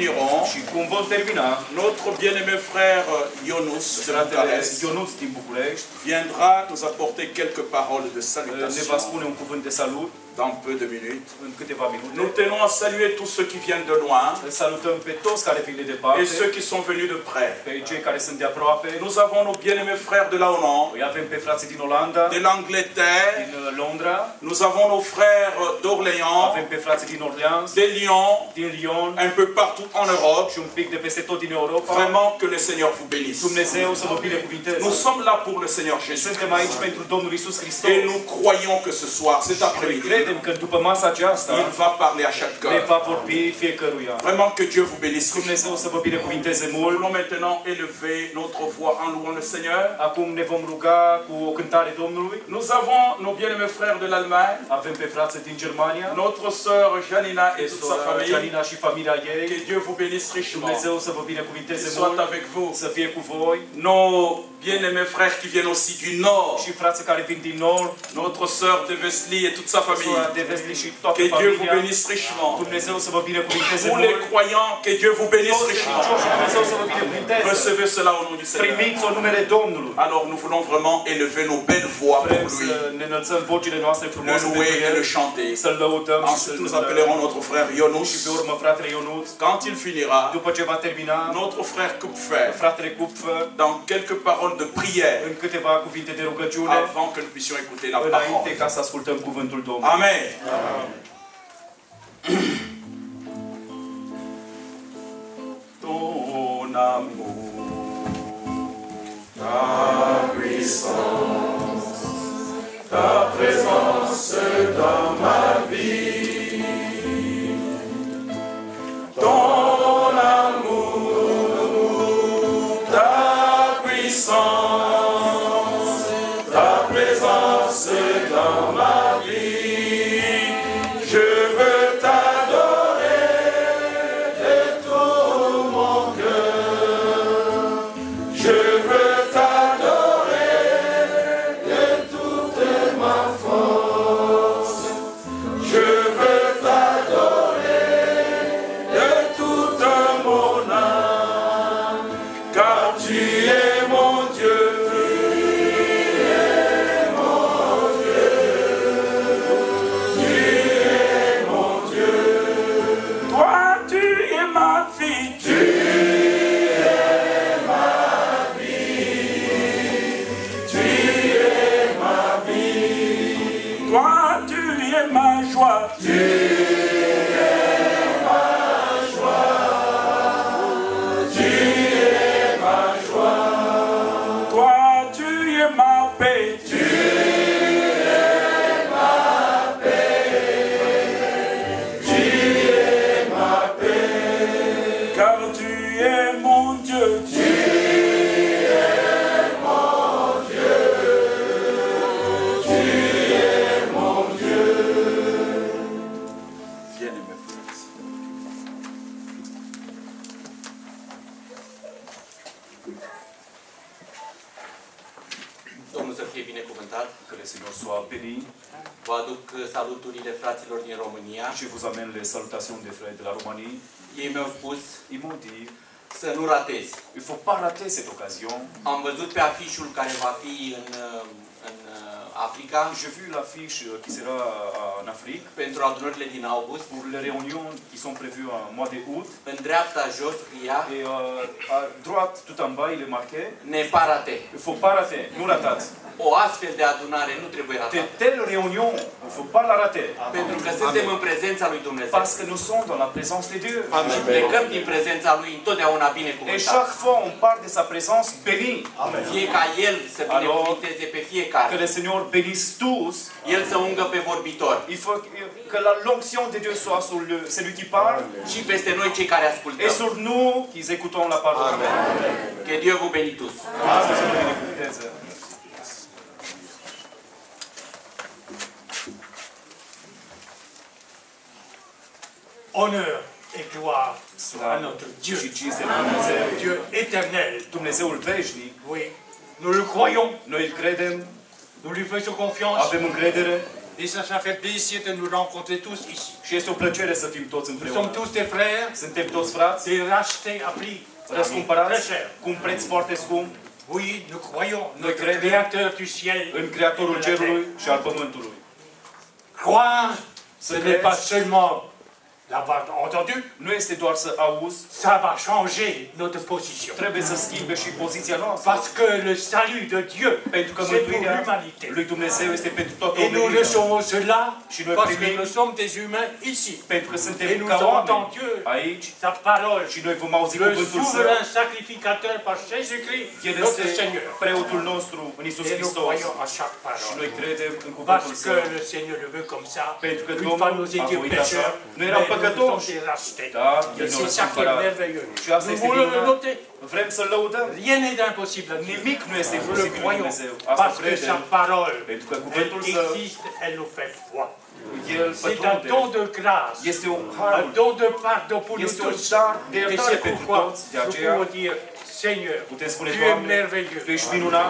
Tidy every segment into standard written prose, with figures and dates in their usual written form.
finirons, și cum vom termina, notre bien-aimé frère Ionuț din București viendra nous apporter quelques paroles de ne va salutation spune un cuvânt de salut dans peu de minutes. în câteva minute. Nous tenons à saluer tous ceux qui viennent de loin Îl salutăm pe toți care vin de departe, et ceux qui sont venus de près. pe cei care sunt de aproape. Nous avons nos bien-aimés frères de la Hollande, Îi avem pe frații din Olanda, de l'Angleterre, din Londra, nous avons nos frères d'Orléans, avem pe frații din Orleans, de Lyon, din Lyon un peu partout en Europe. și un pic de peste tot din Europa. Vraiment que le Seigneur vous bénisse. Dumnezeu să vă binecuvinteze. Nous sommes là pour le Seigneur Jésus. Suntem aici pentru Domnul Iisus Hristos. Et nous croyons que ce soir, cet Noi après-midi, credem că după masa aceasta il va parler à chaque ne cœur. va vorbi fiecăruia. Vraiment que Dieu vous bénisse. Dumnezeu să vă binecuvinteze Nous mult. voulons maintenant élever notre voix en louant le Seigneur. Acum ne vom ruga cu o cântare Domnului. Nous avons nos bien-aimés frères de l'Allemagne, Avem pe frații din Germania, notre sœur Janina et toute sa sora famille. Janina și familia Que ei. Dieu vous bénisse richement. Dumnezeu să vă binecuvinteze Qu'il soit mult, avec vous. să fie cu voi. Nos bien-aimés frères qui viennent aussi du Nord, Și frații care vin din nord, notre sœur de Wesley et toute sa famille. sora de Vesli și toată Que Dieu vous familia. bénisse richement. Dumnezeu să vă binecuvinteze Vous les mult. croyants, que Dieu vous bénisse Toți richement. credincioșii, Dumnezeu să vă binecuvinteze. Recevez cela au nom du Seigneur. Primiți-o în numele Domnului. Alors nous voulons vraiment élever nos belles voix Vrem pour să lui, ne înălțăm vocile noastre le frumoase louer pentru et El, le chanter. să-L lăudăm și Ensuite să-L nous appellerons notre frère și Ionuț. pe urmă fratele Ionuț. Quand il finira, După ce va termina, notre frère Kupfer, fratele Cupfă, dans quelques paroles de prière, în câteva cuvinte de rugăciune, avant que nous puissions écouter la înainte parole. ca să ascultăm cuvântul Domnului. Amen. Ton amour, ta puissance, ta présence dans ma vie, ton amour, ta puissance, ta présence dans ma vie, je veux t'adorer de tout mon cœur, je veux t'adorer de toute ma force, je veux t'adorer de toute mon âme, car tu es mon Dieu. Toi, tu es ma vie, tu es ma vie, tu es ma vie. Toi, tu es ma joie, tu es ma joie, tu es ma joie. Toi, tu es ma paix, tu es ma paix, tu es ma paix, car tu es mon Dieu, tu es mon Dieu, tu es mon Dieu. Bien-aimé frère. Domnul să fie binecuvântat. Que le Seigneur soit béni. Vă aduc saluturile fraților din România. Je vous amène les salutations des frères de la Roumanie. Ei mi-au spus Ils m'ont dit, să nu ratezi. il ne faut pas rater cette occasion. Am văzut pe afișul care va fi în Africa J'ai vu l'affiche qui sera en Afrique pentru adunările din august. pour les réunions qui sont prévues en mois d'août. În dreapta jos scria Et à droite, tout en bas, il est marqué, ne parate. il ne faut pas rater, nous ratați. O astfel de adunare nu trebuie De ratată. telles réunions, il ne faut pas la rater. Pentru că suntem în prezența lui Dumnezeu. Parce que nous sommes dans la présence de Dieu. Și plecăm din prezența lui întotdeauna Et binecuvântat. chaque fois, on part de sa présence béni. Fie ca El să binecuvânteze pe Que fiecare. le Seigneur bénisse tous. El să ungă pe vorbitor. Il faut que la l'onction de Dieu soit sur celui qui parle Și peste noi cei care et ascultăm. sur nous qui écoutons la parole. Que Dieu vous bénisse tous. Dumnezeu să vă binecuvânteze. Honneur et gloire à notre Dieu. Și cinste lui Dumnezeu. Dieu éternel. Dumnezeul veșnic, Oui, nous le croyons, noi îl credem, nous lui faisons confiance avem încredere Et ça fait plaisir de nous rencontrer tous ici. Și este o plăcere să fim toți Nous împreună. sommes tous des frères, Suntem toți frați, des rachetés à prix. răscumpărați, Très cher. cu un preț foarte scump, Oui, nous croyons Noi notre credem Créateur du ciel în et Creatorul de la terre. cerului și al pământului. Croire, ce Să n'est pas crezi seulement l'avoir entendu, nu este doar să auzi, ça va changer notre position. trebuie să schimbe și poziția noastră. Parce que le salut de Dieu, Pentru că c'est pour mântuirea l'humanité. lui Dumnezeu este pentru toată Et nous omenirea. recevons cela Și noi parce que primim, nous sommes des humains ici. pentru că Et suntem nous ca entendons oameni Dieu, aici sa parole, și noi vom auzi le cuvântul Său. souverain sacrificateur par Jésus-Christ, El notre este Seigneur. preotul nostru în Iisus Et nous Hristos. croyons à chaque Și parole. noi credem în cuvântul Parce Său. que le Seigneur le veut comme ça. Pentru că Une Domnul fois nous a étions voit așa. pécheurs, Noi eram mais nous păcătoși. sommes rachetés. Da, Et El ne-a c'est ça qui est răscumpărat. merveilleux. Și asta Nous este voulons le minunat. noter. Vrem să-L lăudăm. Rien n'est impossible à Dieu. Nimic nu este Nous le imposibil lui croyons. Dumnezeu. Asta Parce que sa credem. parole, Pentru că elle cuvântul Său, existe, elle nous fait foi. El C'est un don pătrunde. de grâce. Este un Un har. don de pardon pour nous Este un tous. dar de Et iertare c'est pentru pourquoi toți. De nous aceea pouvons dire, Seigneur, putem spune, tu es Doamne, merveilleux. Tu ești minunat,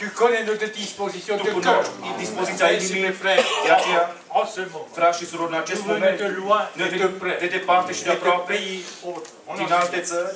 Tu connais notre disposition Tu de cœur. cunoști dispoziția Ainsi, mes inimii. frères, De aceea, en ce moment, frați și surori, în acest nous venons moment, de loin noi et de venim près, de departe și de et de aproape, pays autres. On en din sait. alte țări.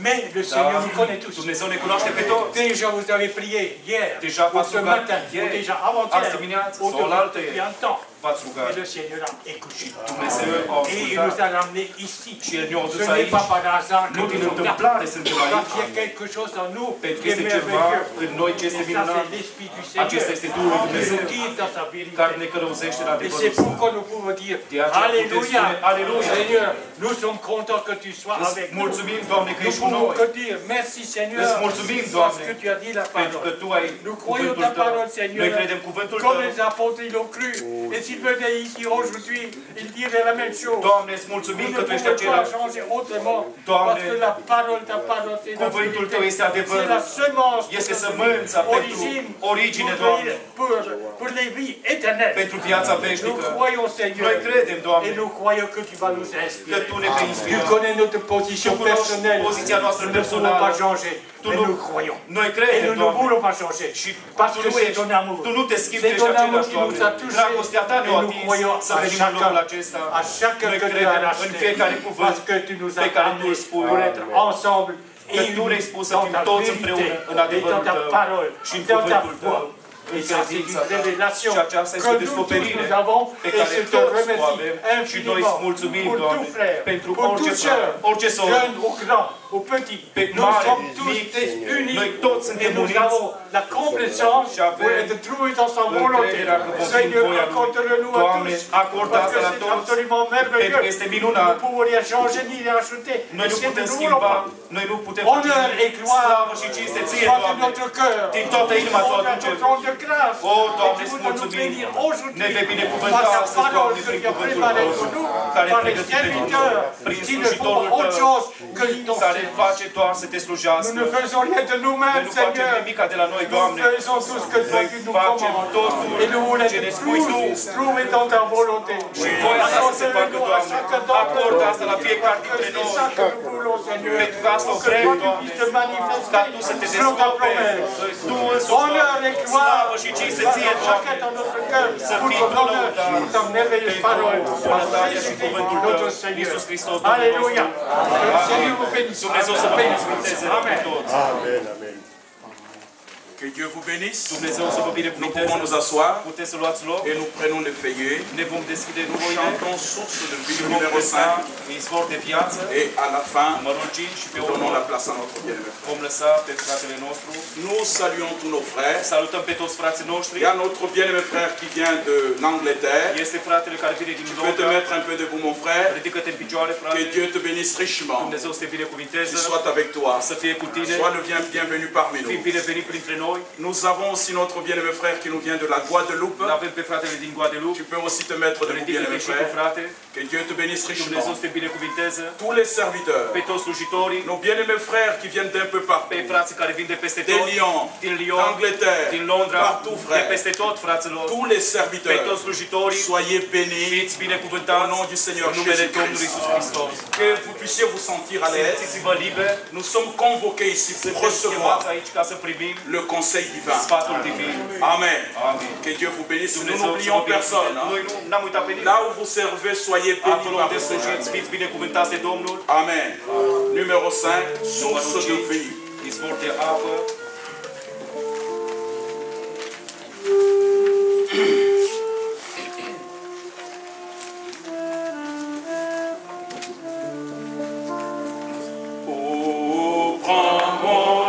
Mais le Seigneur nous connaît tous. Dumnezeu ne cunoaște pe toți. Déjà vous avez prié hier, Déjà ou v-ați ce rugat matin, ou ieri, déjà azi avant-hier, dimineață ou sau la altă depuis ieri. un temps. V-ați rugat. Et le Seigneur a écouté. Dumnezeu a Et il nous ascultat a ramenés ici. și El ne-a Ce adus n'est aici. pas par hasard que Nu nous din sommes là. întâmplare suntem Parce aici, qu'il y a quelque chose en nous pentru că qui est este ceva merveilleux. în noi ce este Et ça, minunat. c'est l'Esprit du Seigneur Acesta este Duhul lui qui Dumnezeu nous guide dans sa vérité. care ne călăuzește în Et adevărul c'est Său. pourquoi nous pouvons dire De aceea putem Alléluia, spune, Alléluia. Seigneur, nous sommes contents que tu sois Îți avec nous. mulțumim, Doamne, că Nous ești cu pouvons noi. que dire merci Seigneur Îți mulțumim, parce Doamne, que tu as dit la pentru că parole. Tu ai Nous croyons cuvântul ta Tău. parole, Seigneur. Noi credem cuvântul Comme Tău. les apôtres ils l'ont cru. Et s'ils venaient ici aujourd'hui, ils diraient la même chose. Doamne, îți mulțumim Nous că ne Tu ești pouvons pas același. changer autrement. Doamne, Parce que la parole, ta parole, c'est la cuvântul vérité. Tău este C'est adevărul. la semence Este pour sămânța pentru origine, Doamne, pour les vies éternelles. pentru viața Nous veșnică. croyons, Seigneur. Noi credem, Et Doamne, nous croyons que tu vas nous că inspirer. Tu ne vei Tu inspira. connais notre position Tu cunoști personnelle. poziția noastră Nous ne pouvons pas personală. changer. Tu Mais nu- nous croyons. Noi Et credem, nous ne Doamne. voulons pas changer. Și Parce tu que nu c'est ești, ton amour. tu nu te schimbi, C'est tu ești ton amour același, qui nous a Doamne. touchés. Dragostea Ta Et ne-a nous atins croyons să à venim în locul chacun, acesta. à chacun Noi que tu as credem în racheté. fiecare cuvânt Parce que tu nous as pe care Tu amenés îl spui. pour être ensemble Că et Tu ne-ai unis spus să dans fim ta toți vérité împreună în et adevărul dans ta Tău parole și în dans ta cuvântul Tău. foi. În Et ça, c'est credința une Ta. révélation Și aceasta que este o nous tous descoperire nous avons pe et care je te toți o remercie avem și noi îți infiniment mulțumim, pour Doamne, tout frère, pentru pour orice tout frate, sœur, orice soră, jeune ou grand ou petit. pe Nous mare, sommes tous mic, des unis noi toți et suntem nous uniți avons la complaisance și avem pour être trouver dans sa volonté. încrederea că vom fi în Seigneur, voia Lui. accorde-le-nous à Doamne, tous. acordă Parce asta que la c'est toți, absolument pentru că merveilleux. este Nous ne minunat. pouvons rien changer ni rien ajouter. Noi nu C'est putem de nous schimba, pas. noi nu putem Honneur face et gloire slavă și cinste Ție, soit in Doamne. notre cœur. Din toată inima Ți-o Au nom aducem. de ton de grâce. O, Doamne, Et îți tu voudras nous mulțumim. bénir aujourd'hui Ne vei binecuvânta par ta astăzi, parole Doamne, que prin tu as cuvântul préparé Tău, pour nous, care par les pregătit pentru noi, serviteurs prin qui ne font slujitorul pas autre Tău, chose que ton care service. face doar să Te Nous slujească. ne faisons rien de Noi nous-mêmes, nu facem Seigneur. nimic de la noi, Nous Doamne. faisons tout ce que toi Noi tu nous facem commandes. totul Et nous voulons ce ne être spui Tu. trouver dans ta volonté. Și voia Ta să se facă, Accorde-le-nous à Doamne. chacun d'entre nous. Acordă asta la fiecare Parce dintre que noi. c'est ça que nous voulons, Seigneur. Pentru că asta o Que vrem, toi tu Doamne. puisses te manifester Ca Tu să Te selon ta descoperi. promesse. Tu însuși, Honneur Doamne, et gloire slavă și cinste Ție, chacun Doamne. dans notre cœur Să pour fii ton Tu honneur, lăudat pour ta merveilleuse parole, pentru par bunătatea și Jésus-Christ, cuvântul notre Tău, Seigneur. Iisus Hristos, Domnul Alléluia. nostru. Que le Seigneur vous bénisse. Dumnezeu să vă binecuvânteze pe Amen. toți. Amen, amen. Que Dieu vous bénisse. Dumnezeu să vă Nous binecuvânteze. pouvons nous asseoir Puteți să luați loc. et nous prenons les feuillets. Ne vom deschide Nous nuvoile chantons source de vie și vom numéro cânta 5. izvor de viață. Et à la fin, Numărul 5 și pe nous donnons urmă la place à notre bien-aimé frère. vom lăsa pe fratele nostru. Nous saluons tous nos frères. Salutăm pe toți frații noștri. Il y a notre bien-aimé frère qui vient de l'Angleterre. Este fratele care vine din Tu peux te Londra. mettre un peu debout, mon frère. Ridică-te în picioare, Que frate. Dieu te bénisse richement. Dumnezeu să te binecuvinteze. Qu'il soit avec toi. Să fie cu tine. Sois le bienvenu parmi Fii nous. binevenit printre noi. Nous avons aussi notre bien-aimé frère qui nous vient de la Guadeloupe. L-avem pe fratele din Guadeloupe. Tu peux aussi te mettre debout, Ridică-te bien-aimé și tu, frère. frate. Que Dieu te bénisse Dumnezeu richement. să te binecuvinteze. Tous les serviteurs, Pe toți slujitorii. nos bien-aimés frères qui viennent d'un peu Pe partout, frații care vin de peste des tot. Lyon, Din Lyon. d'Angleterre, Din Londra. partout, De frère. peste tot, fraților. Tous les Pe serviteurs, toți slujitorii. soyez bénis Fiți au binecuvântați nom du Seigneur în numele Domnului Jésus-Christ. Iisus Hristos. Que vous puissiez vous sentir à l'aise. Simțiți-vă liber. Nous sommes convoqués ici pour Suntem recevoir chemați aici ca să primim le conseil divin. sfatul divin. Amen. Amin. Que Dieu vous bénisse. Nous Dumnezeu să n'oublions vă binecuvânteze. personne. hein. Noi n-am uitat pe nimeni. Là où vous servez, soyez bénis Acolo par unde le Seigneur. slujiți, fiți binecuvântați de Domnul. Amen. Numéro 5, source de vie. Izvor de apă. Oh, prends mon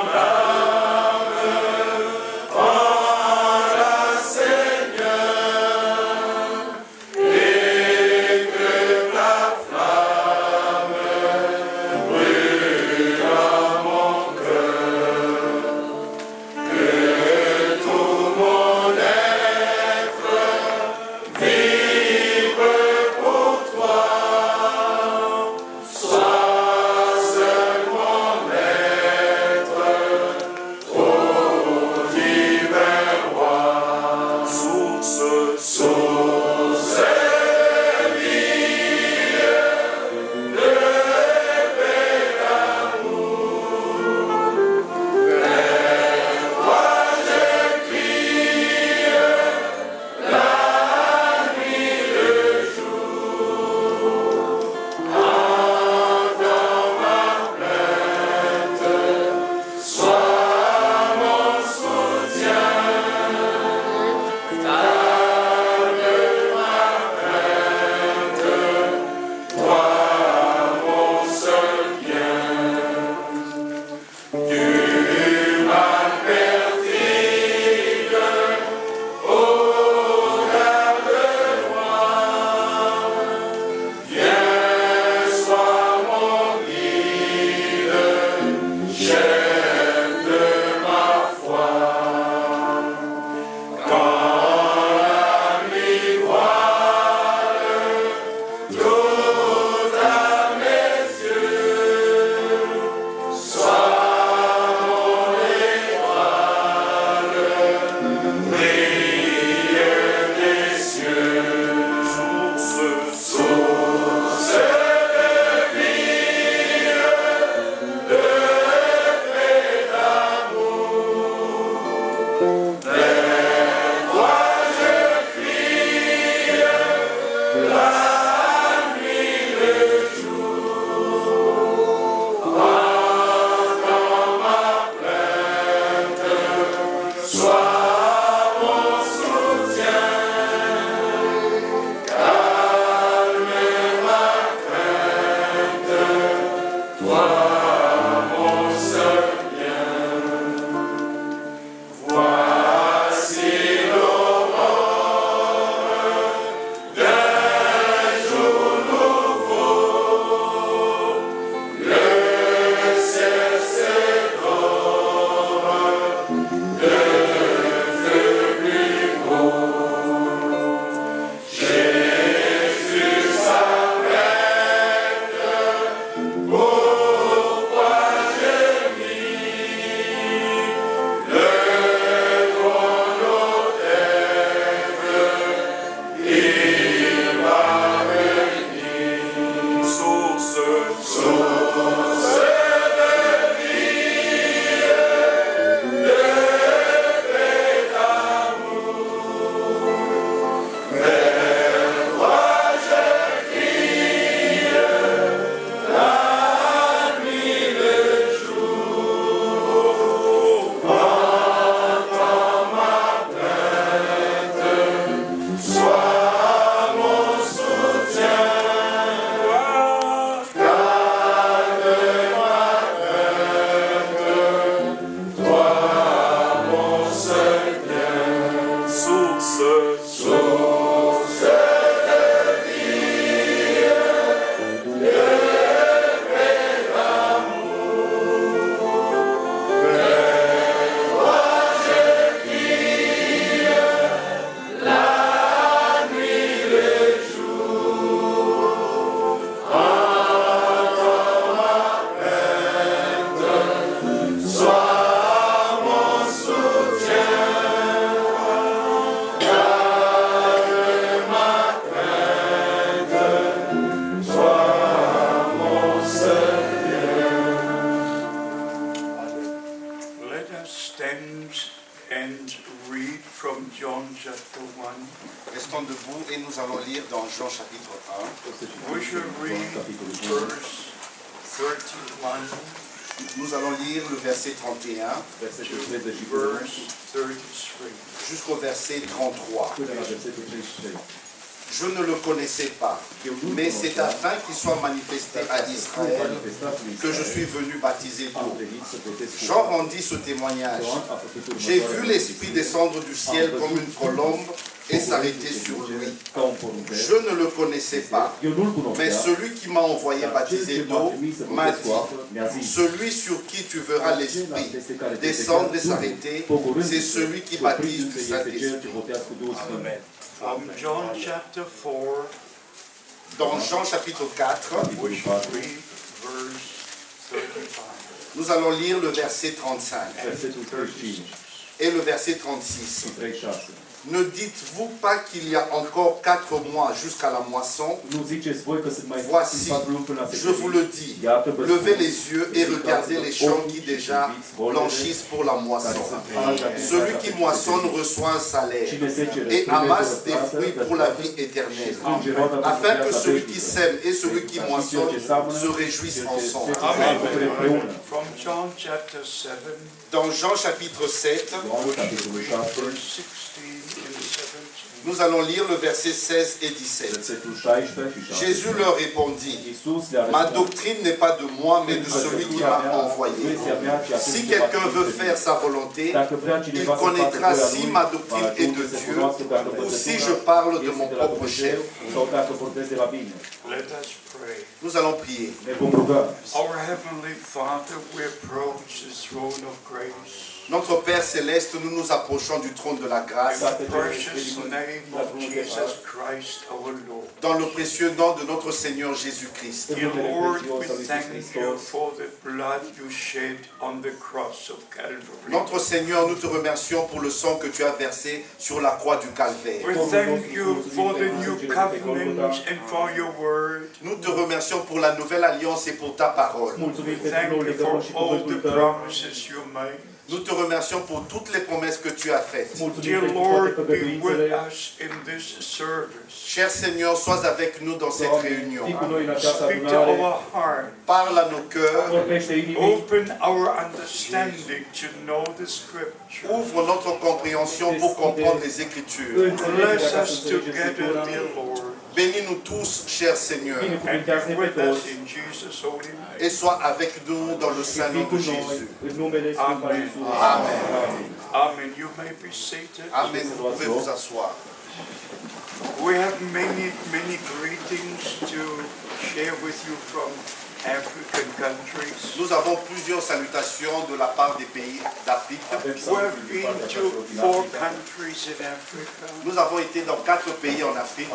restons debout et nous allons lire dans Jean chapitre 1. We should read verse 31 Nous allons lire le verset 31 to verse 33. jusqu'au verset 33. Je ne le connaissais pas, mais c'est afin qu'il soit manifesté à Israël que je suis venu baptiser d'eau. Jean rendit ce témoignage. J'ai vu l'Esprit descendre du ciel comme une colombe et s'arrêter sur lui. Je ne le connaissais pas, mais celui qui m'a envoyé baptiser d'eau m'a dit, celui sur qui tu verras l'Esprit descendre et s'arrêter, c'est celui qui baptise du Saint-Esprit. Amen. From John chapter 4, Dans Jean chapitre 4, we should read verse 35. nous allons lire le verset 35 et le verset 36. Ne dites-vous pas qu'il y a encore 4 mois jusqu'à la moisson? Voici, je vous le dis, levez les yeux et regardez les champs qui déjà blanchissent pour la moisson. Celui qui moissonne reçoit un salaire et amasse des fruits pour la vie éternelle, afin que celui qui sème et celui qui moissonne se réjouissent ensemble. From John chapter 7, Dans Jean chapitre 7, verse 16 and 17. nous allons lire le verset 16 et 17. Jésus leur répondit, ma doctrine n'est pas de moi, mais de celui qui m'a envoyé. Si quelqu'un veut faire sa volonté, il connaîtra si ma doctrine est de Dieu ou si je parle de mon propre chef. Let us pray. Nous allons prier. Our Heavenly Father, we approach the throne of grace. Notre Père Céleste, nous nous approchons du trône de la grâce In the precious name of Jesus Christ our Lord. dans le précieux nom de notre Seigneur Jésus-Christ. Dear Lord, we thank you for the blood you shed on the cross of Calvary. Notre Seigneur, nous te remercions pour le sang que tu as versé sur la croix du Calvaire. We thank you for the new covenant and for your word. Nous te remercions pour la nouvelle alliance et pour ta parole. We thank you for all the promises you made. Nous te remercions pour toutes les promesses que tu as faites. Dear Lord, be with us in this service. Cher Seigneur, sois avec nous dans cette réunion. Speak to our heart. Parle à nos cœurs. Open our understanding to know the Scripture. Ouvre notre compréhension pour comprendre les Écritures. Bless us together, dear Lord. Bénis-nous tous, cher Seigneur. And be with us in Jesus' holy name. Et sois avec nous dans le saint nom de Jésus. Amen. Amen. Amen. You may be seated. Amen. Vous pouvez vous asseoir. We have many greetings to share with you from African countries. Nous avons plusieurs salutations de la part des pays d'Afrique. We have been to 4 countries in Africa. Nous avons été dans 4 pays en Afrique.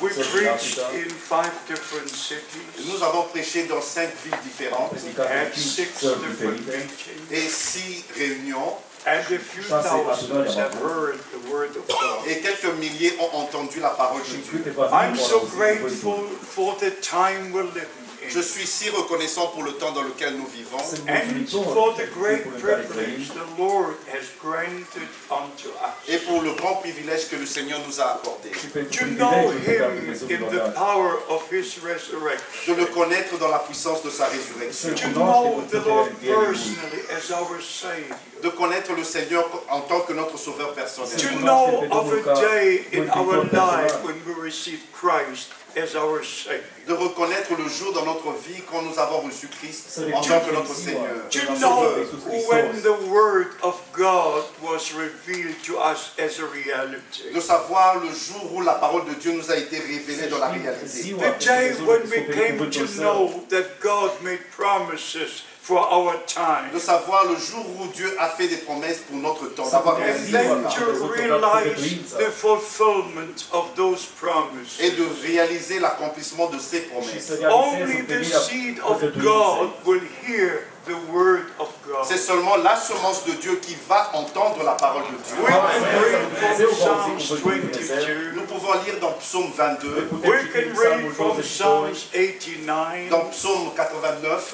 We preached in 5 different cities. Nous avons prêché dans 5 villes différentes Had 6 different meetings. et 6 réunions. And a few thousands have heard the word of God. Et quelques milliers ont entendu la parole de Dieu. I'm so grateful for the time we're living Je in. suis si reconnaissant pour le temps dans lequel nous vivons And for the great privilege the Lord has granted unto et us. pour le grand privilège que le Seigneur nous a accordé. To know Him in the power of His resurrection. De le connaître dans la puissance de sa résurrection. To know the Lord personally as our Savior. De connaître le Seigneur en tant que notre sauveur personnel. To know of a day in our life when we receive Christ as our Savior. De reconnaître le jour dans notre vie quand nous avons reçu Christ en tant que notre Seigneur. To notre know Sauveur. when the Word of God was revealed to us as a reality. De savoir le jour où la parole de Dieu nous a été révélée dans la réalité. The day when we came to know that God made promises for our time. De savoir le jour où Dieu a fait des promesses pour notre temps. D'avoir And réalisé then cela. to realize the fulfillment of those promises. Et de réaliser l'accomplissement de ces promesses. Only the seed of God will hear the word of God. God. C'est seulement la semence de Dieu qui va entendre la parole de Dieu. We can read from Psalms 22. Nous pouvons lire dans Psaume 22, We can read from Psalms 89. dans Psaume 89,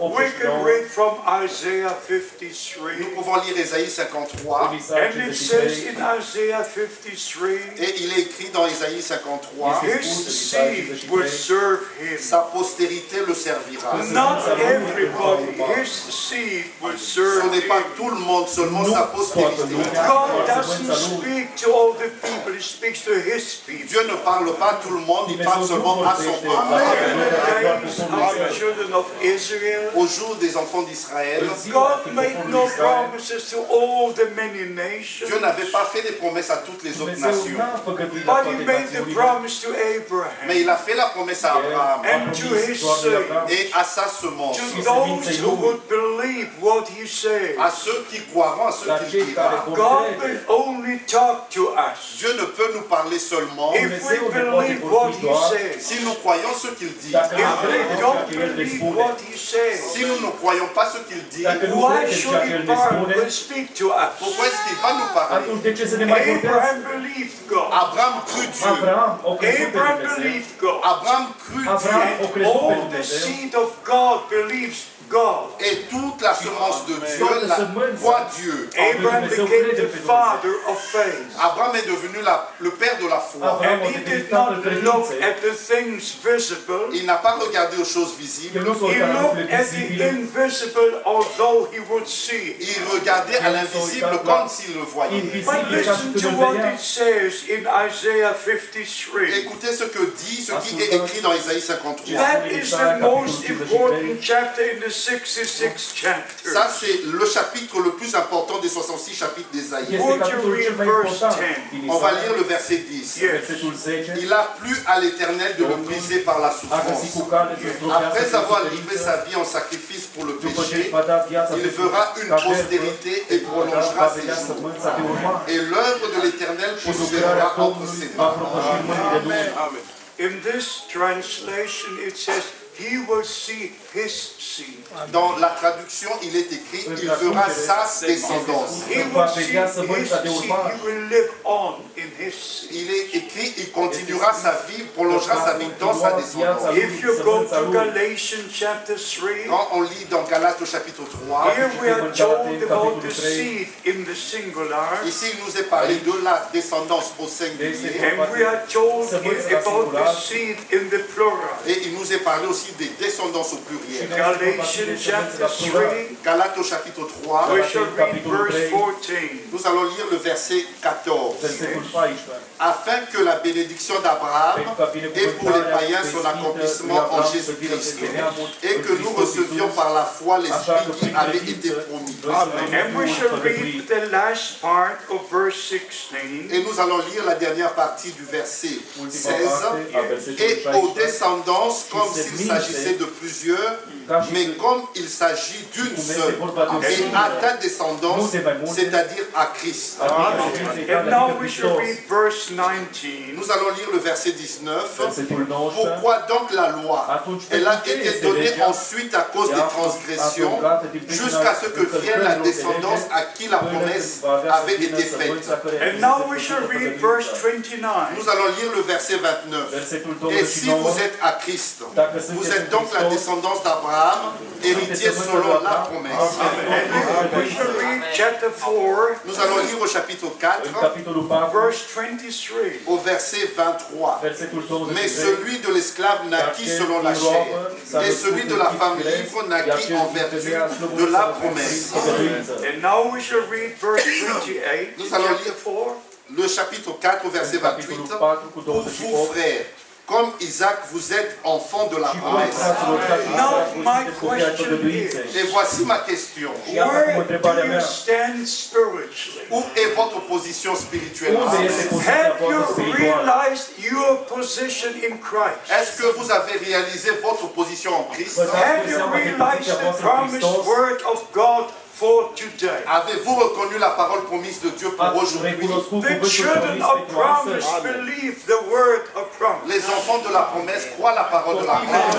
We can read from Isaiah 53. nous pouvons lire Ésaïe 53. And it says in Isaiah 53, Et il est écrit dans Ésaïe 53, his seed will serve him. sa postérité le servira. Not everybody, his seed will Ce serve n'est pas him. tout le monde, seulement sa postérité. God doesn't speak to all the people, he speaks to his people. Dieu ne parle pas à tout le monde, il parle seulement à son peuple. In the days of the children of Israel, Au jour des enfants d'Israël, God made no promises to all the many nations, Dieu n'avait pas fait des promesses à toutes les autres nations. but he made the promise to Abraham Mais il a fait la promesse à Abraham and to his seed, et à sa semence, to those who would believe what he said. à ceux qui croiront, à ceux qui le diront. God will only talk to us Dieu ne peut nous parler seulement if we believe what he says. si nous croyons ce qu'il dit. If we don't believe what he says, Si nous ne croyons pas ce qu'il dit, why should he will speak to us? pourquoi est-ce qu'il va nous parler? Abraham believed God. Abraham crut Dieu. Abraham believed God. Abraham crut Dieu. And all the seed of God believes God. Et toute la semence de Dieu croit Dieu. Abraham became the father of faith. Abraham est devenu le père de la foi. And he did not look at the things visible. Il n'a pas regardé aux choses visibles. He looked at the invisible, although he would see it. Il regardait à l'invisible comme s'il le voyait. But listen to what it says in Isaiah 53. Écoutez ce qui est écrit dans Ésaïe 53. That is the most important chapter in the 66 chapter. Ça, c'est le chapitre le plus important des 66 chapitres d'Ésaïe. Would you read verse 10? On va lire le verset 10. Yes. Il a plu à l'Éternel de le briser par la souffrance. Après avoir livré sa vie en sacrifice pour le péché, il fera une postérité et prolongera ses jours. Et l'œuvre de l'Éternel prospérera entre ses mains. In this translation it says, he will see his seed. Dans la traduction, il est écrit, il fera sa descendance. He will see his seed. He will live on in his seed. Il est écrit, il continuera sa vie, prolongera sa vie dans sa descendance. If you go to Galatians chapter 3, Quand on lit dans Galates au chapitre 3, here we are told about the seed in the singular, ici il nous est parlé de la descendance au singulier, and we are told about the seed in the plural. et il nous est parlé aussi des descendances au pluriel. Galatians chapter 3, Galates au chapitre 3, we shall read verse 14. nous allons lire le verset 14. Afin que la bénédiction d'Abraham ait pour les païens son accomplissement en Jésus-Christ, et que nous recevions par la foi l'Esprit qui avait été promis. And we shall read the last part of verse 16. Et nous allons lire la dernière partie du verset 16. Et aux descendances, comme s'il s'agissait de plusieurs, mais comme il s'agit d'une seule, et à ta descendance, c'est-à-dire à Christ. And now we shall read verse 19. Nous allons lire le verset 19. Pourquoi donc la loi? Elle a été donnée ensuite à cause des transgressions, jusqu'à ce que vienne la descendance à qui la promesse avait été faite. And now we shall read verse 29. Nous allons lire le verset 29. Et si vous êtes à Christ, vous êtes donc la descendance d'Abraham, héritier selon la promesse. And we shall read chapter 4, Nous allons lire au chapitre 4, verse 23. au verset 23. Mais celui de l'esclave naquit selon la chair, et celui de la femme libre naquit en vertu de la promesse. And now we shall read verse 28. Nous allons Chapter lire 4. le chapitre 4, au verset 28. Pour vous, frères, comme Isaac, vous êtes enfants de la promesse. Now my question is, Et voici ma question. where do you stand spiritually? Où est votre position spirituelle? Have you realized your position in Christ? Est-ce que vous avez réalisé votre position en Christ? Have you realized the promised word of God for today? Avez-vous reconnu la parole promise de Dieu pour Ați aujourd'hui? recunoscut The cuvântul children promis of pentru promise astăzi? believe the word of promise. Les enfants de la promesse croient la parole de la promesse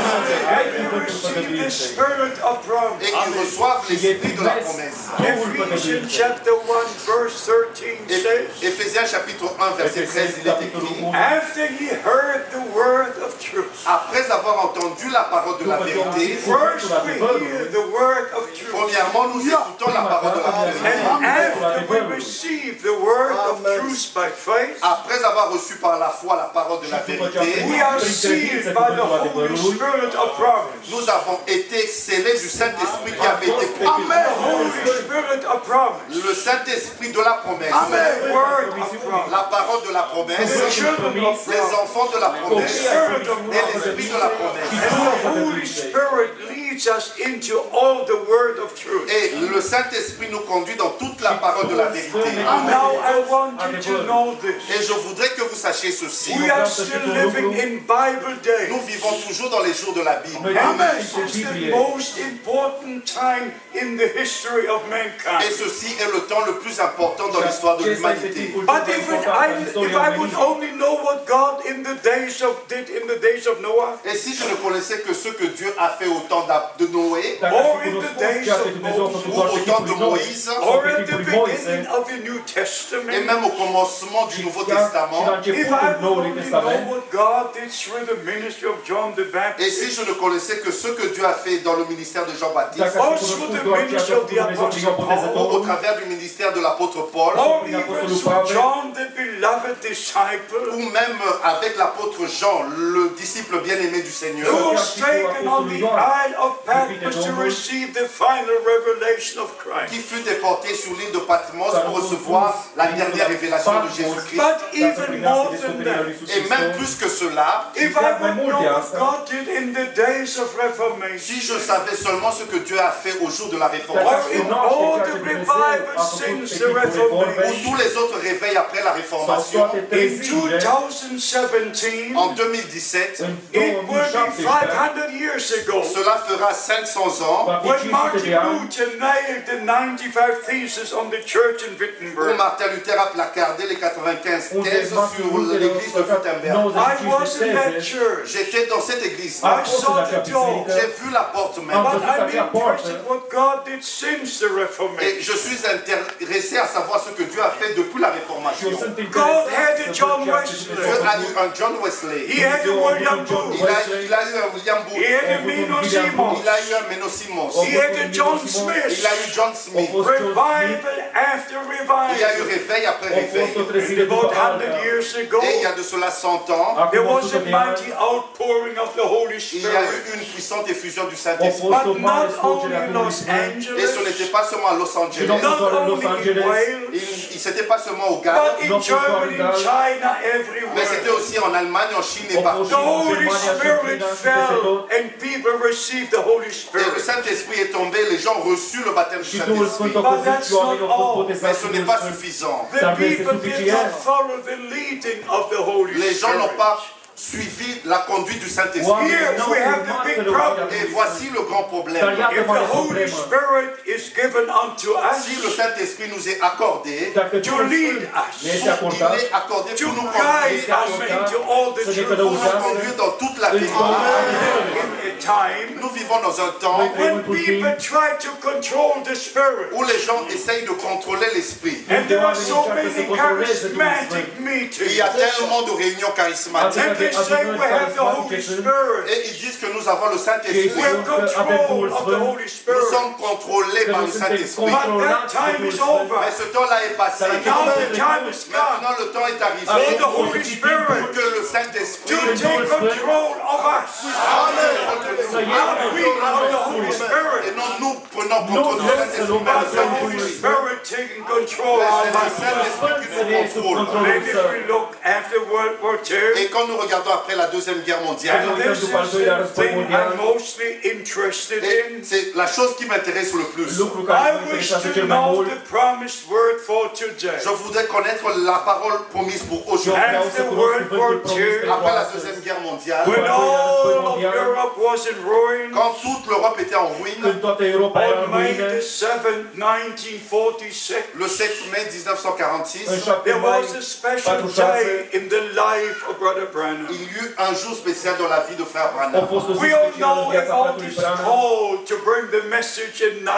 And you receive the spirit of promise. et qu'ils reçoivent l'esprit de la promesse. Ephesians chapter 1 verse 13 says, Éphésiens chapitre 1 verset 13, il est écrit: after ye heard the word of truth. après avoir entendu la parole de la vérité, First we hear the word of truth. premièrement nous écoutons la parole de la vérité. And after we receive the word of truth by faith, Après avoir reçu par la foi la parole de la vérité, we are sealed by the Holy Spirit of promise. nous avons été scellés du Saint-Esprit qui avait été The promis. Holy Spirit of promise. Le Saint-Esprit de la promesse, The word of promise. la parole de la The promesse, children of les promise. enfants de la The promesse Spirit of et promise. l'Esprit de la promesse. And the Holy Spirit leads us into all the word of truth. Et le Saint-Esprit nous conduit dans toute la parole de la vérité. Now I want you to know this. Et je voudrais que vous sachiez ceci. We are still living in Bible days. Nous vivons toujours dans les jours de la Bible. Amen. It's the most important time in the history of Et mankind. ceci est le temps le plus important dans l'histoire de l'humanité. But if I would only know what God did in the days of Noah, Et si je ne connaissais que ce que Dieu a fait au temps de Noé, or in the days of Moses, ou au temps de Moïse, or at the beginning of the New et Testament, même au commencement du Nouveau Testament, if I would only know what God did through the ministry of John the et si Baptist, je ne connaissais que ce que Dieu a fait dans le ministère de Jean-Baptiste, or through the ministry of the Apostle Paul, ou au travers du ministère de l'apôtre Paul, or even through John the beloved disciple, ou même avec l'apôtre Jean, le disciple bien-aimé du Seigneur, who was taken on the Isle of Patmos to receive the final revelation of Christ. qui fut déporté sur l'île de Patmos pour recevoir la dernière révélation de Jésus-Christ. But even more than that, Et même plus que cela, if I would know what God did in the days of Reformation, si je savais seulement ce que Dieu a fait au jour de la or Réformation, in all the revivals since the ou Reformation, tous les autres réveils après la Réformation, in 2017, en 2017, it will be 500 years ago, cela fera 500 ans, when Martin Luther nailed the 95 theses on the church in où Wittenberg. Martin Luther a placardé les 95 thèses sur l'église de Wittenberg. I was in that church. J'étais dans cette église. I saw the door. J'ai vu la porte même. But I'm interested in what God did since the Et Reformation. je suis intéressé à savoir ce que Dieu a fait depuis la Réformation. God had a John Dieu Wesley. a eu un John Wesley. He had a William Booth. Il a eu un William Booth. He had a Mino Simons. Il a eu un Menno Simons. He had a John Il Smith. a eu John Smith. Revival after Il y a eu revival. réveil après réveil. About 100 years ago, Et il y a de cela 100 ans, there was a mighty outpouring of the Holy il y a Spirit. eu une puissante effusion du Saint-Esprit. But not only in Los Et ce Angeles, n'était pas seulement à Los Angeles. not only in Wales, Il n'était pas seulement au Ghana, but in Germany, in China, mais c'était everywhere. aussi en Allemagne, en Chine et partout. The Holy Spirit fell and people received the Holy Et le Spirit. Saint-Esprit est tombé, les gens ont reçu le baptême du Și Duhul Sfânt Saint-Esprit. a căzut și oamenii au fost Mais botezați ce cu n'est Duhul pas Sfânt. suffisant. The people did not follow the leading of the Holy Les gens n'ont Spirit. pas suivi la conduite du Saint-Esprit. Here we have the big problem. Et voici le grand problème. If the Holy Spirit is given unto Si le us Saint-Esprit nous est accordé, Dacă to Duhul lead Sfânt us, ne este il acordat, est accordé to pour nous guide conduire, us into all the să ne truth. pour nous călăuzească conduire dans toute la în vérité. In a time Nous vivons dans un temps when people try to control the Spirit, où les gens essayent de contrôler l'esprit. and there are so many charismatic Il meetings, y a tellement de réunions charismatiques. and they say we have the Holy Spirit. Et ils disent que nous avons le Saint-Esprit. We have control of the Holy Nous Spirit. sommes contrôlés par le Saint-Esprit. But that time is over. Mais ce temps-là est passé. Now the time is gone Maintenant le temps est for arrivé the Holy pour Spirit que le Saint-Esprit to take control of us. Not we of the Holy et Spirit, non nous prenons contrôle du Saint-Esprit, mais but le the Holy Saint-Esprit. Spirit taking control Mais our c'est le lives. Saint-Esprit qui nous contrôle. Then if we look after World War II, Et quand nous regardons après la Deuxième Guerre mondiale, and this is the thing I'm mostly interested et in, c'est la chose qui m'intéresse le plus. I wish to know the promised word for today. Je voudrais connaître la parole promise pour aujourd'hui. After World War II, Après la Deuxième Guerre mondiale, when all of Europe was in ruins, quand toute l'Europe était en ruine, Când toată Europa era on în May ruine, the 7th, 1946, le 7 mai 1946, în 7 there mai was a special 46, day in the life of Brother Branham. il y eut un jour spécial dans la vie de frère a Branham. fost o zi We all specială know în viața about fratelui his Branham. call to bring the message in Nous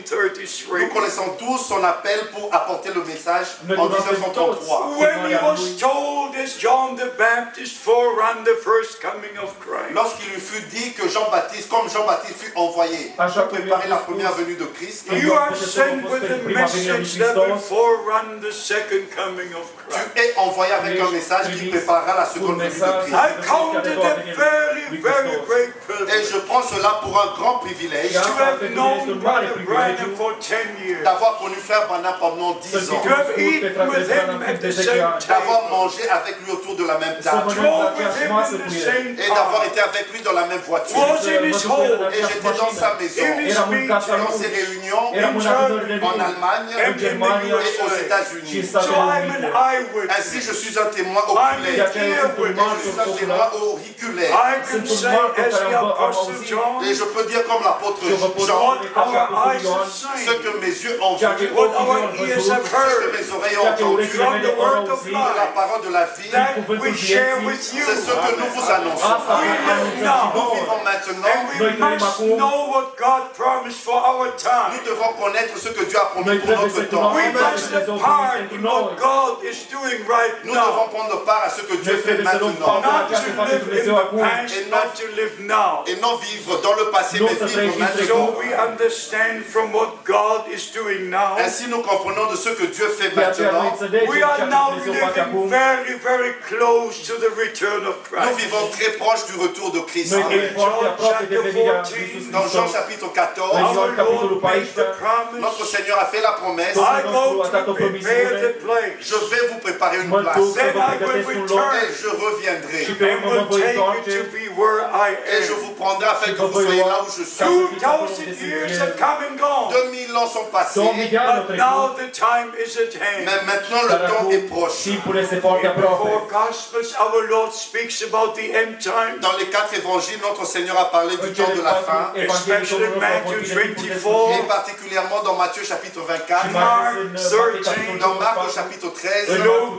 1933. connaissons tous son appel pour apporter le message Nous en connaissons 1933. When he was told as John the Baptist forerun the first coming of Christ, Lorsqu'il lui fut dit que Jean-Baptiste, comme Jean-Baptiste fut envoyé pour préparer la première venue de Christ, you are sent with a message that will forerun the second coming of tu Christ. es envoyé avec un message qui préparera la seconde venue de Christ. I count it a very, very great Et privilege je prends cela pour un grand privilège to have known Brother Branham for 10 years, d'avoir connu frère Branham pendant 10 ans, to have eaten with him at the same d'avoir table, mangé avec lui autour de la même table drove with him in the same et d'avoir car, été avec lui dans la même voiture. was in his home, Et j'étais dans sa maison, in his Eram în casa dans lui, ses réunions eram în adunările en lui, Allemagne în Germania et aux și în États-Unis. Statele so I'm an Unite. eyewitness. Ainsi, je suis un témoin I'm oculaire. De aceea eu sunt un Je martor suis un témoin ocular. auriculaire. I can Sunt un say martor as care the am Apostle auzit. John, Et je peux dire comme l'apôtre Eu vă pot Jean, spune ca și our Apostolul eyes Ioan, have ce seen, que mes yeux ont ceea ce vu, what ochii our mei au ears văzut, have ce que heard, mes oreilles ceea ont ce entendu, urechile mele au auzit, de la parole de la vie, that cuvântul we share vieții, with you. c'est ce que nous vous annonçons. asta vă anunțăm și Nous nouă. vivons maintenant, And we Noi trăim must acum. know what God promised for our nous time. devons connaître ce que Dieu a promis Noi pour trebuie notre să temps. We cunoaștem must ce Dumnezeu have a promis part pentru in noi. what God is doing right Nous devons now. prendre part à ce que Dieu Noi fait trebuie să luăm maintenant. parte la Not ceea to ce face live in Dumnezeu the acum. past, not to live now. Et non vivre dans le passé, Nu mais să vivre trăim în maintenant. So trecut. we understand from what God is doing now. Ainsi nous comprenons de ce que Dieu fait De aceea noi maintenant. înțelegem We ceea are ce now Dumnezeu face living acum. very, very close to the return of Nous Christ. vivons très proche du retour de Christ. Noi trăim foarte aproape de venirea lui Iisus Dans Jean Hristos. chapitre În 14, Ioan Our capitolul Lord made the 14, notre promise. Seigneur a fait la promesse. I go to prepare the place. Je vais vous préparer une mă place duc să Then vă I will pregătesc un loc et return je reviendrai. și pe and urmă mă will voi take you întoarce to be where I Et je am. vous prendrai afin que vous soyez là où je suis. 2,000 years have come and gone. 2000 ans sont passés, 2000 de ani au But now trecut, the time is at hand. mais maintenant le dar temps acum est proche. timpul este foarte In the aproape. four Gospels, our Lord speaks about the end time. Dans les 4 évangiles, notre Seigneur a parlé du În temps cele de la 4 fin, evanghelii Domnul nostru a vorbit de timpul de sfârșit. et particulièrement dans Matthieu chapitre Și 24, mai ales în Matei capitolul dans Marc au 4, chapitre In 13, Luke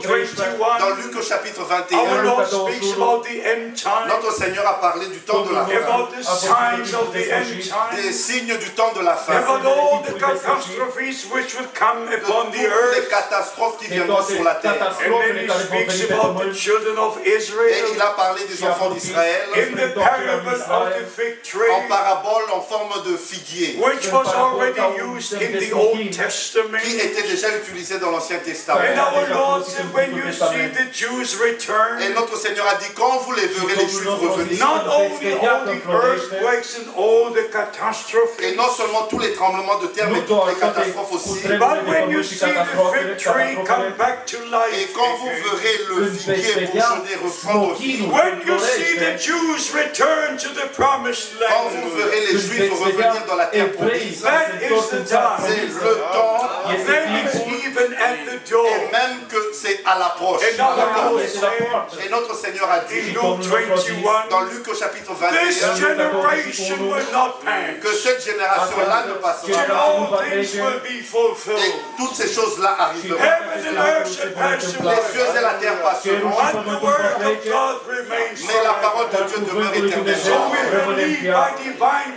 dans 21, Luc au chapitre our 21. Lord speaks about the end time, Notre Seigneur a parlé du temps de la fin, about the signs of the end des time, signes du temps de la fin, about all the catastrophes which will come de upon toutes the les earth. catastrophes qui de viendront toate sur la terre. And then catastrofele he care vor speaks veni pe about the pământ. children of Et il Israel a parlé des enfants d'Israël in the parable of the fig tree, en parabole en forme de figuier, which was already used in the Old Testament. qui était déjà utilisé dans l'Ancien Testament. And our Lord said, when you see the Jews Et return, notre Seigneur a dit, quand vous les verrez, les Juifs revenir, not only all the earthquakes and all the et catastrophes, non seulement tous les tremblements de terre, mais toutes les catastrophes aussi, but when you see the fig tree come back to et life, quand vous verrez le figuier bourgeonner reprendre vie, when you see the Jews return to the promised quand vous land, verrez les Juifs revenir dans la terre promise, that is the time. c'est le temps, Then it's even at the et door. même que c'est à l'approche. And our Lord said Et notre Seigneur a in dit, Luke 21, dans Luc au chapitre this 21, generation will not pass. que cette génération-là ne passera Till pas. all things will be Et fulfilled. toutes ces choses-là arriveront. Heaven and earth shall pass Les away, cieux et la terre passeront, but the word of God remains mais la forever. parole de Dieu demeure So we éternellement. believe by divine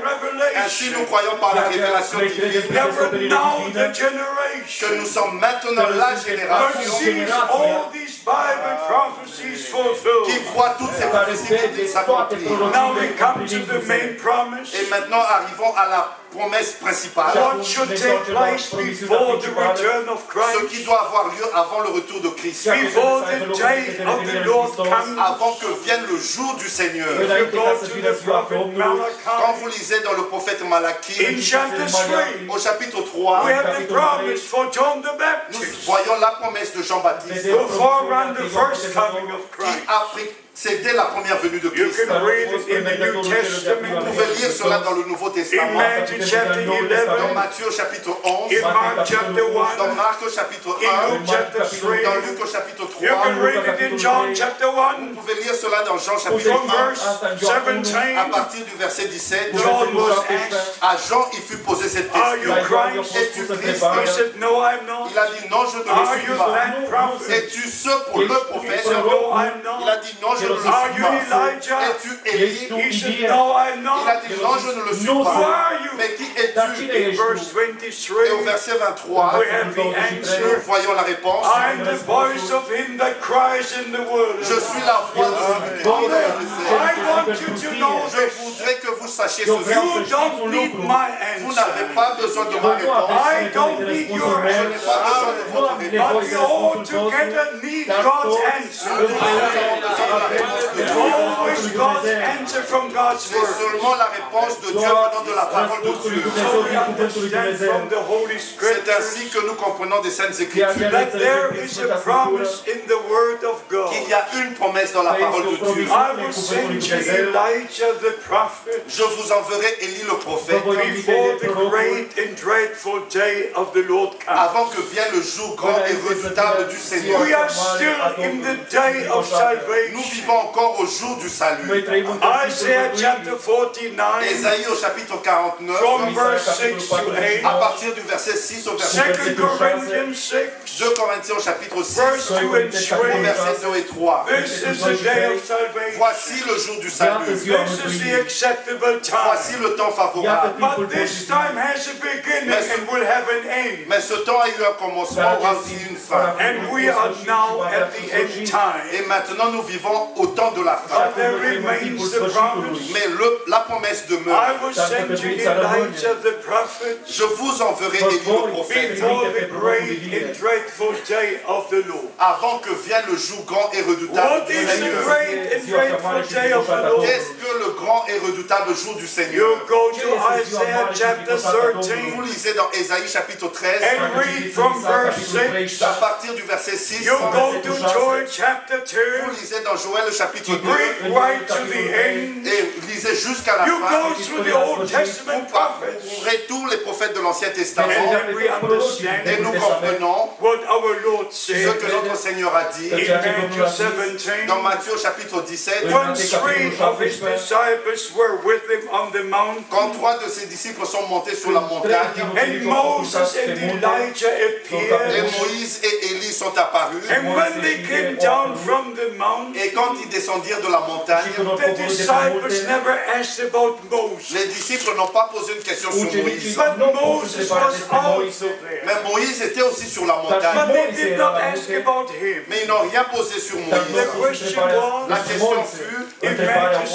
Ainsi, nous revelation croyons par la révélation divine that we're now the que generation nous sommes maintenant la that génération sees all these Bible prophecies qui fulfilled. voit toutes ces prophéties s'accomplir. Now we come to the main promise. Et maintenant, arrivons à la promesse principale. What should take place before the return of Ce qui Christ? doit avoir lieu avant le retour de Christ. Before the day of the Lord comes? Avant que vienne le jour du Seigneur. If you go to the prophet Quand Malachi, vous lisez dans le prophète Malachi, in chapter 3, au chapitre 3, we have the promise for John the nous Baptist, voyons la promesse de Jean-Baptiste to forerun the first coming of qui Christ. a précédé la première venue de You Christ. can read it in the New Vous Testament, pouvez lire cela dans le Nouveau in Testament, Matthew chapter dans 11, Matthieu au chapitre 11, in Mark chapter dans 1, Marc au chapitre in 1, Luke chapter 3. dans Luc au chapitre 3. You can read it in John chapter 1, Vous pouvez lire cela dans Jean chapitre from 1, verse à 17. partir du verset 17. John was asked, À Jean, il fut posé cette "Are you question. Christ?" Es-tu Christ? He said, "No, I'm not." Il a dit non, je ne le "Are suis you pas. that prophet?" Es-tu ce pour le He prophète? said, "No, I'm Il not." a dit non, je ne le "Are suis you pas. Elijah?" Es-tu Élie? He said, "No, I'm Il a not." dit non, je ne le suis Who pas. are you? Mais qui es-tu? In verse Et au 23, verset 23, we have the nous answer. voyons la réponse. "I'm the voice of him that cries in the wilderness." Je suis la voix de celui qui crie dans le désert. I want you to know Je this. voudrais que vous sachiez ceci. You don't need my Vous n'avez answer. pas besoin de ma réponse. I don't need your Je n'ai pas besoin de answer. votre But réponse. we all together need God's answer. Nous avons besoin de la réponse de Dieu. Always God's answer from God's C'est word. seulement la réponse de Dieu venant de la parole de Dieu. So we understand from the Holy C'est Scriptures ainsi que nous comprenons des Saintes Écritures that there is a promise in the Word of God. qu'il y a une promesse dans la parole de Dieu. I will send you Elijah the prophet Je vous enverrai Élie le prophète before the great and dreadful day of the Lord comes. avant que vienne le jour grand et redoutable du Seigneur. We are still in the day of Nous salvation. vivons encore au jour du salut. Isaiah chapter 49, Ésaïe au chapitre 49, from verse 6 to 8. à partir du verset 6 au verset 2 Corinthians 6, 2 Corinthiens au chapitre 6, verse 2 and au 3. verset 2 et 3. This is the day of salvation. Voici le jour du salut. This is the acceptable time. Voici le temps favorable. But this time has a beginning and will have an end. Mais ce temps a eu un commencement, aura aussi une fin. And we are now at the end time. Et maintenant nous vivons au temps de la fin. But there remains the promise. Mais la promesse demeure. I will send you Elijah the prophet Je vous enverrai Élie le prophète before the great and dreadful day of the Lord. avant que vienne le jour grand et redoutable What du is the Seigneur. great and dreadful day of the Lord? Qu'est-ce que le grand et redoutable jour du You Seigneur? go to Isaiah chapter 13 Vous lisez dans Ésaïe chapitre 13, and read from verse 6. à partir du verset 6. You go to Joel chapter Vous 2, lisez dans Joël le chapitre 2 read right to the end. et lisez jusqu'à la You fin. go through the Old Testament Vous prophets. parcourez tous les prophètes de l'Ancien And Testament then we et understand nous comprenons what our Lord ce said que notre Seigneur a dit in Matthew 17. dans Matthieu chapitre 17. When 3 of his disciples were with him on the mountain, Quand 3 de ses disciples sont montés sur la montagne and Moses and Elijah et appeared, Moïse et Élie sont apparus, and when they came down from the mountain, et quand ils descendirent de la montagne, the disciples never asked about Moses, les disciples n'ont pas posé une question sur Moïse. but Moses was also there. Mais Moïse était aussi sur la But montagne. they did not ask about him. Mais ils n'ont rien posé sur The Moïse. question La was question fut, in Matthew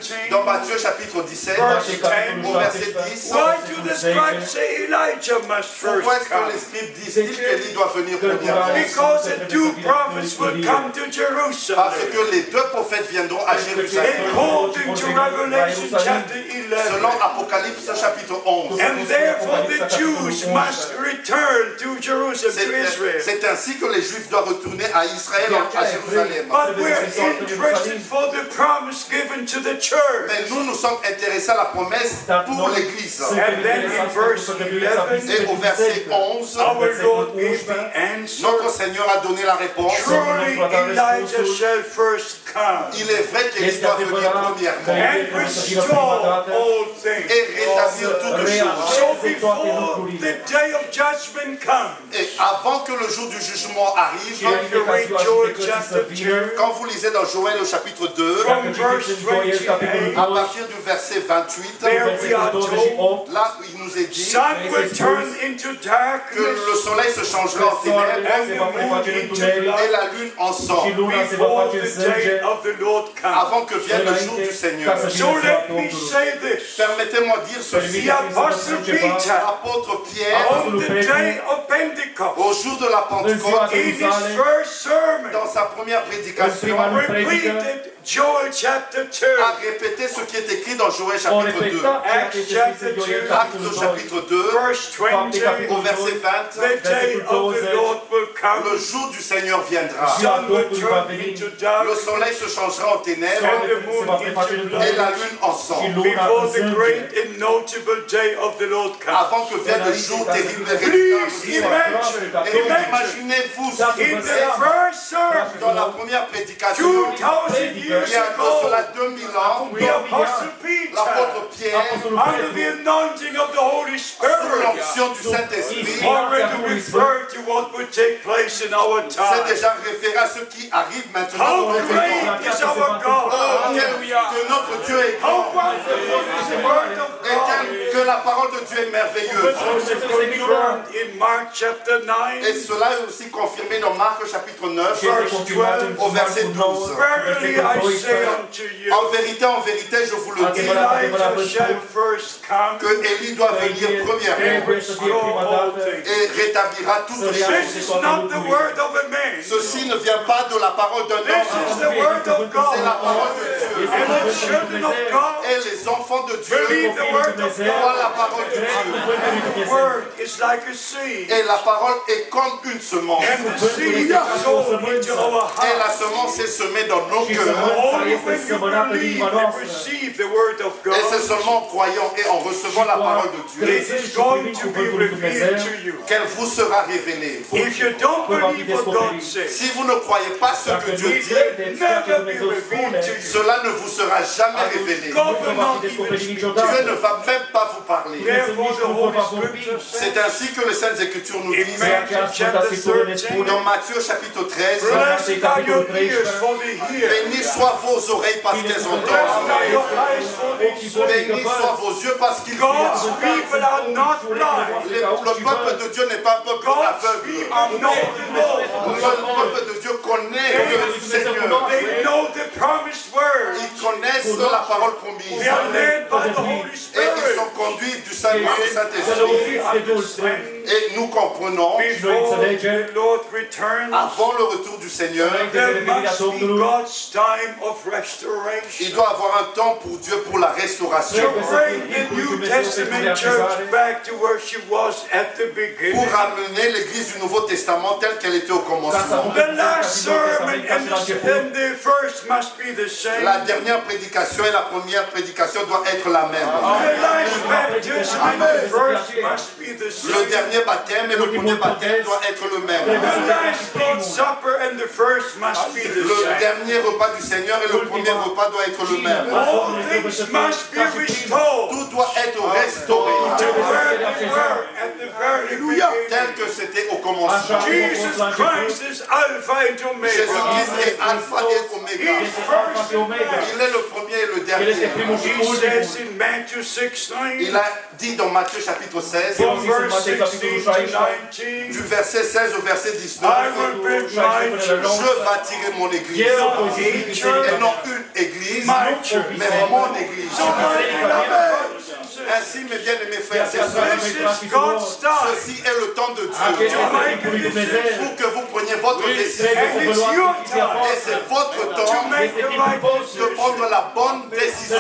17, dans Matthieu chapitre 17, verse 10, au verset 10, why do the scribes say Elijah must first pourquoi est-ce que come? les scribes disent-ils qu'Élie doit venir premièrement? Because the two prophets will come to Jerusalem. Parce que les deux prophètes viendront à Jérusalem. According to Revelation chapter 11. Selon Apocalypse chapitre 11. And therefore the Jews must return to Jerusalem, to Israel. C'est ainsi que les Juifs doivent retourner à Israël, à Jérusalem. But we're interested for the promise given to the church. Mais nous sommes intéressés à la promesse pour l'Église. And then in verse 11, Et au verset 11, our Lord gave the answer. notre Seigneur a donné la réponse. Truly Elijah shall first come Il est vrai qu'Élie doit venir premièrement and restore all things. et rétablir toutes choses. So before the day of judgment comes, Et avant que le jour du jugement arrive, if you read Joel chapter 2, quand vous lisez dans Joël au chapitre 2, from verse 28, à partir du verset 28, there we are told, là il nous est dit sun will turn into que darkness le soleil se changera en ténèbres and the moon into et light la lune en sang before the day day of the Lord come. avant que vienne le jour du Seigneur. So let me say this. Permettez-moi dire ceci. The Apostle Peter, L'apôtre Pierre, on the day of Pentecost, au jour de la Pentecôte, in his first sermon, dans sa première prédication, repeated Joel chapter 2. a répété ce qui est écrit dans Joël chapitre 2. Acts chapter 2, Actes chapitre 2, verse 20. au verset 20, The day of the Lord will come. le jour du Seigneur viendra. Sun will turn into Le darkness, soleil se changera en ténèbres and the moon into et blood, la lune en sang. before the great and notable day of the Lord comes. Avant que vienne le jour terrible et Please redoutable. Et imagine imaginez-vous in the first sermon dans la première prédication, 2,000 il years y a de ago, cela 2000 ans, the Apostle Peter, l'apôtre Pierre, under the anointing of the Holy sous Spirit, l'onction du Saint-Esprit, already referred to what will take place in our c'est time. déjà référé à ce qui arrive maintenant How dans notre temps. great is our God! Oh, que notre Dieu est How grand wonderful is the word of et God! que la parole de Dieu est merveilleuse. Also confirmed in Mark chapter Et 9, cela est aussi confirmé dans Marc chapitre 9, verse 12. au verset 12. Verily I say unto you, En vérité, je vous le dis, Elijah shall first come que Élie doit venir premièrement and restore all things. et rétablira toutes This choses. is not the word of a man. Ceci ne vient pas de la parole d'un This is homme, the word of c'est la God. parole de Dieu. And the children of God Et les enfants de Dieu believe the word of croient la God. parole de Dieu. The word is like a seed. Et la parole est comme une semence. And the seed is sown into our Et la hearts. semence est semée dans nos cœurs. Only when you believe and receive the word of Et c'est God, seulement en croyant et en recevant la parole de Dieu it is going to be revealed to you. qu'elle vous sera révélée. If you don't believe what God says, Si vous ne croyez pas ce que Dieu it dit, will never be revealed to you. cela ne vous sera jamais révélé. God will not even speak to Dieu you. ne va même pas vous parler. Therefore, the Holy Scripture C'est says ainsi que les Saintes Écritures nous in disent Matthew chapter 13, dans Matthieu chapitre 13, blessed are your ears for the hear, bénis soient vos oreilles parce qu'elles blessed entendent. are your eyes for the see. Bénis soient vos yeux parce qu'ils God's voient. people are not blind. Le peuple de Dieu n'est pas un peuple God's aveugle. people know the Lord. Le peuple de Dieu connaît le Seigneur. They know the promised word. Ils connaissent la parole promise. They are led by the Holy Et ils Spirit. sont conduits du Saint-Esprit. Et nous comprenons, Before the Lord returns, avant le retour du Seigneur, there must be God's time of restoration. il doit avoir un temps pour Dieu pour la restauration. To bring the New Testament church back to where she was at the Pour beginning. ramener l'église du Nouveau Testament telle qu'elle était au commencement. The last sermon and the first must be the same. La dernière prédication et la première prédication doivent être la même. The last baptism and the first must be the Le same. dernier baptême et le premier baptême doivent être le même. The last Lord's Supper and the first must be the Le same. dernier repas du Seigneur et le premier repas doivent être le même. All things must be restored Tout doit être restauré to where they were at the very tel beginning. que c'était au commencement. Jesus Christ is Alpha and Omega. Jésus-Christ est Alpha et Oméga. He's first and last. Il est le premier et le dernier. He says in Matthew 16, Il a dit dans Matthieu chapitre 16, from verse 16 to 19, du verset 16 au verset 19, I will build my church. je bâtirai mon église. Not a church, Et non une église, my church. mais mon église. So my beloved brothers and sisters, Ainsi, mes bien-aimés frères et this sœurs, is God's time. ceci est le temps de To Dieu make a decision. pour que vous preniez votre décision. And it's your time Et c'est votre to temps make the right de decision. prendre la bonne décision.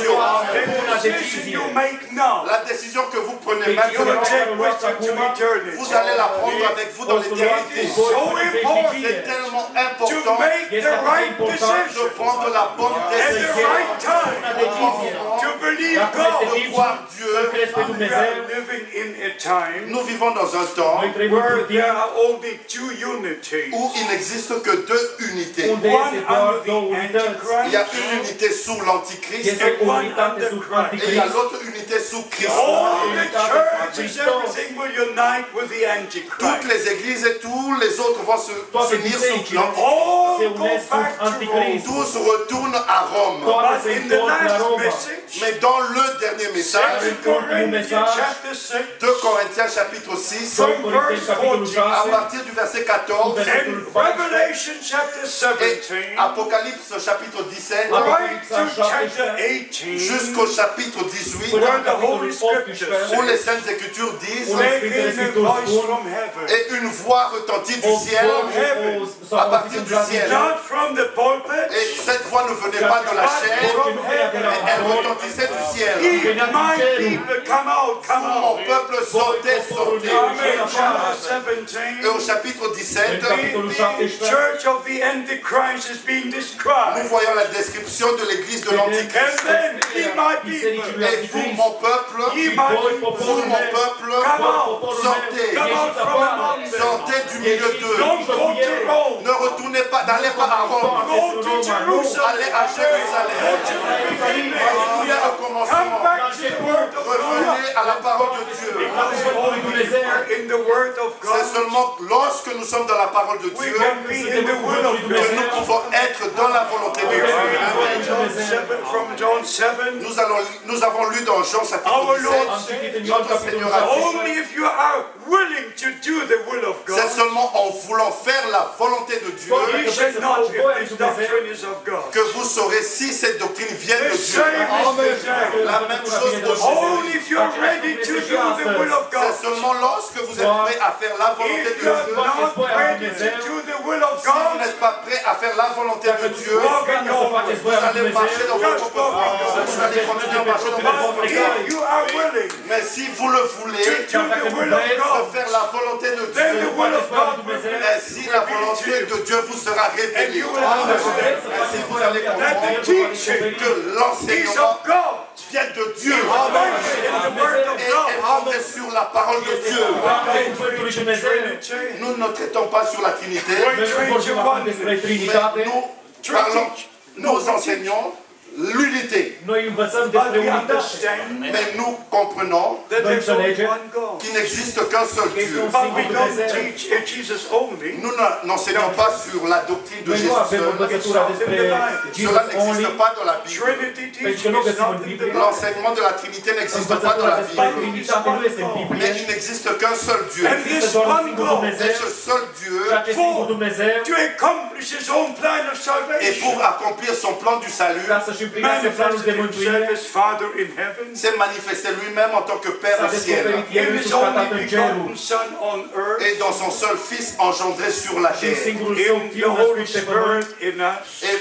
The decision you make now, La décision que vous prenez you will maintenant, take with you to eternity. vous allez la prendre avec vous dans l'éternité. It's so important C'est tellement to important make the right de decision prendre la bonne at the décision, right time to believe God. de voir Dieu. We are living in a time Nous vivons dans un temps where there are only two unities. où il n'existe que deux unités. One under the Il y a Antichrist une unité sous l'Antichrist and one under et il y a Christ. l'autre unité sous Christ. All the churches, everything will unite with the Toutes Antichrist. les églises et tous les autres vont se unir sous l'Antichrist. All go back to Rome. Tous retournent à Rome. But in the last message, Mais dans le dernier message, 2 Corinthians chapter 6, 2 Corinthiens chapitre 6, from verse 14 à partir du verset 14, and Revelation chapter et 17, Apocalypse chapitre 17, right to chapter 18, jusqu'au chapitre 18, where the Holy Scriptures où les Saintes Écritures disent, making a voice from heaven, et une voix retentit du ciel, à partir du ciel. not from the pulpit, Et cette voix ne venait pas de la chair, mais elle retentissait du ciel. my people come out, come Mon out. peuple sortait, sortait. Amen. Chapter Et au chapitre 17, the church of the Antichrist is being nous described. voyons la description de l'église de And l'Antichrist. then, ye my people, Et vous, mon peuple, ye my vous, people, mon peuple, come out, sortez, come out from among them. sortez du milieu d'eux. Don't go to Rome. Ne retournez pas, n'allez pas à Rome, Go to Jerusalem. allez à Jérusalem. Go to the beginning. Retournez au Come commencement. back to the word of God. Revenez à la parole de Dieu. Because only we're in the word of C'est God, seulement lorsque nous sommes dans la parole de we Dieu can be in the will of que nous God. pouvons être dans la volonté de Dieu. From John 7, Nous avons lu dans Jean chapitre our 17, Lord said, notre Seigneur a dit, only if you are willing to do the will of c'est God, seulement en voulant faire la volonté de Dieu you shall know if this doctrine is of God. que vous saurez si cette doctrine vient The de Dieu. same is the La même chose aujourd'hui. only if you are ready to do the will of God. C'est seulement lorsque vous êtes prêt à faire la volonté de If Dieu. you are not ready to do the will of Si vous God, n'êtes pas prêt à faire la volonté de Dieu, walk in your way. vous allez marcher dans votre propre voie. Vous allez continuer à marcher dans votre propre But voie. if you are willing Mais si vous le voulez, to do the will of de God, faire la volonté de then the Dieu, will of God will be ainsi la volonté de Dieu vous sera and révélée. you will understand Ainsi vous allez that comprendre the teaching que is l'enseignement of God. vient de Dieu In the word of et est God. fondé sur la parole de Dieu. Trinity. Nous ne traitons pas sur la Trinité, We preach oneness. mais nous parlons, nous enseignons l'unité. Noi învățăm But despre we unitate. understand Mais nous comprenons that there's only one God. qu'il n'existe qu'un seul Dieu. But we don't teach Jesus only. Nous n'enseignons pas sur la doctrine de Noi nu Jésus avem seul. învățătura despre Jesus Cela only. n'existe pas dans la Bible. Trinity Pentru teaching că nu is găsim not în in the Biblie. Bible. L'enseignement de la Trinité n'existe pas dans Învățătura la despre Bible. Trinitate nu este în Mais Biblie. il n'existe qu'un seul Dieu. And this Există doar un one singur God Et Dumnezeu ce seul Dieu, și acest singur Dumnezeu to accomplish his own plan of et salvation. pour accomplir son plan du salut, ca să-și împlinească planul de Manifested mântuire. himself as Father in heaven. s'est manifesté lui-même en tant que Père S-a au ciel descoperit El In his însuși ca only Tatăl cerul begotten Son on earth. et dans son seul Fils engendré sur la și terre singurul său In the Fiu Holy născut pe pământ Spirit in us. et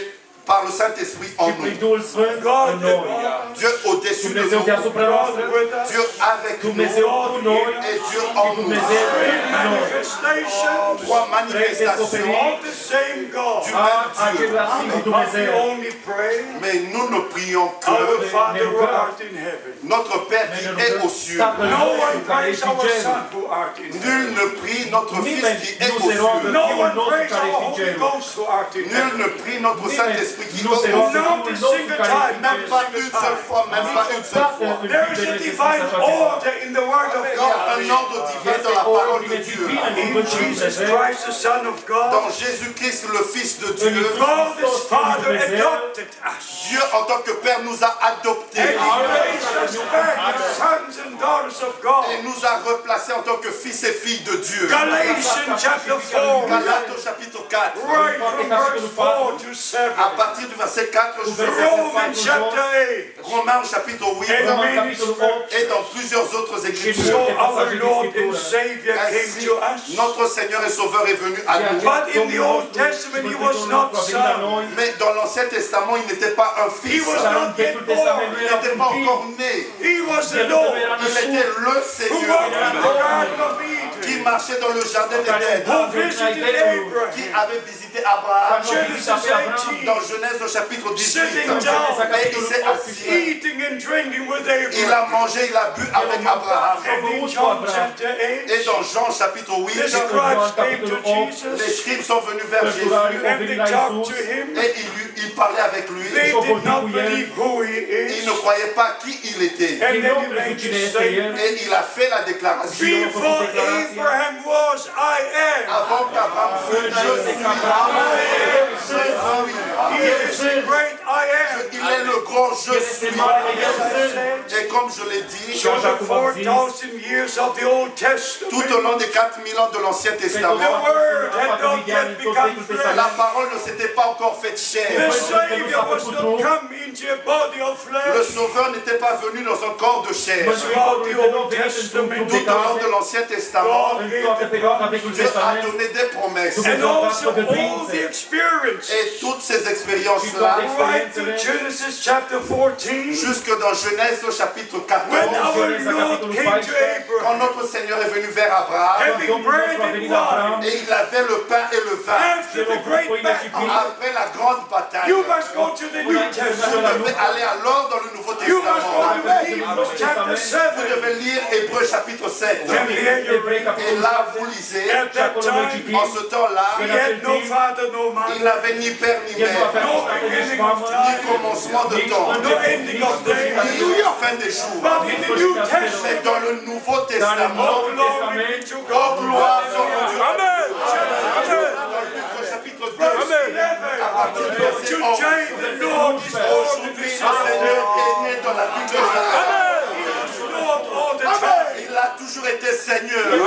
par le Saint-Esprit en și prin nous. Duhul Sfânt God în the noi. God. Dieu au-dessus de Dumnezeu nous, deasupra God noastră, with us. Dieu avec nous Dumnezeu cu noi et Dieu en nous. Dumnezeu In în noi. manifestation Trois manifestations of the same God. du A même Dieu. acelui singur But we Dumnezeu. only pray, Mais nous ne prions Our que Father who art in heaven. notre Père qui est aux cieux. Tatăl No nostru one care prays ești în our cer. Son who art in heaven. Nul ne prie notre Fils Nimeni qui est nu aux se roagă cieux. No Fiul one nostru prays care our ești în Holy cer. Ghost who art in Nul heaven. ne prie notre Saint-Esprit qui nu est se aux roagă cieux. Not Fiul a nostru single care time, ești în Même cer. pas une seule fois, même pas une seule fois. There is a divine order in the Word of Il y a God. un ordre divin Este dans la o parole de ordine Dieu. divină în In cuvântul lui Jesus Dumnezeu. Christ, the Son of God, Dans Jésus-Christ, le Fils de Dieu, God the Father adopted us. Dieu en tant que Père nous a adoptés And He raised us back as sons and daughters of God. et nous a replacés en tant que fils et filles de Dieu. Galatians chapter 4, Galates au chapitre 4, right from verse 4 to 7. à partir du verset 4 jusqu'au verset Romans 5, chapter 8. Romains au chapitre 8 And Romains many capitolul scriptures. 8. et dans plusieurs autres So écritures. our Lord and Savior came Ainsi, to us. notre Seigneur et Sauveur est venu à nous. But in the Old Testament, He was not son. Mais dans l'Ancien Testament, il n'était pas un He fils. was not yet born. Il n'était pas encore né. He was the Lord Il était le who Seigneur walked in the Garden of qui Eden, marchait dans le jardin d'Éden, who visited qui Abraham. avait visité Abraham Genesis 18, dans Genèse au chapitre 18. sitting down, Et il s'est assis. eating and drinking with Il Abraham. a mangé, il a bu avec Abraham. And in John chapter 8, Et dans Jean chapitre 8, the scribes came to les Jesus scribes sont venus vers Jésus and they talked to Him. et ils parlaient avec lui. They did not believe who He Ils is. ne croyaient pas qui il était. And then He made His statement. Et il a fait la déclaration. Before Abraham was, I am. Avant qu'Abraham fût, je suis. He is the great I am. Il est le grand je suis. Et comme je l'ai dit, So the 4,000 years of the Old Testament, tout au long des 4000 ans de l'Ancien the Testament, Word had not yet become flesh. la parole ne s'était pas encore faite The chair. Savior was not come into a body of Le flesh. Sauveur n'était pas venu dans un corps de chair. Throughout the Old Testament, Tout au long de l'Ancien Testament, God gave the promise. Dieu a donné des promesses. And also all the experience. Et toutes ces expériences-là, Right to Genesis chapter 14, jusque dans Genèse au chapitre when 14, our Lord came to quand Abraham, notre Seigneur est venu vers Abraham, having bread and wine, et il avait le pain et le vin, after the great battle, après la grande bataille, you must go to the New vous Testament. devez aller alors dans le Nouveau You must go Testament. to Hebrews chapter Vous 7. devez lire Hébreux chapitre 7. And there you read, Et là, vous lisez, at that time, en ce temps-là, he had no father, no il mother, n'avait ni père ni mère, no beginning of ni time, commencement de temps, no ending of days. ni fin des jours. But in the New Mais Testament, dans le Nouveau Testament, oh glory be to God. gloire soit Dieu. Amen. Dans le chapitre 2, à partir du verset 11, Today the Lord is Lord in aujourd'hui, the le Son. Seigneur est né dans la ville de Jérusalem. He is Lord all the time. Il a toujours été Seigneur. Now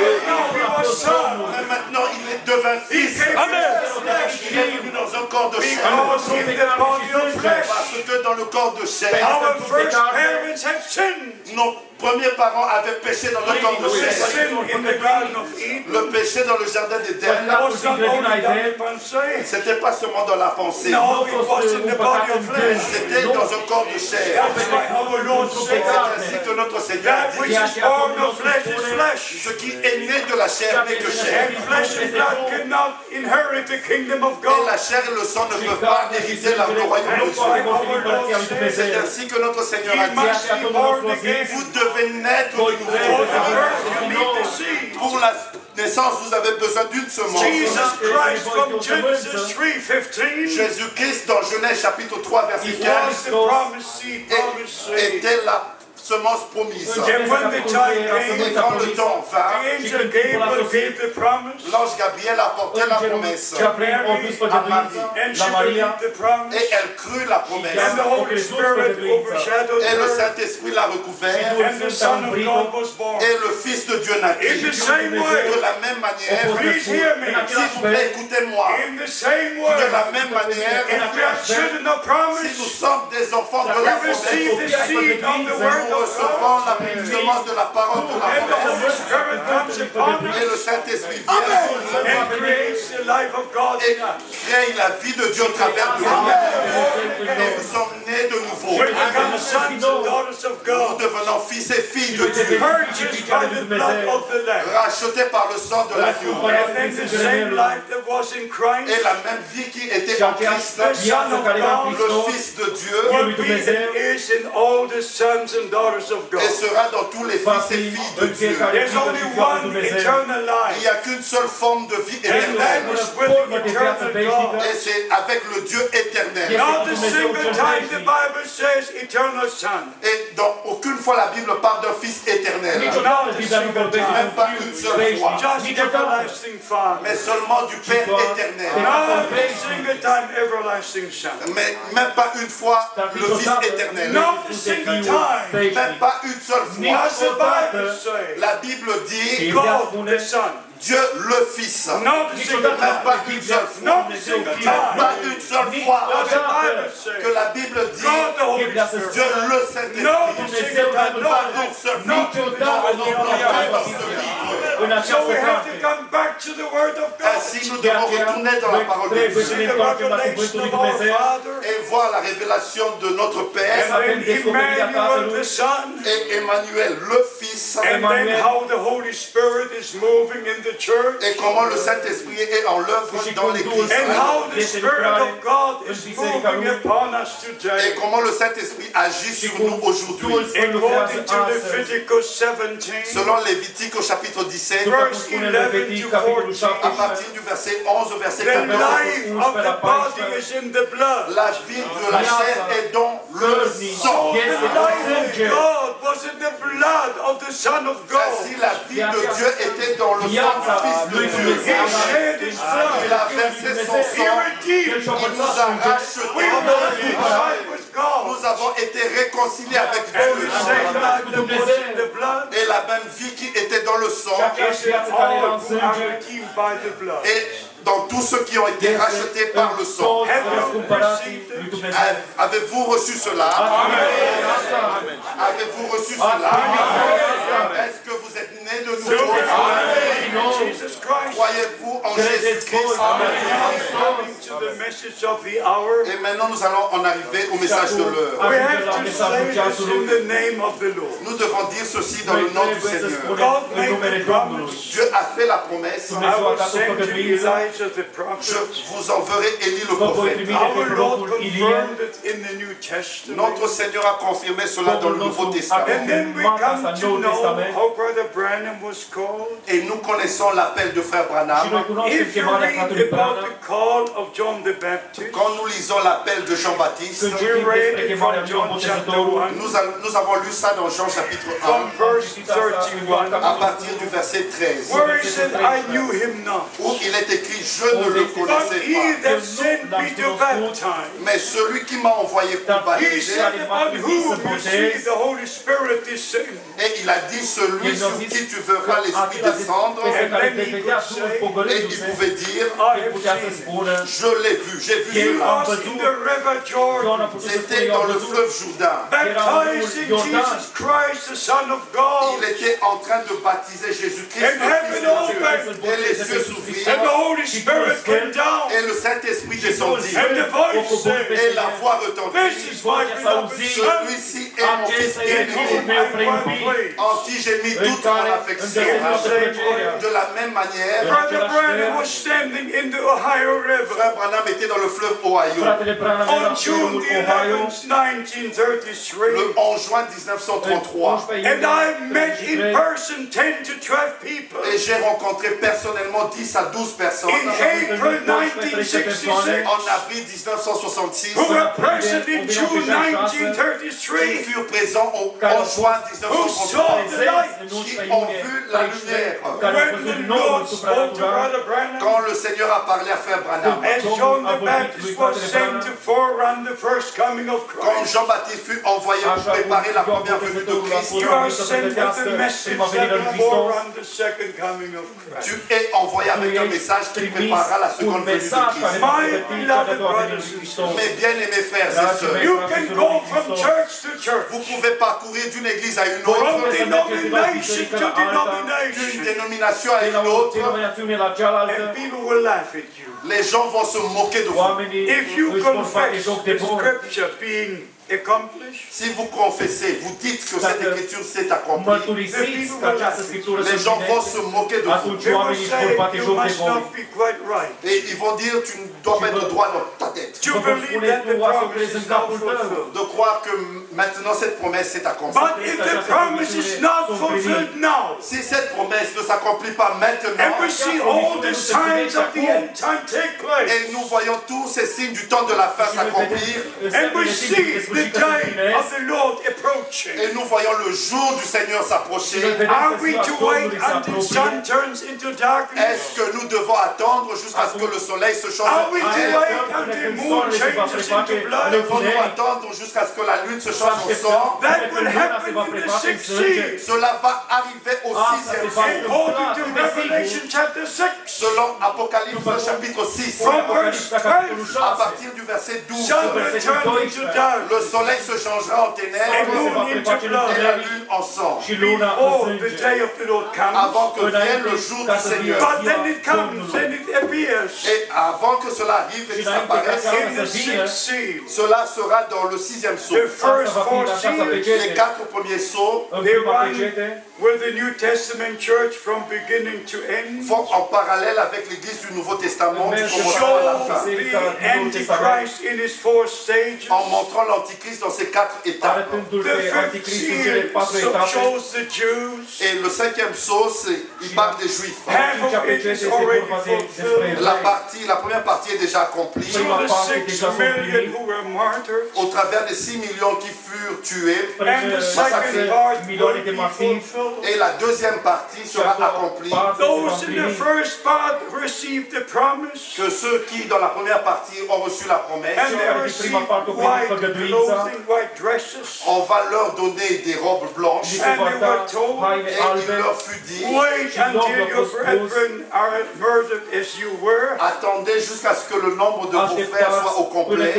he was Son. Mais maintenant, il devint He fils. came in flesh. Il est venu dans un corps de chair. Because in the body of flesh, Parce que dans le corps de chair, our first parents have sinned. nos premiers parents avaient péché dans le corps de The chair. sin in the Garden of Eden Le péché dans le jardin d'Éden, was not only done upon sin. c'était pas seulement dans la pensée. No, it was in the body of flesh. C'était dans un corps de chair. That's why our Lord C'est said, ainsi que notre Seigneur that dit, which is born of flesh is flesh. ce qui est né de la chair n'est que chair. And flesh and blood cannot inherit the kingdom of Et la God. chair et le sang ne peuvent pas hériter le royaume de That's why Dieu. our Lord C'est said, ainsi que notre Seigneur a you must dit, be born again. vous devez naître de For the nouveau. birth you need the seed. Pour la naissance, vous avez besoin d'une semence. Jesus Christ from Genesis 3:15 Jésus-Christ, dans Genèse chapitre 3, verset was 15, the promised seed, promised seed. était la semence promise. And when the time Et came, quand le temps the vint, angel Gabriel gave the promise, l'ange Gabriel apportait la promesse. and she believed the promise, Et elle crut la promesse. and the Holy Spirit overshadowed Et le her, Saint-Esprit l'a recouvert. and the Son of God was born. Et le Fils de Dieu naquit. In the same way, De la même manière, please hear me, s'il vous plaît, écoutez-moi. in the same De way, la même manière, if we are children of si nous promise, sommes des enfants de la we receive the promesse, seed of the word nous of recevons God, la semence de la parole de la and the promesse. Holy Spirit comes upon Et le us Saint-Esprit vient and creates the life of God et in us. crée la vie de Dieu au travers de nous. Et nous sommes nés de nouveau. We become sons and daughters of Nous God, devenons fils et filles de Dieu, purchased by the blood of the Lamb. rachetés par le sang de l'agneau. And then the same life that was in Christ, Et la même vie qui était en Christ, the Son of God, le Fils de Dieu, will be and is in all the sons and daughters of God. et sera dans tous les fils et filles de Dieu. There's only one eternal Il life, n'y a qu'une seule forme de vie and that éternelle. is with the eternal God. Et c'est avec le Dieu éternel. Not a single time the Bible says eternal Son. Et dans aucune fois la Bible parle d'un Fils éternel. Not a single time. Même pas une seule fois. Just everlasting Father. Mais seulement du Père éternel. Not a single time everlasting Son. Mais même pas une fois le Fils éternel. Not a single time Même pas une seule fois. does the Bible say La Bible dit God the Son. Dieu le Fils. Not a single Même time. pas une seule fois. Not a single Même time pas une seule fois does the Bible say que la Bible dit God the Holy Spirit. Dieu le Not a Saint-Esprit. single time. Pas No. une seule Not fois. dans ce livre. So we have to come back to the Word of God. Ainsi, nous devons retourner dans la parole de Dieu See the revelation of our Father, et voir la révélation de notre Père and then Emmanuel the Son, et Emmanuel le Fils and then how the Holy Spirit is moving in the church, et comment le Saint-Esprit est en l'œuvre dans l'Église and how the Spirit of God is moving upon us et today. comment le Saint-Esprit agit sur nous aujourd'hui. According to Leviticus 17, Selon Lévitique au chapitre 17, verse 11 to à 14, partir du verset 11 au verset the 14, life of the body is in the blood. la vie de la chair est dans le sang. So the life of God was in the blood of the Son of God. Ainsi, la vie de Dieu était dans le viața lui Dumnezeu. Il a versé son sang. Il nous a rachetés. Nous avons été réconciliés avec Dieu. Et la même vie qui était dans le sang. Et dans tous ceux qui ont été rachetés par le sang. Avez-vous reçu cela? Avez-vous reçu cela? Est-ce que vous êtes nés de nouveau? Croyez-vous en Jésus-Christ? Et maintenant nous allons en arriver au message de l'heure. Nous devons dire ceci dans le nom du Seigneur. Dieu a fait la promesse. Je vous enverrai Élie le prophète. Notre Seigneur a confirmé cela dans le Nouveau Testament. Et nous connaissons l'appel de frère Branham. Quand nous lisons l'appel de Jean-Baptiste, nous avons lu ça dans Jean chapitre 1, à partir du verset 13, où il est écrit: je ne le connaissais pas, mais celui qui m'a envoyé pour baptiser, et il a dit: celui sur qui tu verras l'Esprit descendre. Et il pouvait dire: je l'ai vu, j'ai vu cela. C'était dans le fleuve Jourdain. Il était en train de baptiser Jésus-Christ, le Fils de Dieu. Et les yeux s'ouvrirent. Et le Saint-Esprit descendit. Et la voix retentit: celui-ci est mon Fils aimé, en qui j'ai mis toute mon affection. De la même manière, frère Branham était dans le fleuve Ohio. Le 11 juin 1933. Et j'ai rencontré personnellement 10 à 12 personnes en avril 1966 qui furent présents en juin 1933, qui ont vu la lumière. Quand le Seigneur a parlé à frère Branham, quand Jean-Baptiste fut envoyé pour préparer la première venue de Christ, tu es envoyé avec un message qui préparera la seconde venue de Christ. Mes bien-aimés frères et sœurs, vous pouvez parcourir d'une église à une autre, d'une dénomination à une autre. Les gens vont se moquer de vous. Si vous confessez, vous dites que cette écriture s'est accomplie, les gens vont se moquer de vous. Et ils vont dire: tu ne dois pas être droit dans ta tête. De croire que maintenant cette promesse s'est accomplie. Si cette promesse ne s'accomplit pas maintenant, et nous voyons tous ces signes du temps de la fin s'accomplir, et nous voyons le jour du Seigneur s'approcher, est-ce que nous devons attendre jusqu'à ce que le soleil se change en ténèbres? Devons-nous attendre jusqu'à ce que la lune se change en sang? Cela va arriver au 6e jour. Selon Apocalypse chapitre 6, à partir du verset 12, le soleil se changera en ténèbres et la lune en sang, avant que vienne le jour du Seigneur. Et avant que cela arrive et disparaisse, cela sera dans le 6e sceau. Les 4 premiers sceaux font en parallèle avec l'église du Nouveau Testament du commencement à la fin, en montrant l'Antichrist dans ses 4 étapes. Et le 5e sceau, il parle des Juifs. La première partie est déjà accomplie. Au travers des 6 millions qui furent tués, massacrés. fulfilled. Et la deuxième partie sera accomplie. Those in the first part received the promise, Que ceux qui, dans la première partie, ont reçu la promesse, and they received white clothing, white dresses, on va leur donner des robes blanches. and they were told, Et il leur fut dit, wait until your brethren are murdered as you were. attendez jusqu'à ce que le nombre de vos frères soit au complet.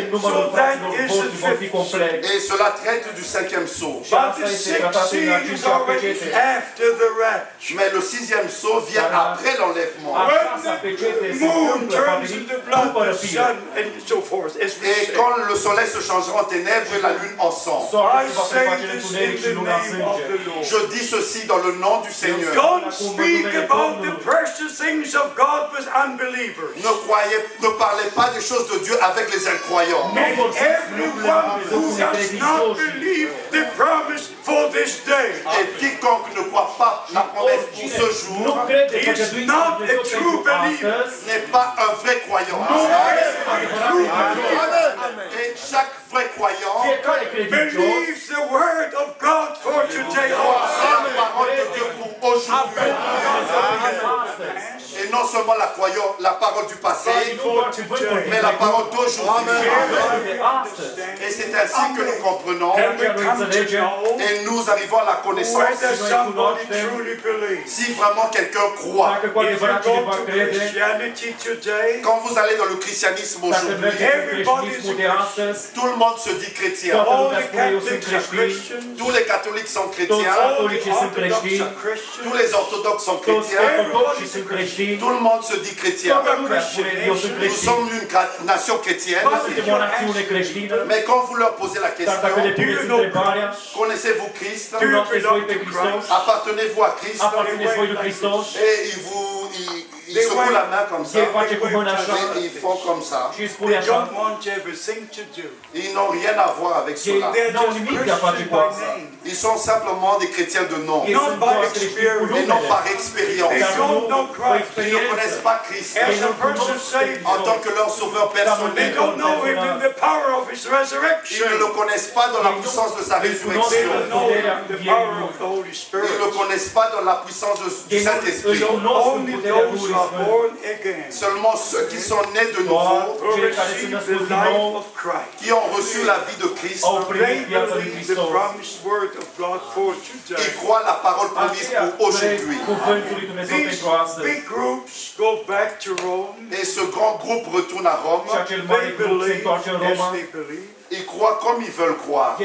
Et cela traite du cinquième sceau. But the sixth seal is already after the rapture. Mais le sixième sceau vient après l'enlèvement. When the moon turns into blood, the sun, and so forth, as we Et say. quand le soleil se changera en ténèbres et la lune en sang. I say this in the name of the Lord. Je dis ceci dans le nom du Seigneur. Don't speak about the precious things of God with unbelievers. Ne parlez pas des choses de Dieu avec les incroyants. And everyone who does not believe the promise for this day Et quiconque ne croit pas la promesse pour ce jour is not a true believer. n'est pas un vrai croyant. Et chaque vrai croyant Believes the word of God for today. croit la parole de Dieu pour aujourd'hui. Et non seulement la parole du passé, mais la parole d'aujourd'hui. Et c'est ainsi que nous comprenons And we come to know et nous arrivons à la connaissance whether somebody truly believes. si vraiment quelqu'un croit. If you go to Christianity today, Quand vous allez dans le christianisme aujourd'hui, everybody's a Christian. tout le monde se dit chrétien. All the Catholics are Christians. Tous les catholiques sont chrétiens. All the Orthodox are Christians. Tous les orthodoxes sont chrétiens. Everybody's a Christian. Tout le monde se dit chrétien. We're a Christian nation. Nous sommes une nation chrétienne. Mais quand vous leur posez la question, Do you know Christ? connaissez-vous Christ? Do you belong to Christ? Appartenez-vous à Christ? Et ils secouent la main comme ça. Et ils font comme ça. They don't want everything to do. Ils n'ont rien à voir avec cela. They're just Christian by name. Ils sont simplement des chrétiens de nom. Not by experience. Et non par expérience. They don't know Christ. Ils ne connaissent pas Christ As a person saved, en tant que leur sauveur they personnel. don't know him in the power of his Ils ne resurrection. le connaissent pas dans la puissance de sa They résurrection. don't know him in the power of the Holy Ils Spirit. ne le connaissent pas dans la puissance du Saint-Esprit. Only those who are born again, Seulement ceux qui sont nés de nouveau, who receive the life of Christ, qui ont reçu la vie de Christ, they believe the promised word of God for today. ils croient la parole promise pour aujourd'hui. These big groups go back to Rome. Et ce grand groupe retourne à Rome. They believe as they believe. Ils croient comme ils veulent croire.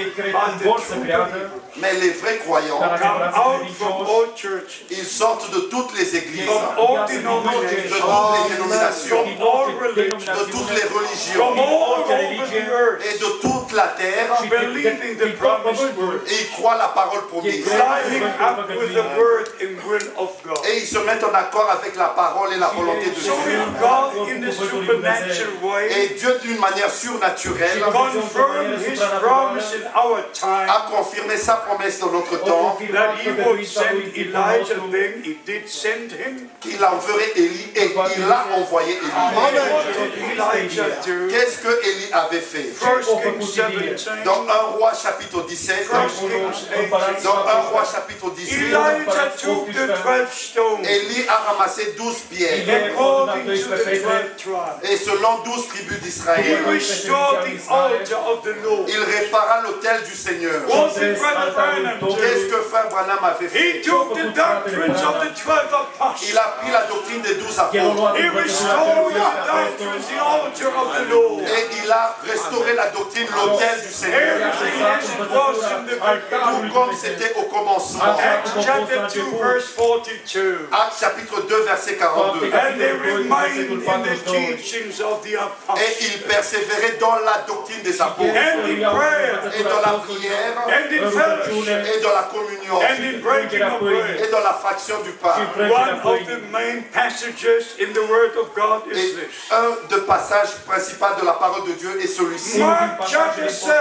Mais les vrais croyants, Come out from all churches, ils sortent de toutes les églises, from all de denominations, toutes les dénominations, from all religions, de toutes les from religions all over the earth, et de toute la terre. believing the promised word, Et ils croient la parole promise. lining up with the word and will of God. Et ils se mettent en accord avec la parole et la volonté de So Dieu. if God in a supernatural way Et Dieu, d'une manière surnaturelle, confirmed his promise in our time, a confirmé sa promesse dans notre temps, that he would send Elijah, then he did send him. qu'il enverrait Élie et il a envoyé Élie. What did Elijah do? Qu'est-ce que Élie avait fait? 1 Kings 17, Dans 1 roi chapitre 17, 1 Kings 18, dans 1 roi chapitre 18, Elijah took the 12 stones Élie a ramassé 12 pierres according to the 12 tribes. et selon 12 tribus He d'Israël, restored the altar of the Lord. il répara l'autel du Seigneur. What did Brother Branham Qu'est-ce do? que Frère Branham avait He fait? took the doctrines of the 12 apostles. Il a pris la doctrine des 12 apôtres He restored the doctrines, the altar of the Lord. et il a restauré la doctrine, l'autel du Seigneur, Everything as it was in the beginning. tout comme c'était au commencement. Acts chapter 2 verse 42. Actes chapitre 2 verset 42. And they remained in the teachings of the Et apostles. il persévérait dans la doctrine des apôtres And in prayer. et dans la prière And in fellowship. et dans la communion And in breaking of bread. et dans la fraction du pain. One of the main passages in the Word of God Et is this. un des passages principaux de la parole de Dieu est celui-ci. Mark chapter 7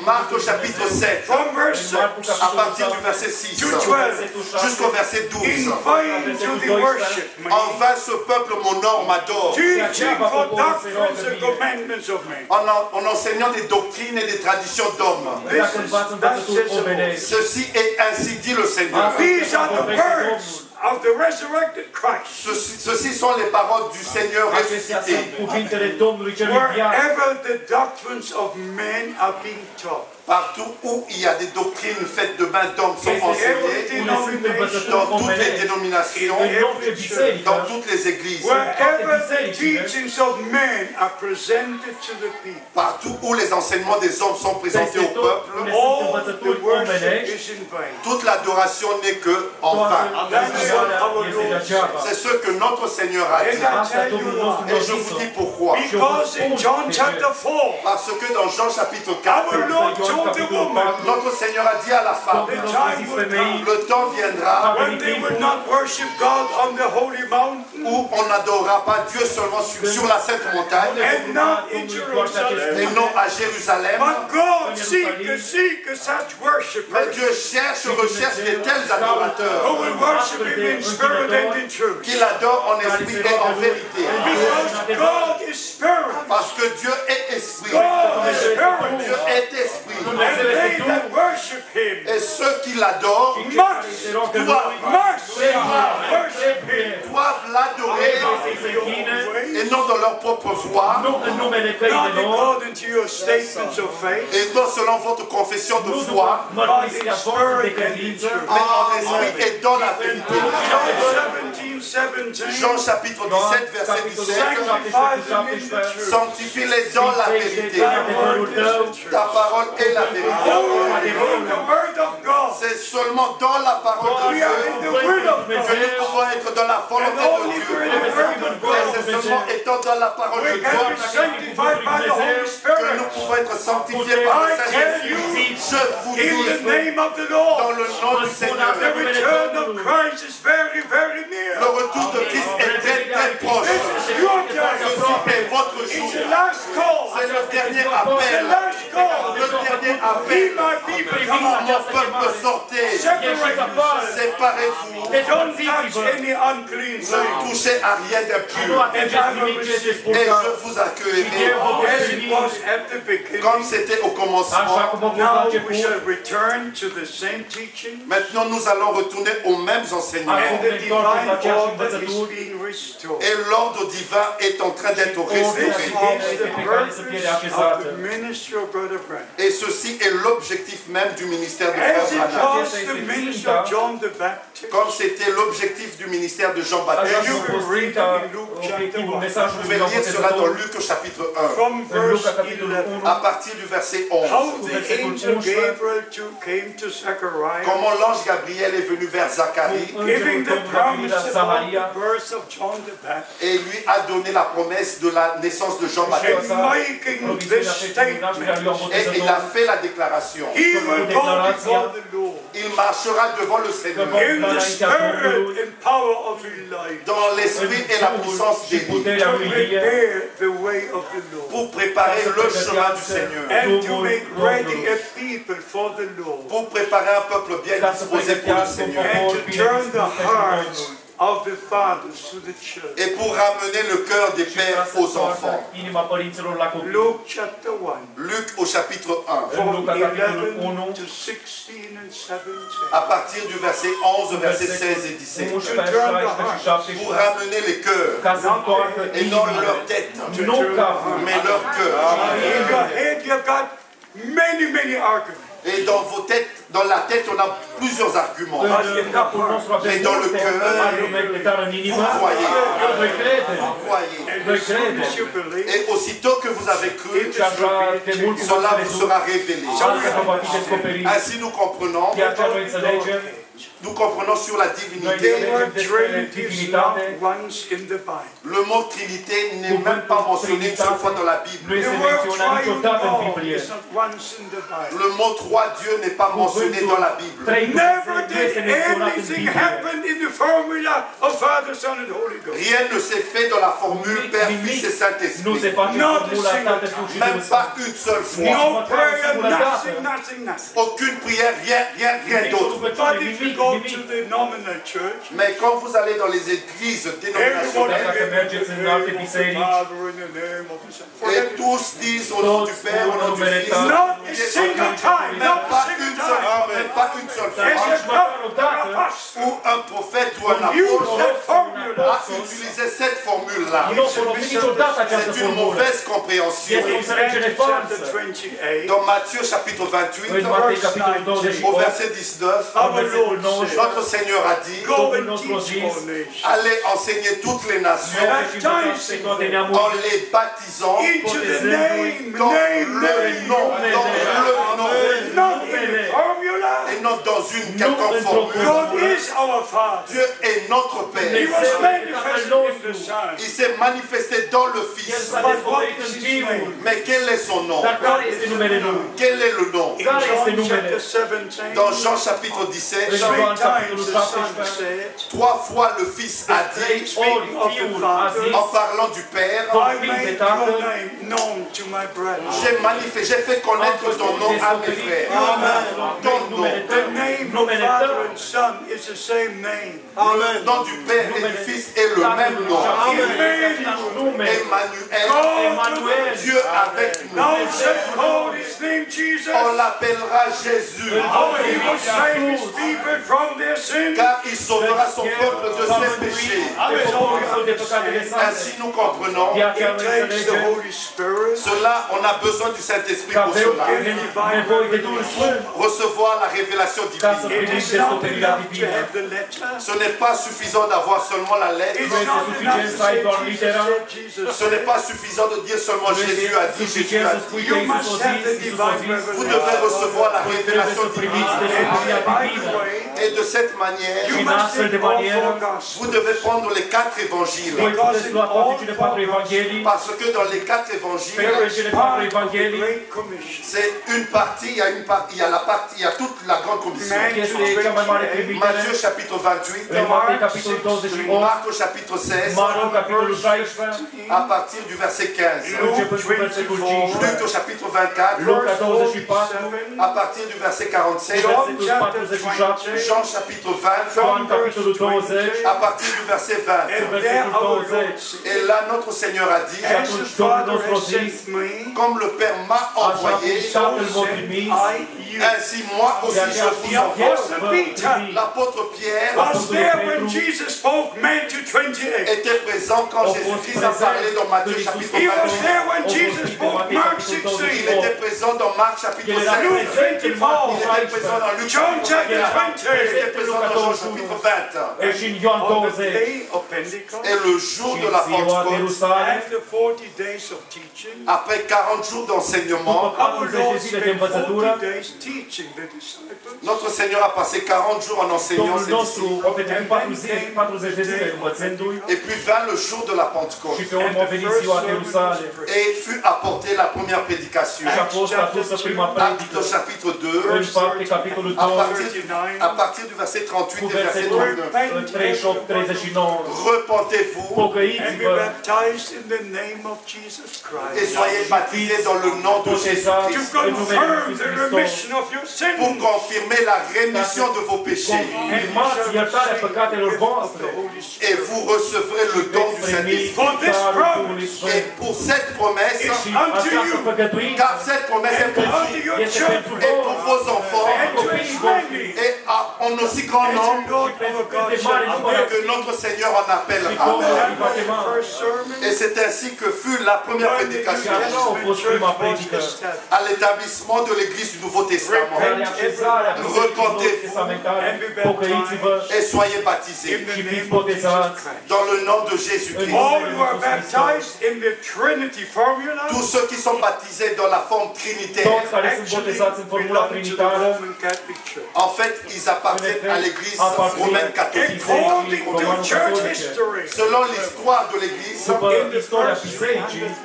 Marc au chapitre 7, from verse 6. à partir du verset 6 jusqu'au verset 12. In vain do they worship me, En vain ce peuple m'honore, m'adore, teaching for doctrines and commandments of men. en enseignant des doctrines doctrines et des traditions d'hommes. Dacă învață învățături omenești. Ceci est ainsi dit le Seigneur. These are the words of the resurrected Christ. Ceci sont les paroles du Seigneur Acestea ressuscité. sunt cuvintele Domnului cel viață. Wherever the doctrines of men are being taught, Partout où il y a des doctrines faites de main d'hommes sont enseignées, dans toutes les dénominations, dans toutes les églises. wherever the teachings of men are presented to the people, Partout où les enseignements des hommes sont présentés au peuple, all the worship is in vain. toute l'adoration n'est que en vain. Toată este degeaba. C'est ce que notre Seigneur a dit. Asta Domnul nostru Et ne-a je vous zis-o. dis pourquoi. Because in John chapter 4, Parce que dans Jean chapitre 4, our Lord told the woman, notre Seigneur a dit à la femme, Domnul nostru a zis femeii, le temps viendra when they would not worship God on the holy mountain où on n'adorera pas Dieu seulement sur la sainte montagne and not in Jerusalem, et non à Jérusalem. but God seek such Mais worshipers Dieu recherche de tels adorateurs who will worship Him in spirit and in truth. qui l'adorent en esprit et en vérité. Because God is spirit. Parce que Dieu est esprit. God is spirit. Dieu est esprit. And they that worship Him Et ceux qui l'adorent must worship Him. doivent l'adorer et non dans leur propre voix, nu în numele căii Not de lor, according to your statements of faith, et non selon votre confession de nu foi, după mărturisirea voastră de credință, mais en esprit et dans la vérité. John 17:17. Jean chapitre 17, verset 17. Sanctifie-les dans la vérité. Ta parole est la vérité. The word of God. C'est seulement dans la parole de We Dieu are in the will of que God. nous pouvons être dans la volonté And de only Dieu. through the word of Et God c'est seulement étant dans la parole de we can be Dieu sanctified by the Holy que Spirit. nous pouvons être sanctifiés par le Saint-Esprit. Je vous In the dis, name of the dans Lord, le nom du Seigneur, the return of Christ is very, very near. le retour de Christ est très très proche. This is your time. Ceci est votre It's jour. the last call. C'est le dernier The appel. last call. Le dernier Be appel. my people. Come Mon on. peuple, sortez. Separate yourselves. Séparez-vous. Don't touch any unclean Ne thing. touchez à rien nu d'impur. atingeți nimic ce este Et spurcat. je vous accueillerai As it was at the beginning, comme c'était au Așa commencement. cum a fost la now we început, shall return to the same teaching, Maintenant, nous allons retourner aux mêmes enseignements. and the divine order is being restored. Et l'ordre divin est en train d'être This restauré. is the purpose of the ministry of Brother Branham. Et ceci est l'objectif même du ministère de Frère As it Branham. was the ministry of John the Baptist. Comme c'était l'objectif du ministère de așa Jean-Baptiste. cum a fost obiectivul Vous mesajului pouvez lui lire cela dans Botezătorul, Luc au chapitre 1, From în verse Luca capitolul 11, 1, à partir du verset how 11. the angel Gabriel came to Zechariah, Comment l'ange Gabriel est venu vers Zacharie giving the Îngerul promise la about Samaria, the birth of John the Baptist, et lui a donné la promesse de la naissance de Jean-Baptiste. and making this statement. Et il a fait la déclaration. He will go before the Lord Il marchera devant le Seigneur in the spirit and power of Elijah dans l'esprit et la puissance și d'Élie puterea to lui Ilie, prepare the way of the Lord pour préparer le chemin du Seigneur, and to make ready a people for the Lord pour préparer un peuple bien ca să disposé pour le pregătească un Seigneur and popor to bine turn the dispus pentru hearts Domnul. of the fathers to the church. et pour ramener le cœur des Și ca pères să aux enfants. toarcă inima părinților la copii. Luke chapter 1 Luc au chapitre 1, from Luca capitolul 11 1, to 16 and 17. à partir du verset 11 au verset 16 et 17, 11, 16 și pour 17, ramener les cœurs ca să întoarcă et non inima, leur tête, nu capul. mais leur cœur. In your head you've got many arguments. Et dans vos têtes, dans la tête, on a plusieurs arguments. În capul nostru avem Mais dans le multe cœur, argumente, dar în inimă, vous croyez. noi credem, Croyez. noi credem. As you believe, Et aussitôt que vous avez cru, Și așa de mult cum cela ați vous crezut, sera révélé. asta vă va fi descoperit. Ainsi nous comprenons, De aceea noi înțelegem, sur la noi divinité. the word înțelegem despre Trinity is not divinitate. once in the Bible. Le mot Trinité n'est même pas mentionné une seule fois dans la Bible. Nu este The word menționat triune niciodată în God Biblie. is not once in the Bible. Le mot trois dieux n'est pas mentionné dans la Bible. Trei Never nu did este menționat în anything Biblie. happen in the formula of Father, Son, and Holy Ghost. Rien ne s'est fait dans la formule Père, Fils et Nu se Saint-Esprit. face Not a formula single Tatăl, Fiul și Même Duhul pas Sfânt. une seule fois. No prayer, nothing. Aucune prière, rien d'autre. Nici rugăciune, nimic you go to the nominal church, Mais quand vous allez dans les églises everyone dénominationnelles, begins in the name of the Father, in the name of the Son. et tous disent au nom du Père, au nom du Fils, Not a single time, même not a pas single une seule fois, time. même pas une seule There's fois, a prophet or a pastor où un prophète ou un use apôtre that formula. a utilisé cette formule-là. Nu folosi niciodată această C'est une formulă. mauvaise compréhension. Este o înțelegere Matthew falsă. chapter 28, Dans Matthieu chapitre 28, În Matei, capitolul au 28, verset 19, versetul 19, notre Seigneur a dit, go Domnul and nostru a teach zis, all nations, allez enseigner toutes les nations mergeți și învățați pe toate en neamurile, les baptisant into the name, dans name, le name, nom, dans le nom, not in the formula. et non dans une quelconque formule. God is our Father. Dieu est notre He Père. was manifested in the Son. Il s'est manifesté dans le El Fils. s-a descoperit în Fiul. Mais quel est son nom? Dar care este numele Lui? Quel est le nom? In Care este John numele? chapter 17, Dans Jean chapitre 17, În Ioan, three times capitolul the Son 17, said, 3 fois le Fils a dit, ori Fiul a zis, en parlant du Père, I made your name known to my brethren. j'ai fait connaître ton nom à mes frères. Ton nom, The name of Father and Son is the same name. le nom du Père et du Fils est le même nom. Emmanuel, Dieu avec nous. Now say, call his name Jesus. On l'appellera Jésus, Oh, he will save his people from their sins. car il sauvera son peuple de ses péchés. Ainsi nous comprenons, It takes the Holy Spirit cela, on a besoin du Saint-Esprit pour cela. nevoie de Duhul Sfânt Recevoir la révélation ca să divine. It primiți is not descoperirea enough to divină. have the letter. Ce n'est pas suffisant d'avoir seulement la lettre. It's Nu este not suficient enough să ai doar to say litera. Jesus Ce n'est pas suffisant de dire seulement Nu Jésus a dit, este Jésus suficient a să dit. spui că You Iisus must a have the zis, Iisus a divine zis. Vous devez recevoir la Voi trebuie révélation să primiți divine. descoperirea By the divină. way, Et de cette manière, you Și în must astfel de take all manieră, four gospels. vous devez prendre les 4 évangiles. voi puteți lua toate cele 4 evanghelii, Parce que dans les 4 pe évangiles, cele 4 Part of the evanghelii, Great Commission. c'est une partie, il y a la partie, il y a toute la grande commission. este cea mai mare trimitere, Matthieu chapitre 28, în Matei capitolul 28, Marc au chapitre 16, Marcu capitolul 16, à partir du verset 15. începând cu versetul 5, Luc au chapitre 24, Luca 24, à partir du verset 47. versetul 47, Jean chapitre 20, Ioan capitolul 20, à partir du verset 20. And there our Lord said, Et là, notre Seigneur a dit, as the Father has sent me, comme le Père m'a așa cum envoyé, Tatăl m-a send trimis, I you. ainsi moi aussi je vous The envoie. Apostle Peter L'apôtre Pierre was there when Jesus spoke Matthew 28. était présent quand Jésus-Christ a parlé dans Matthieu chapitre He was 28. there when Jesus spoke Mark 16. Il était présent dans Marc chapitre El era 16. Luke prezent în Marcu Il était présent 16 dans Luc John chapitre chapter 20. Il 20. était présent dans Jean chapitre 20. și în Ioan On the 20. day of Pentecost, Et le jour Și de la în ziua de Pentecôte, Ierusalim, after 40 days of teaching, après 40 jours d'enseignement, după our 40 Lord de zile de spent învățătură, 40 days teaching the disciples. notre Seigneur a passé 40 jours en enseignant Domnul ses nostru disciples. a petrecut 40 de zile învățându-i Et puis vint le jour de la și Pentecôte. pe urmă a venit ziua de Ierusalim Et fut apportée la première prédication. și a fost adusă prima Actes predică au chapitre în 2, Fapte capitolul à 2 partir du verset 38 cu et verset versetul 39. 38-39. Repentez-vous And be Pocăiți-vă baptized in the name of Jesus et Christ soyez baptisés dans le nom de botezați to Jésus-Christ în numele confirm Lui the Iisus Hristos. remission of your pour sins. confirmer la rémission de vos péchés. Confirmați iertarea păcatelor voastre Et vous recevrez le don du veți primi Saint-Esprit. darul Duhului Et Sfânt. pour cette promesse, Și această păcătuință car cette promesse est pour Unto vous your este pentru children et pour voi vos enfants and to his family. et en aussi grand nombre Lord our God de mare shall număr que notre Seigneur en și appellera. Domnul îi va the chema. first sermon. Et c'est ainsi que fut la première When the New prédication Testament fost church prima was predică. established. à l'établissement de l'Église du Nouveau Testament. Care așezarea Bisericii Testamentare, pocăiți-vă Et soyez baptisés In the și fiți name of botezați Jesus Christ. dans le nom de Jésus-Christ. All who are baptized in the Trinity formula Tous ceux qui sont baptisés dans la forme trinitaire, toți care sunt actually botezați în formula belong to the trinitară, Roman Catholic Church. en fait, ils appartiennent à l'Église Aparțin romaine catholique. According to Roman church Catholic. history, Selon l'histoire de l'Église, după in the istoria first bisericii, 300 years,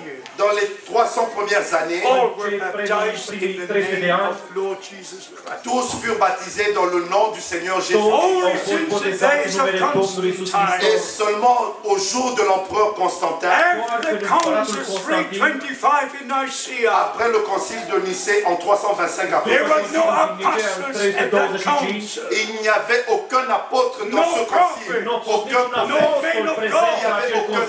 Dans les 300 premières années, all were baptized in the name of Lord Jesus Christ. tous furent baptisés dans le nom du Seigneur Jésus. Only since the days of Constantine, Et seulement au jour de l'empereur Constantin, after the Council 325 in Nicaea, après le concile de Nicée en 325 après, there were no apostles at that council. il n'y avait aucun apôtre dans No ce concile, prophet. aucun No prophète, man of il n'y God. avait aucun homme de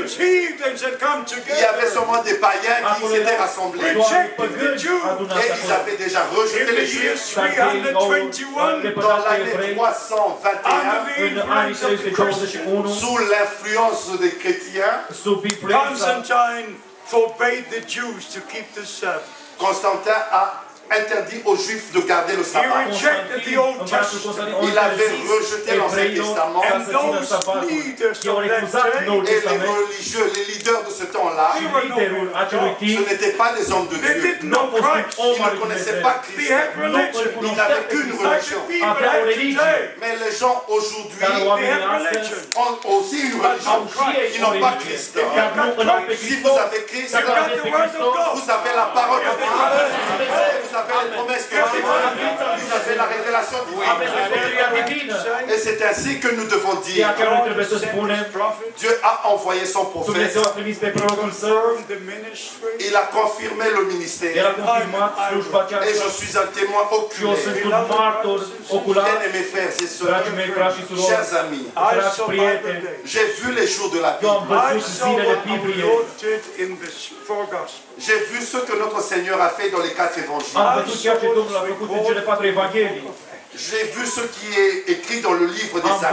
Dieu. Heathens had come Il y avait together, seulement des païens qui s'étaient rassemblés. rejecting the Jews. Et ils avaient déjà In rejeté the les year Juifs. 321, Dans l'année 321, under the influence of the Christians, sous l'influence des chrétiens, Constantine forbade the Jews to keep the Sabbath. Constantin a interdit aux Juifs de garder le He sabbat. rejected the Old Testament. Il avait rejeté l'Ancien Testament. And those leaders of that day, Et les religieux, les leaders de ce temps-là, they were no men of God. ce n'étaient pas des hommes de They Dieu. didn't know Christ. Ils ne connaissaient pas They Christ. had religion. Ils n'avaient qu'une Like religion. the people have today. Mais les gens aujourd'hui They have religion. ont aussi une religion. Ils n'ont pas Christ. Si vous avez Christ, vous avez la parole de Dieu. Vous avez les promesses que Dieu a. Vous avez la révélation divine. Et c'est ainsi que nous devons dire. Dieu a envoyé son prophète. Il a confirmé le ministère. Et je suis un témoin oculaire. Bien-aimés frères et sœurs, chers amis, j'ai vu les jours de la Bible. J'ai vu ce que notre Seigneur a fait dans les 4 évangiles. J'ai vu ce qui est écrit dans le livre des Actes.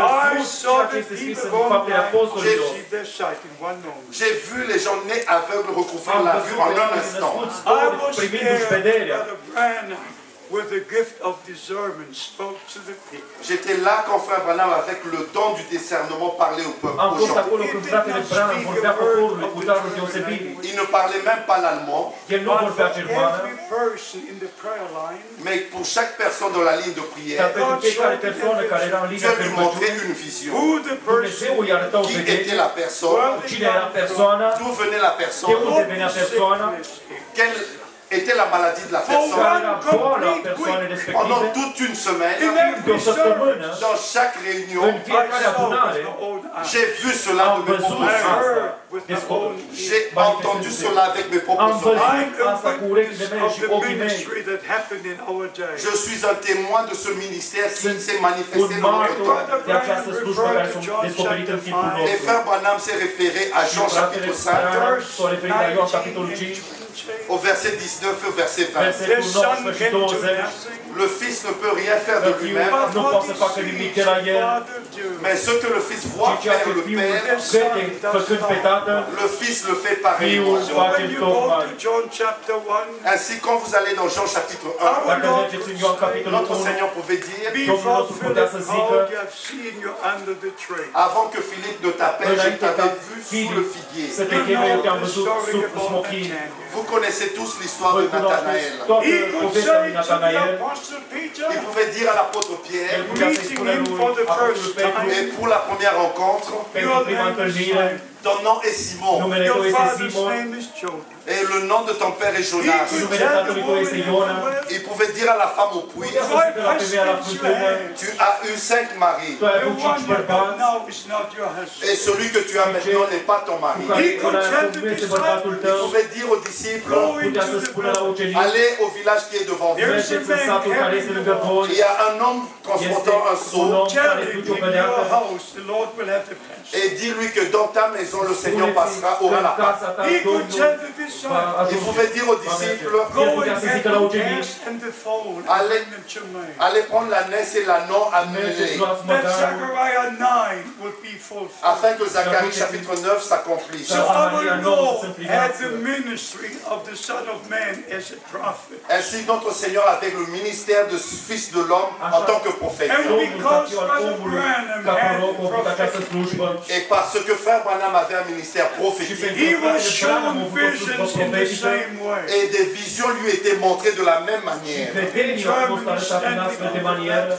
J'ai vu les gens nés aveugles recouvrir la vue en un instant. J'étais là quand frère Branham avec le don du discernement parlait au peuple. Aux gens. Il ne parlait même pas l'allemand. Mais pour chaque personne dans la ligne de prière, Dieu lui montrait une vision. Qui était la personne? D'où venait la personne? Quelle était la maladie de la personne? Pendant toute une semaine, dans chaque réunion, j'ai vu cela de mes propres yeux. J'ai entendu cela avec mes propres oreilles. Je suis un témoin de ce ministère qui s'est manifesté dans notre temps. Et frère Branham s'est référé à Jean chapitre 5, au verset 19 et au verset 20. Le Fils ne peut rien faire de lui-même, mais ce que le Fils voit faire le Père, le Fils le fait pareillement. Ainsi, quand vous allez dans Jean chapitre 1, notre Seigneur pouvait dire, avant que Philippe ne t'appelle, je t'avais vu sous le figuier. Vous connaissez tous l'histoire de Nathanaël. Il pouvait dire à l'apôtre Pierre, et pour la première rencontre, ton nom est Simon. Et le nom de ton père est Jonas. Il pouvait dire à la femme au puits, tu as eu 5 maris. Et celui que tu as maintenant n'est pas ton mari. Il pouvait dire aux disciples, allez au village qui est devant vous. Il y a un homme transportant un seau. Et dis-lui que dans ta maison le Seigneur passera, aura la paix. Il pouvait dire aux disciples, allez prendre la naisse et l'ânon, amenez-les, afin que Zacharie chapitre 9 s'accomplisse. Ainsi notre Seigneur avait le ministère de Fils de l'homme en tant que prophète. Et parce que frère Branham a avait un ministère prophétique. He was shown visions in the same way. Et des visions lui étaient montrées de la même manière. Vedenii au fost arătate în astfel de manieră.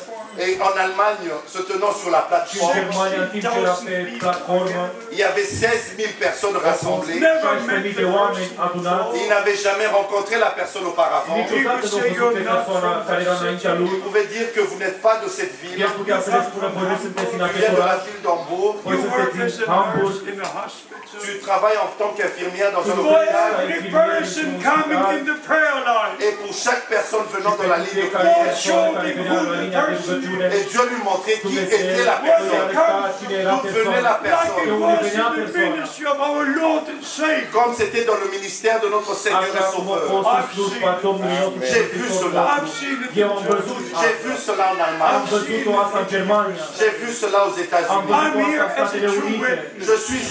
Et en Allemagne, se tenant sur la Și în plateforme, Germania, în timp ce era pe platformă, il y avait 16 000 personnes rassemblées. 16.000 de oameni adunați. Il n'avait jamais rencontré la personne auparavant. Niciodată nu a văzut pe persoana care era înaintea lui. Vous pouvez dire que vous n'êtes pas de cette ville. El putea să le spună, voi nu sunteți în Vous acest êtes de la oraș, ville d'Hambourg. voi sunteți din Hamburg. In the hospital. Tu travailles en tant qu'infirmière dans un For hôpital. every person coming in the prayer line, Et pour chaque personne venant dans la ligne de Fiecare prière, persoană care venea la linia de rugăciune, et Dieu lui montrait qui était la Dumnezeu personne. arăta cine era D'où venait la persoana. like it personne. was in the ministry of our Lord and Savior. Comme c'était dans le ministère de notre Seigneur et Așa cum a Sauveur. fost în slujba Domnului nostru J'ai Iisus vu Hristos. cela. I've seen it Eu in am văzut Germany. J'ai vu cela en Am Allemagne. văzut-o asta în Germania. J'ai vu cela aux Am États-Unis. văzut-o asta în Statele Unite. Je suis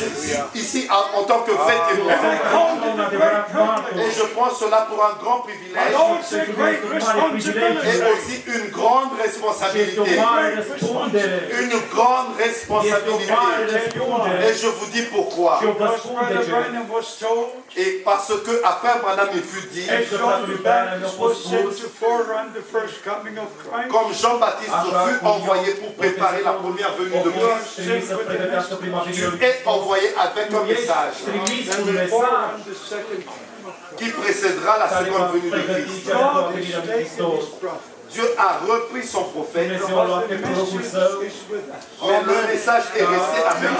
ici en tant que fait témoin. Un adevărat martor. Et je prends cela pour un grand And privilège also great responsibility. et aussi une grande Și este o responsabilité. mare răspundere. Une grande Este o mare responsabilité. răspundere. Et je vous dis pourquoi. Și o vă Because spun de Brother ce. Branham was told, Et parce que après Branham il fut dit, as John the Baptist was sent to forerun the first coming of Christ, comme Jean-Baptiste fut envoyé pour préparer la première venue de O Christ, fost trimis să pregătească prima venire lui est envoyé avec un message trimis and un will mesaj forerun the second coming of Christ. qui précédera la care va seconde venue de pregăti Christ. cea de-a doua God venire a is lui taking Hristos. his prophet. Dieu a repris son prophète, Dumnezeu a luat pe prorocul său, Is with us. mais le message est resté avec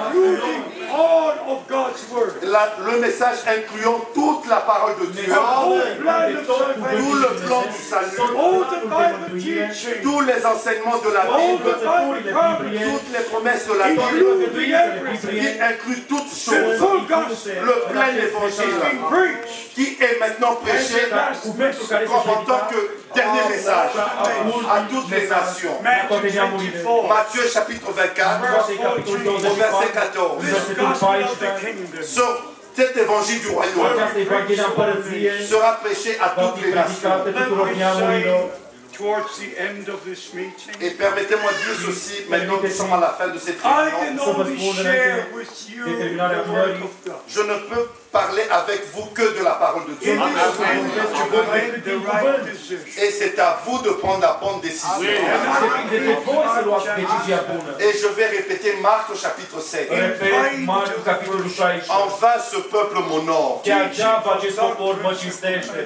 Including all of God's word. Le message incluant toute la parole de Dieu, The whole plan of tout salvation. le plan du salut, All the Bible teaching. tous les enseignements de la All Bible, the Bible promises. toutes les promesses de la Bible, Including everything. qui inclut toutes The choses, full gospel le plein is évangile, being preached. qui est maintenant prêché cuvântul care se comme en tant predica que dernier message à toutes les nations. Matthew 24. Matthieu chapitre 24, Toate capitolul au verset 24, 14. versetul Gospel of the 14, kingdom. Cet évangile du royaume această Evanghelie a Împărăției sera prêché à va toutes fi les nations. predicată tuturor neamurilor. Towards the end of this meeting, Et permettez-moi de dire ceci, maintenant que nous sommes à la fin de cette I can réunion, only share with you the word of God. je ne peux parler avec vous que de la parole de Dieu. It is you to make the right decision. Et c'est à vous de prendre la bonne décision. Depinde de voi să luați decizia bună. Et je vais répéter Marc au chapitre 7. Repet, Marcu, capitolul 16. Enfin ce peuple m'honore, Chiar degeaba acest popor mă cinstește,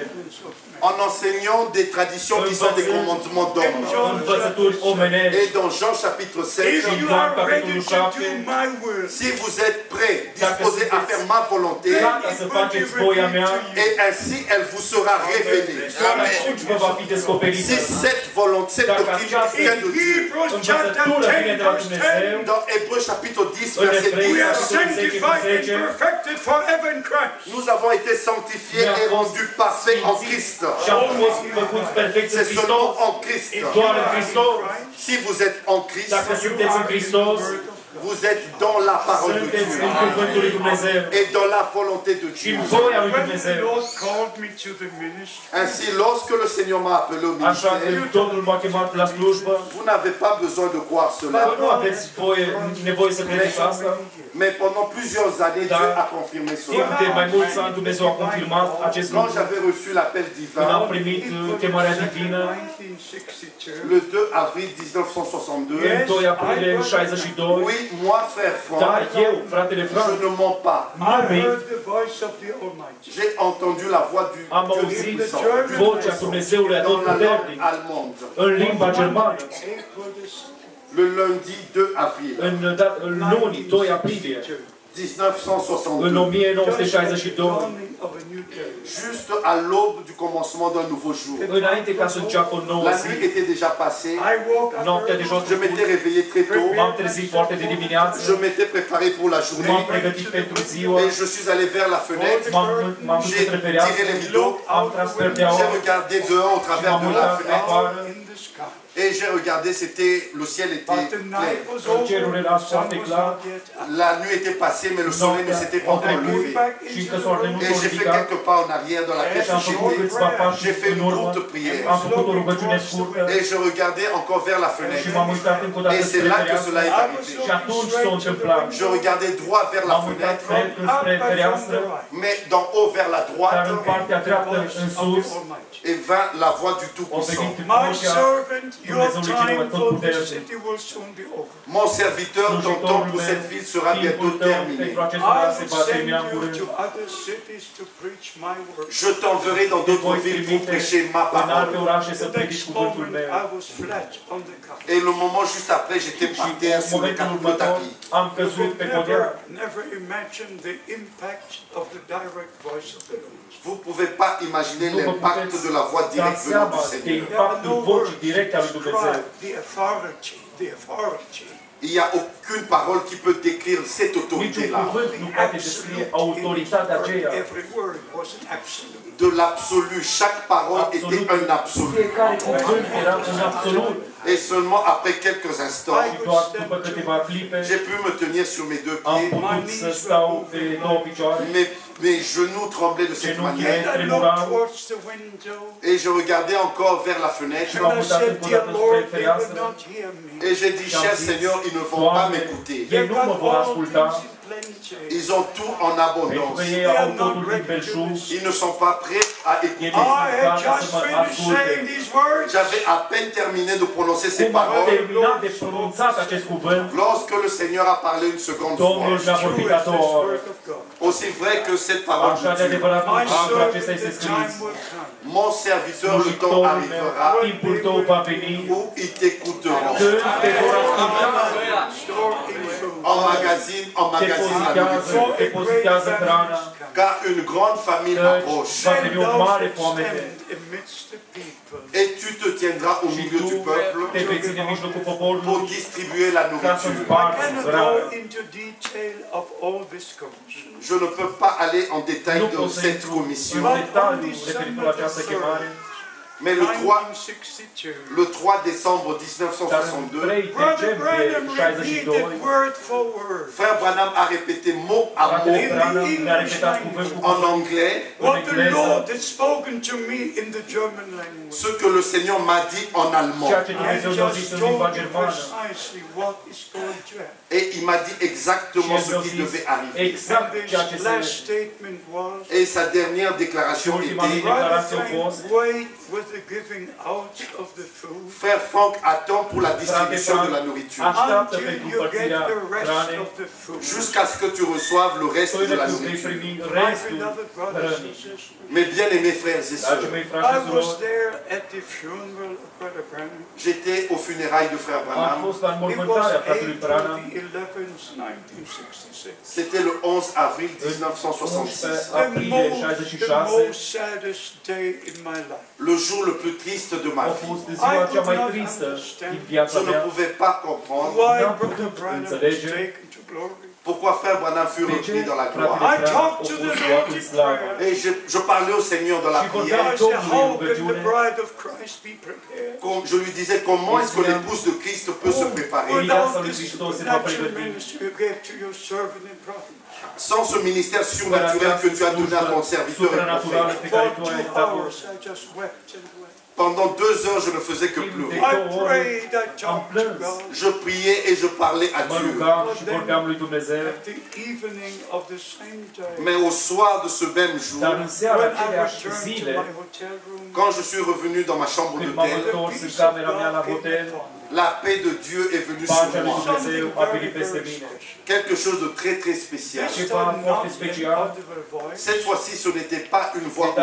en enseignant des traditions qui sont des commandements d'hommes. învățături omenești. Et dans Jean chapitre 7, If you are ready to do my will, si vous êtes prêts, disposés à faire ma volonté, Gata să faceți voia mea, et ainsi elle vous sera révélée. atunci vă va fi descoperită. Si cette volonté, cette doctrine vient de Dieu, Hebrews chapter Învățătura vine 10 de la verse 10, Dumnezeu. dans Hébreux chapitre 10, În verset Evrei, we 10, are capitolul 10, sanctified and 10, perfected forever in Christ. nous avons été sanctifiés et rendus parfaits en Christ. și am fost făcuți perfecți în C'est seulement Hristos, en Christ. doar în Hristos. Si vous êtes en Christ, Dacă sunteți în Hristos, vous êtes dans la parole de sunteți Dieu în cuvântul lui Dumnezeu et dans la volonté de și în Dieu. voia lui When the Dumnezeu. Lord called me to the ministry, Ainsi, lorsque le Seigneur m'a appelé au Așa că ministère, Domnul m-a chemat la slujbă, vous n'avez pas besoin de croire dar cela. nu aveți nevoie să credeți asta. Mais pendant plusieurs années, Dieu a confirmé Timp cela. de mai mulți ani Dumnezeu a confirmat acest Quand lucru. j'avais reçu l'appel Când am divin, primit chemarea divină, 1962, le 2 avril 1962, în 2 aprilie 62, oui, moi, frère da, Franck, eu, fratele je Frank, ne mens pas. I nu mint, heard the voice of the Almighty. J'ai entendu la voix du am Dieu auzit Tout-Puissant vocea Dumnezeului dans la langue Atotputernic allemande în limba germană, April the 6th, le lundi 2 avril în luni, 2 aprilie, în 1962, 1962, dawning of a new day. juste à l'aube du commencement d'un nouveau jour. înainte ca să înceapă o nouă La zi. nuit était déjà passée, I woke up Noaptea early. de jos je m'étais réveillé très tôt, m-am trezit foarte de dimineață, je m'étais préparé pour la m-am journée pregătit pentru ziua, et je suis allé vers la fenêtre, m-am dus j'ai către tiré les fereastră, rideaux, am tras perdeaua j'ai regardé dehors au și travers m-am de la uitat fenêtre afară In the sky. Et j'ai regardé, le ciel était But the clair. night was over, the sun was not yet up. La nuit était passée, mais le soleil ne s'était pas encore levé. Back into the room, Et j'ai fait quelques pas en arrière dans la pièce où j'étais. J'ai fait une courte prière. Et je regardais encore vers la fenêtre. Et c'est là que cela est arrivé. Je regardais droit vers la fenêtre, mais d'en haut vers la droite, et vint la voix du Tout-Puissant. My servant, your time for this city will soon be over. Mon serviteur, ton temps pour cette ville sera bientôt terminé. I will send you to other cities to preach my word. Je t'enverrai dans d'autres villes pour prêcher ma parole. The next moment, I was flat on the couch. Et le moment juste après, j'étais par terre sur le tapis. Never imagine the impact of the direct voice of the Lord. Vous ne pouvez pas imaginer l'impact de la voix directe venant du Seigneur. The authority. Il n'y a aucune parole qui peut décrire cette autorité-là. Every word was an absolute. De l'absolu, chaque parole était un absolu. Et seulement après quelques instants, j'ai pu me tenir sur mes deux pieds. Mes genoux tremblaient de cette manière. Et je regardais encore vers la fenêtre. Et j'ai dit, cher Seigneur, ils ne vont pas m'écouter. Ils ont tout en abondance. Ils ne sont pas prêts à écouter. J'avais à peine terminé de prononcer ces paroles lorsque le Seigneur a parlé une seconde fois. Aussi vrai que cette parole de Dieu. Mon serviteur, le temps arrivera où ils t'écouteront. Emmagasine la nourriture. Car une grande famille approche. Et tu te tiendras au milieu du peuple pour distribuer la nourriture. Je ne peux pas aller en détail dans cette commission. Mais le 3 décembre 1962, Frère Branham a répété mot à mot en anglais ce que le Seigneur m'a dit en allemand. Et il m'a dit exactement ce qui devait arriver. Et sa dernière déclaration était: Frère Frank attend pour la distribution de la nourriture jusqu'à ce que tu reçoives le reste de la nourriture. Mes bien-aimés frères et sœurs, j'étais aux funérailles de Frère Branham. C'était le 11 avril 1966. Le jour le plus triste de ma vie. Je ne pouvais pas comprendre pourquoi Frère Branham fut repris dans la gloire. Et je parlais au Seigneur dans la prière. Je lui disais comment est-ce que l'épouse de Christ peut se préparer. Sans ce ministère surnaturel que tu as donné à ton serviteur et prophète. Pendant 2 heures, je ne faisais que pleurer. Je priais et je parlais à Dieu. Mais au soir de ce même jour, quand je suis revenu dans ma chambre d'hôtel, la paix de Dieu est venue sur moi. Quelque chose de très très spécial. Cette fois-ci, ce n'était pas une voix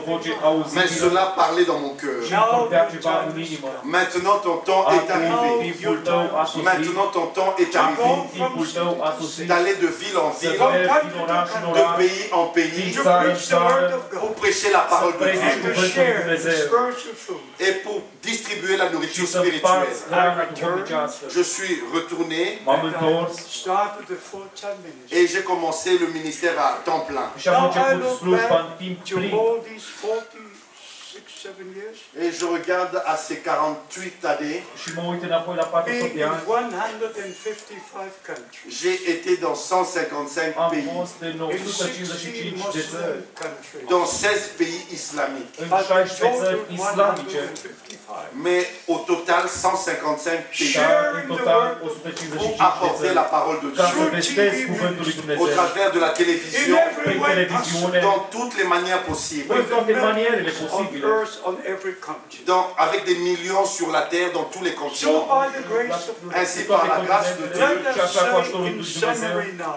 audible, mais cela parlait dans mon cœur. Maintenant ton temps est arrivé. Maintenant ton temps est arrivé d'aller de ville en ville, de pays en pays, pour prêcher la parole de Dieu et pour distribuer la nourriture spirituelle. Je suis retourné et j'ai commencé le ministère à temps plein. 7 years. Et je regarde à ces 48 années, Și mă uit înapoi la 48 Being de in ani. 155 countries. j'ai été dans 155 Am pays, fost în In 155 16 de țări, Muslim countries. dans 16 pays islamiques. în But in 16 țări total, islamice, 155. Mais au total, 155 pays dar în total 155 pour de apporter țări, la parole de ca să Dieu vestesc cuvântul lui au Dumnezeu. travers de la In télévision, every Prin way televiziune, dans toutes les manières possibles, în toate manierele on posibile. earth, on every continent. avec des millions sur la terre, dans tous les So continents. by the grace of God, Ainsi, par la grâce de Dieu, let și us așa cu say ajutorul in lui Dumnezeu, summary now,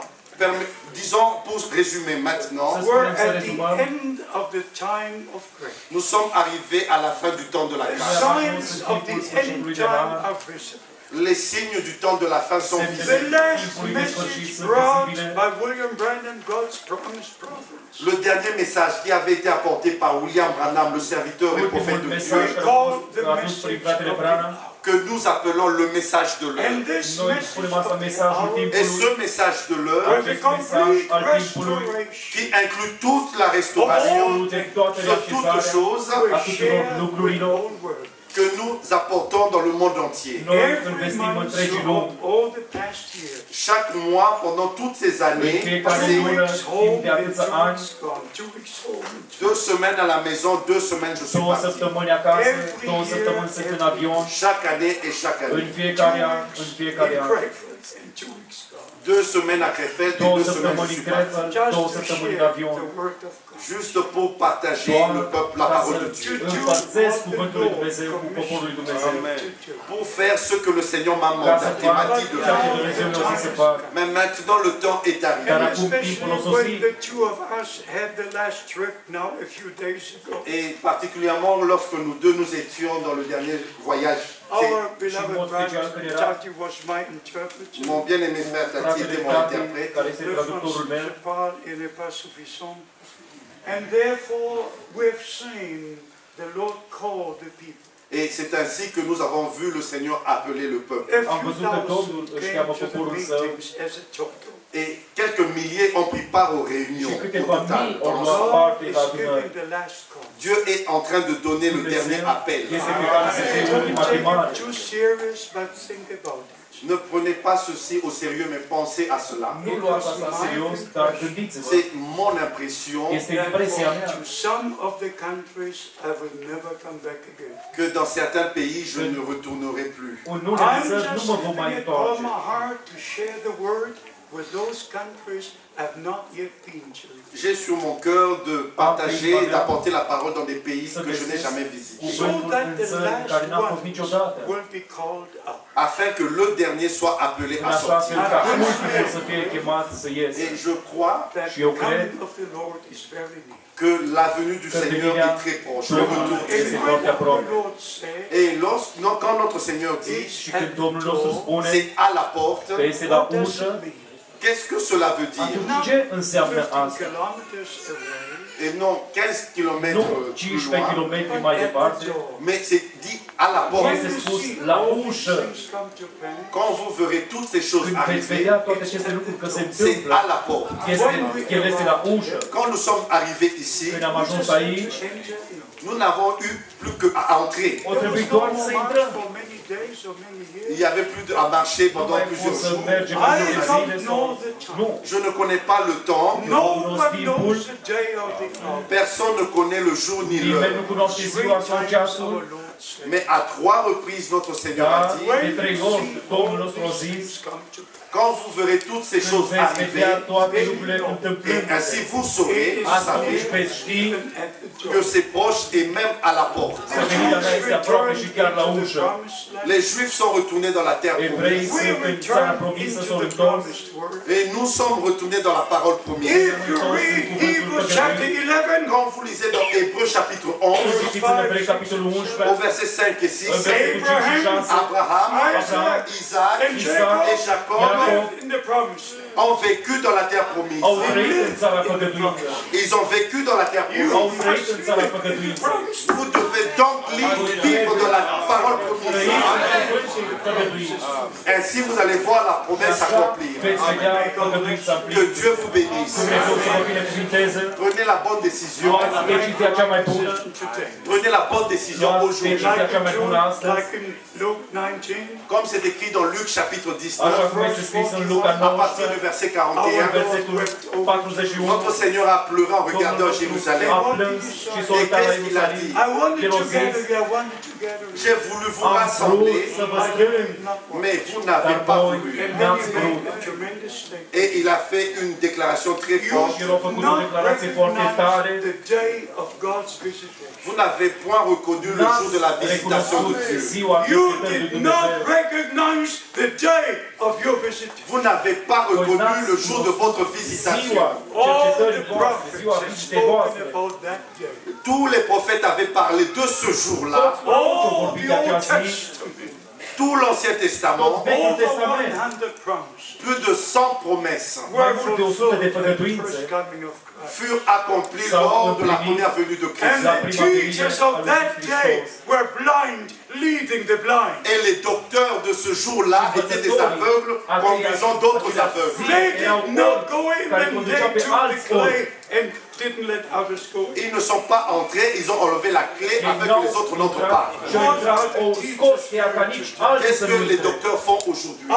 disons, pour résumer maintenant, we're at the end of the time of grace. nous sommes arrivés à la fin du temps de la The grâce. signs of the end time are visible. Les signes du temps de la fin sont The visibles. last message brought by William Branham, God's promised prophets. Le dernier message qui avait été apporté par William Branham, le serviteur et prophète de Dieu, We call the message of the hour. que nous appelons le message de l'heure. And this Noi message spunem of asta, the mesajul hour Et timpului, ce message de l'heure, will be complete al timpului, restoration qui inclut toute la restauration de toate de toutes reașezarea choses a will tuturor share with the lucrurilor, whole world. que nous apportons dans le monde entier. noi îl Every vestim month întregii of lumi. all the past years. Chaque mois, pendant toutes ces În années, fiecare 2 lună, weeks timp home de and atâția 2 ani, weeks gone. 2 weeks home and 2 2 semaines à la maison, 2 semaines je suis 2 parti. săptămâni acasă, 2 săptămâni sunt în avion, Chaque année et chaque în année. fiecare an, în fiecare in an. Crefeld and 2 weeks gone. 2 semaines à Krefeld et 2 2 semaines je săptămâni suis în parti. Crefeld, Just 2 to săptămâni în share avion. the word of God. Juste pour partager Doar le peuple, la ca parole să de Dieu. împărțesc cuvântul lui Dumnezeu cu poporul lui Dumnezeu. Pour faire ce que le Seigneur m'a Ca să mandaté, fac m'a dit de ceea ce faire. Dumnezeu mi-a zis să fac. Mais maintenant le temps est arrivé. Dar And acum timpul especially a sosit. when the two of us had the last trip now a few days ago. Et particulièrement lorsque nous deux nous étions dans le dernier voyage. Our Și în beloved mod special brother când era Tati was my interpreter. Mon bien-aimé frère Tati fratele était mon Tati, interprète. care este Le traductorul français meu. je parle, il n'est pas suffisant. And therefore we have seen the Lord call the people. Et c'est ainsi que nous avons vu le Seigneur appeler le peuple. A Am few văzut că Domnul thousand își came cheamă to the poporul său meetings as a total. Et quelques milliers ont pris part aux réunions și au câteva total. mii au dans luat l'ensemble. parte God la is adunări. giving the last call. Dieu est en train de donner le dernier Dumnezeu appel. este pe care să fie ultima Don't take chemare. it too serious, but think about it. Ne prenez pas ceci au sérieux, mais pensez à cela. Nu luați asta în serios, dar gândiți-vă. C'est mon impression Este impresia mea To some of the countries, I will never come back again. que dans certains pays, je ne retournerai plus. în unele I'm țări nu just mă vom mai giving it all întoarce. my heart to share the word with those countries have not yet been to. J'ai sur mon cœur de partager, d'apporter la parole dans des pays que je n'ai jamais visités. So that the last care n-am fost ones niciodată. will be called out. Afin que le dernier soit appelé În à așa fel sortir. ca ultimul să fie chemat să iese. Et je crois That Și eu the cred coming of the Lord is very near. que la venue du Seigneur est très proche. Le retour du And Seigneur. foarte when aproape. the Lord says, Et quand notre Seigneur dit, Și când Domnul nostru spune c'est à la porte, că este la what does ușă, it mean? qu'est-ce que cela veut dire? atunci ce înseamnă 15 asta? kilometers away, Et non 15 km Nu plus 15 loin, km but mai at the departe, door. mais c'est dit à la When porte. Este you spus see la all ușă. these things come to pass, Quand vous verrez toutes ces choses Când veți arriver, vedea toate aceste lucruri că se c'est întâmplă, à la porte. El este la ușă. Quand nous sommes arrivés ici, Când am ajuns aici, enter in. nous n'avons eu plus qu'à entrer. o trebuie doar să intrăm. For many days or many Il years. n'y avait plus à marcher Nu pendant mai poți plusieurs să jours. mergem I multe zile don't know sau... the time. Nu, Je ne connais pas le temps. No cunosc one timpul. knows the day or the hour. Personne ne connaît le jour ni nimeni nu l'heure. cunoaște Three ziua sau times ceasul, our Lord said, Mais à 3 reprises, notre Seigneur dar a dit, de 3 ori Domnul nostru a zis, come to pass. quand vous verrez toutes ces când choses veți vedea arriver, toate lucrurile et întâmplându-se, ainsi vous saurez, It is vous atunci savez, veți ști even at the door. que c'est proche et même à la porte. că venirea mea este aproape și chiar la Into the ușă. promised land. Les Juifs sont retournés dans la terre Evreii promise. We sunt în țara return promisă, into s-au the întors. promised word. Et nous sommes retournés dans la parole promise. If you read Hebrews chapter 11, Quand vous lisez dans Hébreux chapitre 11, Citiți în Evrei, capitolul au 11, verset 5 et 6, în versetul 5 și 6, Abraham, Isaac, Isaac and et Jacob Jacob lived in the promised land. ont vécu dans la terre au promise. trăit în țara făgăduită. Ils ont vécu dans la terre Au promise. trăit în țara făgăduită. Vous devez donc accomplir, vivre de la parole promise. Ainsi vous allez voir la promesse accomplir. Que Dieu vous bénisse. Prenez la bonne décision. Prenez la bonne décision aujourd'hui. Comme c'est écrit dans Luc chapitre 19, à partir du verset 41, notre Seigneur a pleuré en regardant Jérusalem. Et qu'est-ce qu'il a dit? J'ai voulu vous rassembler, mais vous n'avez pas voulu. Et il a fait une déclaration très forte. Vous n'avez point reconnu le jour de la visitation de Dieu. Vous n'avez pas reconnu le jour de votre visitation. Tous les prophètes avaient parlé de ce jour-là. Tout l'Ancien Testament, plus de 100 promesses furent accomplies lors de la première venue de Christ. Et les docteurs de ce jour-là étaient des aveugles conduisant d'autres aveugles. Ils ne sont pas entrés, ils ont enlevé la clé afin que les autres n'entrent pas. Qu'est-ce que les docteurs font aujourd'hui?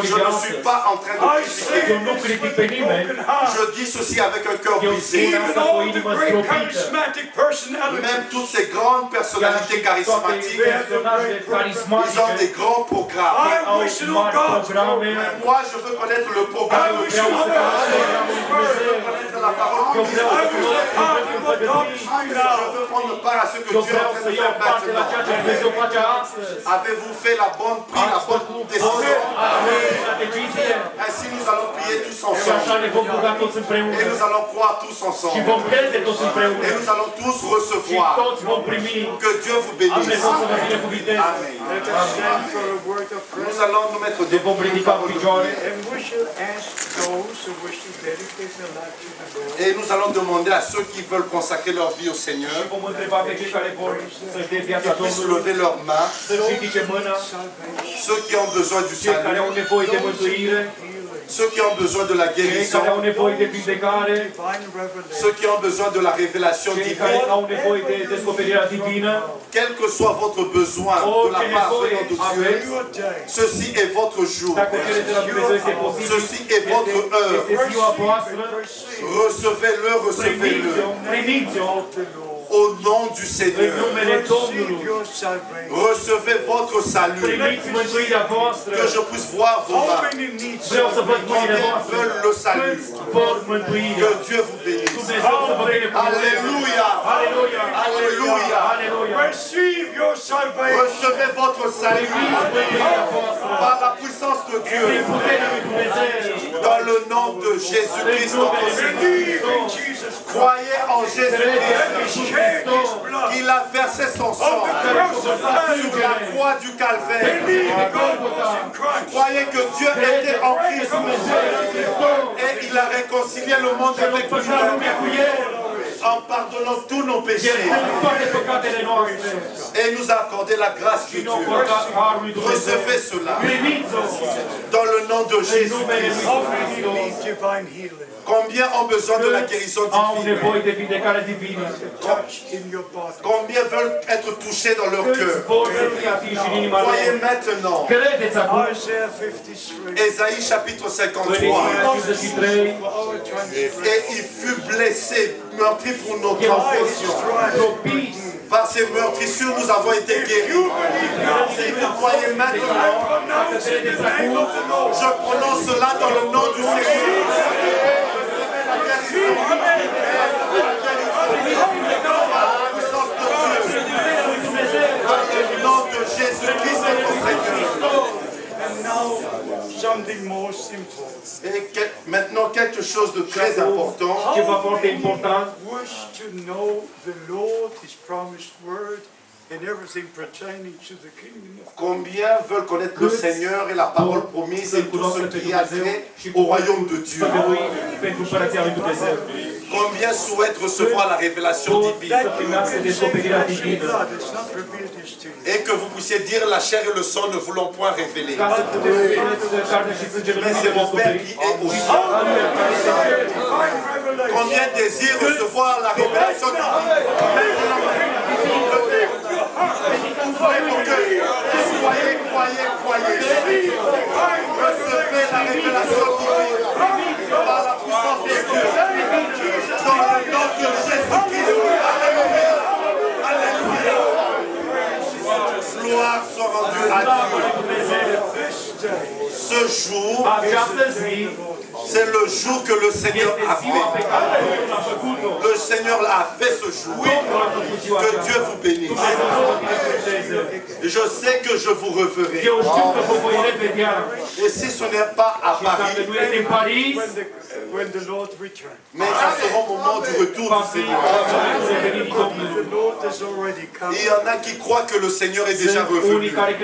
Je ne suis pas en train de critiquer. Je dis ceci avec un cœur brisé. Même toutes ces grandes personnalités charismatiques, ils ont des grands programmes. Mais moi, je veux connaître le programme de Dieu. Je veux connaître la parole de Dieu. Je veux prendre part à ce que Dieu est en train de faire maintenant. Avez-vous fait la bonne prise, la bonne décision? Ainsi nous allons prier tous ensemble. Et nous allons croire tous ensemble. Et nous allons tous recevoir. Que Dieu vous bénisse. Amen. Nous allons nous mettre debout. Et nous allons demander à ceux qui veulent consacrer leur vie au Seigneur qu'ils puissent lever leurs mains. Ceux qui ont besoin du salut, ceux qui ont besoin de la guérison, ceux qui ont besoin de la révélation divine, quel que soit votre besoin de la part venant de Dieu, ceci est votre jour, ceci est votre heure. Recevez-le, recevez-le. Au nom du Seigneur, recevez votre salut. Que je puisse voir vos mains. Combien veulent le salut? Que Dieu vous bénisse. Alléluia. Alléluia. Recevez votre salut par la puissance de Dieu. Dans le nom de Jésus-Christ, notre Seigneur. Croyez en Jésus-Christ. Il a versé son sang sur la croix du Calvaire. Croyez que Dieu était en Christ et il a réconcilié le monde avec lui en pardonnant tous nos péchés et nous a accordé la grâce de Dieu. Recevez cela dans le nom de Jésus-Christ. Combien ont besoin de la guérison divine? Combien veulent être touchés dans leur cœur? Voyez maintenant Ésaïe chapitre 53. Et il fut blessé, meurtri pour nos transgressions. Par ces meurtrissures, nous avons été guéris. Si vous voyez maintenant, je prononce cela dans le nom du Seigneur. Dans le nom de Jésus-Christ, notre Seigneur. Et maintenant, quelque chose de très important. and everything pertaining to the kingdom of God. Combien veulent connaître le Seigneur et la parole promise et tout ce qui a trait au royaume de Dieu? Pentru împărăția lui Dumnezeu. Combien souhaitent recevoir la révélation divine? Et que vous puissiez dire la chair et le sang ne vous l'ont point révélé. Ca să puteți să spuneți carne și sângele Mais c'est mon Père qui est au ciel. Combien désirent recevoir la révélation divine? Croyez. Recevez la révélation divine par la puissance de Dieu. Dans le nom de Jésus-Christ. Alléluia. Gloire soit rendue à Dieu. Ce jour, c'est le jour que le Seigneur a fait. Le Seigneur a fait ce jour. Que Dieu vous bénisse. Je sais que je vous reverrai. Et si ce n'est pas à Paris, When the Lord returns. mais ça sera au moment du retour du Seigneur. The Lord is already come. Il y en a qui croient que le Seigneur est déjà revenu. Never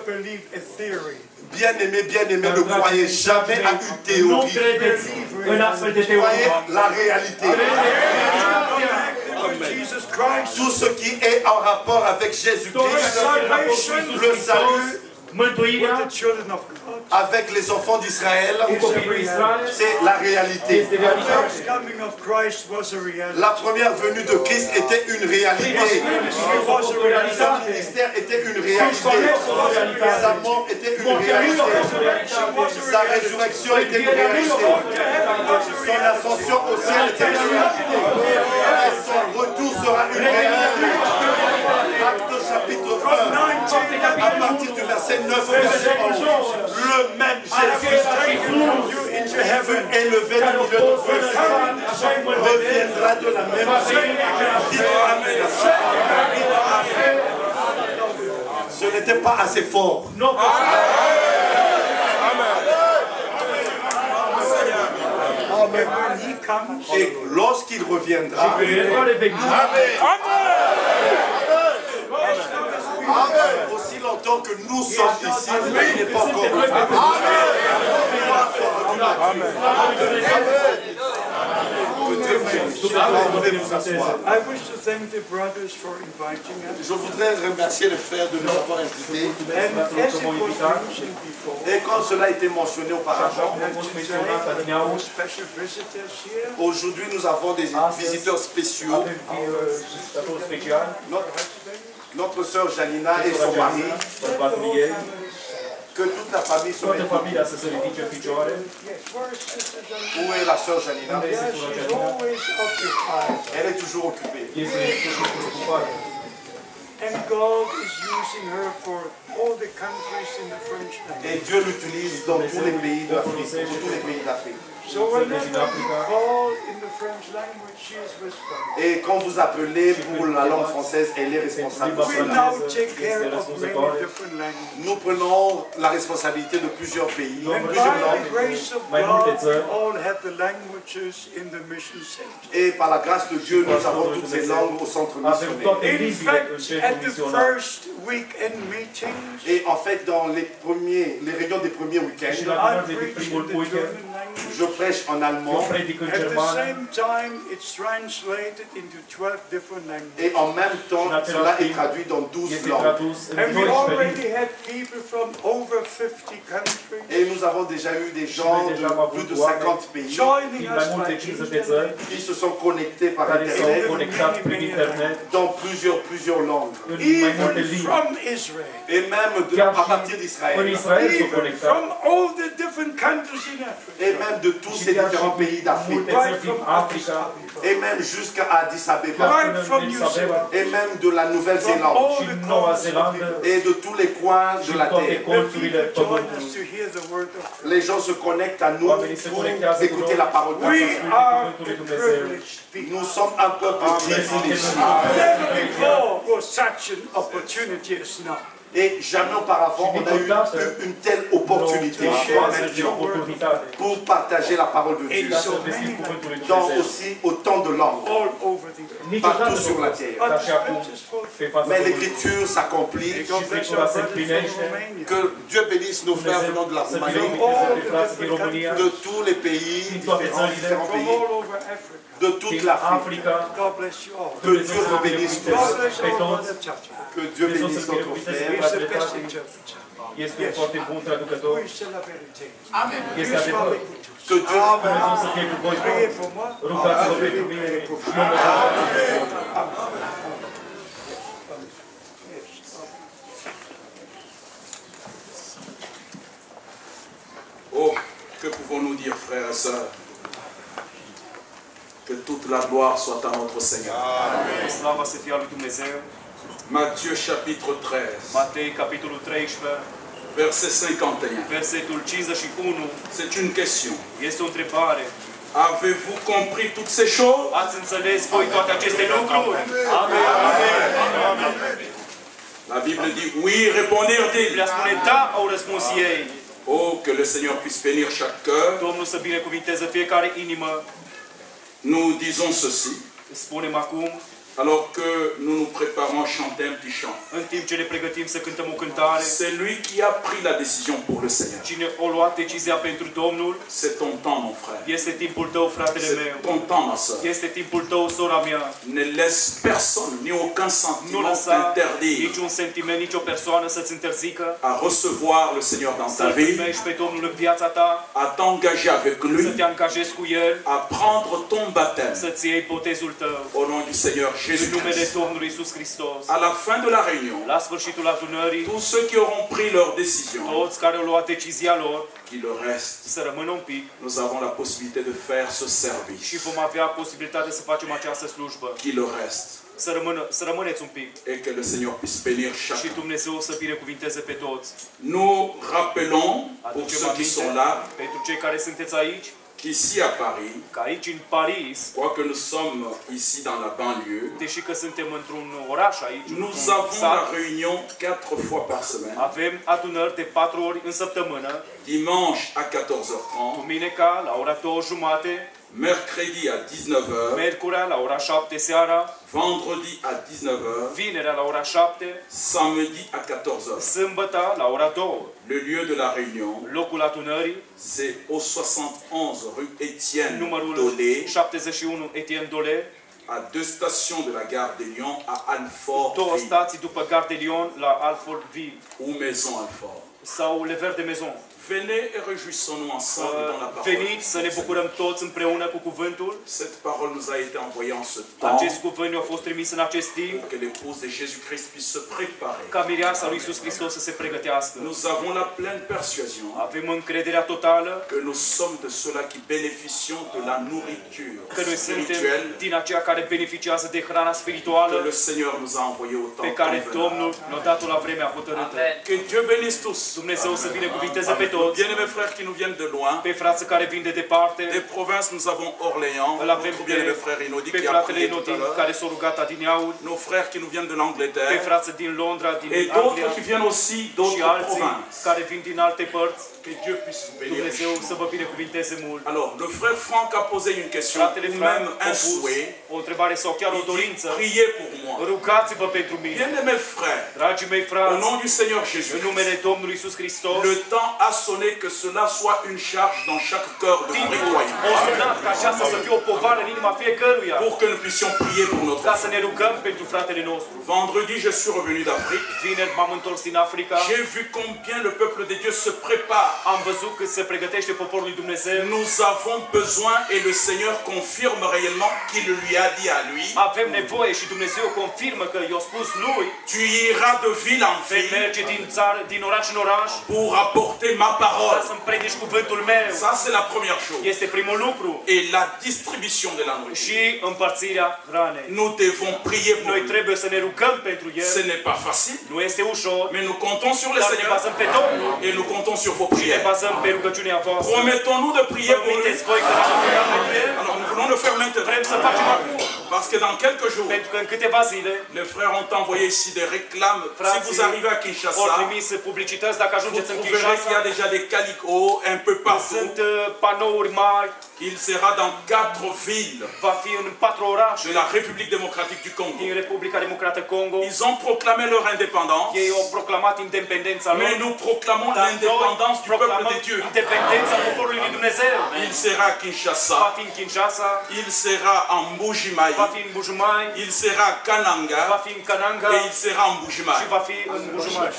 believe a theory. Bien-aimé, ne croyez jamais à une théorie. Croyez la réalité. Tout ce qui est en rapport avec Jésus-Christ, le salut, avec les enfants d'Israël, c'est la réalité. La première venue de Christ était une réalité. Son ministère était une réalité. Sa mort était une réalité. Sa résurrection était une réalité. Son ascension au ciel était une réalité. Et son retour sera une réalité. Acte chapitre 1, à partir du verset 9 au verset 11. Le même Jésus fut élevé du milieu de vous, reviendra de la même manière. Dites Amen. Ce n'était pas assez fort. Et lorsqu'il reviendra, aussi longtemps que nous sommes ici, il n'est pas encore revenu. Je voudrais remercier les frères de nous avoir invités. Et comme cela a été mentionné auparavant, aujourd'hui nous avons des visiteurs spéciaux. Notre sœur Janina et son mari, que toute la famille se mette. Où est la sœur Janina? Elle est toujours occupée. And God is using her for all the countries in the French language. Et Dieu l'utilise dans tous les pays d'Afrique. So whenever you call in the French language, she is responsible. Et quand vous appelez pour la langue française, elle est responsable. We now take care of many different languages. Nous prenons la responsabilité de plusieurs pays, And by the grace of God, we all have the languages in the mission center. et par la grâce de Dieu, nous avons toutes ces langues au centre missionnaire. In fact, at the first weekend meetings, Et en fait, dans les réunions des premiers week-ends, I preach in the German language. je prêche en allemand. At the same time, it's translated into 12 different languages. Et en même temps, cela est traduit dans 12 langues. And we already had people from over 50 countries Et nous avons déjà eu des gens de plus de 50 pays joining us by internet. qui se sont connectés par Internet dans plusieurs langues. Even from Israel. Et même à partir d'Israël. Even from all the different countries in Africa. Et même de tous ces différents pays d'Afrique. Right from Africa. Et même jusqu'à Addis Abeba. Right from New Zealand. Et même de la Nouvelle-Zélande. All the corners of the Et de tous les coins de la terre. people join us to hear the word of God. Les gens se connectent à nous pour écouter la parole de We Dieu. are the privileged people. Nous sommes un peuple privilégié. Never before was such an opportunity as now. Et jamais auparavant, on a eu une telle opportunité pour partager la parole de Dieu. Aussi autant de langues, partout sur la terre. Mais l'écriture s'accomplit. Que Dieu bénisse nos frères venant de la Roumanie, de tous les pays, différents pays, de toute l'Afrique. Que Dieu vous bénisse tous. Que Dieu bénisse notre frère. Este foarte bun traducător. Amen. Este adevăr. Que Dieu Dumnezeu să fie cu voi. Rugați-vă pentru mine. Oh, que pouvons-nous dire, frères et sœurs? Que toute la gloire soit à notre Seigneur. Slava să fie a lui Dumnezeu. Matthieu chapitre 13, Matei, capitolul 13, verset 51. versetul 51. C'est une question. Este o întrebare. Avez-vous compris toutes ces choses? Ați înțeles voi toate aceste lucruri? Amen. La Bible dit oui, répondirent-ils. Biblia spune da, au răspuns ei. Oh, que le Seigneur puisse bénir chaque cœur. Domnul să binecuvinteze fiecare inimă. Nous disons ceci. Spunem acum, alors que nous nous préparons à chanter un petit chant. în timp ce ne pregătim să cântăm o cântare, C'est lui qui a pris la décision pour le Seigneur. cine a luat decizia pentru Domnul, C'est ton temps, mon frère. este timpul tău, fratele C'est meu. ton temps, ma soeur. Este timpul tău, sora mea. Ne laisse personne, ni aucun Nu sentiment lăsa t'interdire niciun sentiment, nicio persoană să-ți interzică à recevoir le Seigneur dans ta să-L vie, primești pe Domnul în viața ta, à t'engager avec să lui, te angajezi cu El, à prendre ton baptême să-ți iei botezul tău. au nom du Seigneur În numele Jésus-Christ. Domnului Iisus Hristos. À la fin de la réunion, La sfârșitul adunării, tous ceux qui auront pris leur décision, toți care au luat decizia lor qu'il le reste, să rămână un pic nous avons la possibilité de faire ce și service. vom avea posibilitatea să facem această slujbă. Qu'il le reste. Să rămâneți un pic Et que le Seigneur puisse bénir și chacun. Dumnezeu să binecuvinteze pe toți. Nous rappelons, pour Aducem ceux qui sont là, aminte pentru cei care sunteți aici, qu'ici à Paris, că aici în Paris, quoique nous sommes ici dans la banlieue, deși că suntem într-un oraș aici, nous într-un avons sat, la réunion 4 fois par semaine. avem adunări de 4 ori în săptămână, Dimanche à 14h30, duminica la ora 2:30, mercredi à 19h, miercurea la ora 7 seara, vendredi à 19h, vinerea la ora 7, samedi à 14h. sâmbătă la ora 2. Le lieu de la réunion, Locul adunării, c'est au 71 rue Étienne numărul Dolé, 71 Etienne Dole, à 2 stations de la gare de Lyon, à Alfort, două stații după Gare de Lyon la Alfortville ou Maison Alfort. sau Le Ver de Maison. Venez et réjouissons-nous ensemble dans la parole. Veniți să ne bucurăm toți împreună cu cuvântul. Cette parole nous a été envoyée en ce temps Acest cuvânt ne-a fost trimis în acest timp pour que l'épouse de Jésus-Christ puisse se préparer. ca mireasa lui Iisus Hristos să se pregătească. Nous avons la pleine persuasion Avem încrederea totală que nous sommes de ceux-là qui bénéficions de la nourriture că noi suntem spirituelle din aceia care beneficiază de hrana spirituală que le Seigneur nous a envoyée au temps pe care Domnul convenable. ne-a dat-o la vremea hotărâtă. Que Dieu bénisse tous. Dumnezeu să binecuvinteze pe toți. Bien-aimés frères qui nous viennent de loin, Pe frații care vin de departe, des provinces, nous avons Orléans, îl avem notre bien-aimé frère Inodi pe qui a fratele prié tout Inodin à l'heure, care s-a rugat adineauri, nos frères qui nous viennent de pe l'Angleterre, frații din Londra, din et Anglia d'autres qui viennent aussi și d'autres alții provinces. care vin din alte părți. Que Dieu puisse vous bénir. Dumnezeu să vă binecuvinteze mult. Alors, le frère Franck a posé une question, Fratele ou Frank même a un pus souhait. o întrebare sau chiar o Il dit, dorință. priez pour moi. Rugați-vă pentru mine. Bien-aimés frères, Dragii mei au frați, nom du Seigneur în Jésus, numele Domnului Iisus Hristos, le temps a sonné que cela soit une charge dans chaque cœur de timpul prétoyant, o sunat ca aceasta să fie o povară în inima fiecăruia, pour que nous puissions prier pour notre ca să frère. ne rugăm pentru fratele nostru. Vendredi, je suis revenu d'Afrique. Vineri m-am întors din Africa, J'ai vu combien le peuple de Dieu se prépare. am văzut cât se pregătește poporul lui Dumnezeu. Nous avons besoin, et le Seigneur confirme réellement qu'il lui a dit à lui, Avem nevoie și Dumnezeu confirmă că i-a spus lui tu iras de ville en vei ville merge din țară, din oraș în oraș, pour apporter ma ca parole. să-mi predici cuvântul meu. Ça, c'est la première chose. Este primul lucru. Et la distribution de la nourriture. Și împărțirea hranei. Nous devons prier pour Noi lui. trebuie să ne rugăm pentru Ce el. n'est pas facile, Nu este ușor, mais nous comptons sur le dar ne Seigneur bazăm pe Domnul et nous comptons sur vos și ne prières. bazăm pe rugăciunea voastră. Promettons-nous de prier pour lui. Promiteți voi că ne vom ruga pentru el. Alors nous voulons le faire maintenant. Vrem să facem acum. Parce que dans quelques jours, Pentru că în câteva zile les frères ont envoyé ici des réclames. Si vous arrivez à au Kinshasa, trimis publicități dacă vous ajungeți în trouverez qu'il y a Kinshasa. déjà des calicots un peu partout. Sunt panouri mari, Il sera dans 4 villes va fi în 4 orașe de la République démocratique du Congo. din Republica Democrată Congo. Ils ont proclamé leur indépendance, Ei au proclamat independența lor. mais nous proclamons Dar noi l'indépendance du peuple proclamăm de Dieu. independența poporului lui Dumnezeu. Il sera à Va Kinshasa, fi în Kinshasa, il sera en Mbujimaï, va fi în Bujumai, il sera à va Kananga fi în Kananga et il sera en Mbujimaï. și va fi în Bujumai.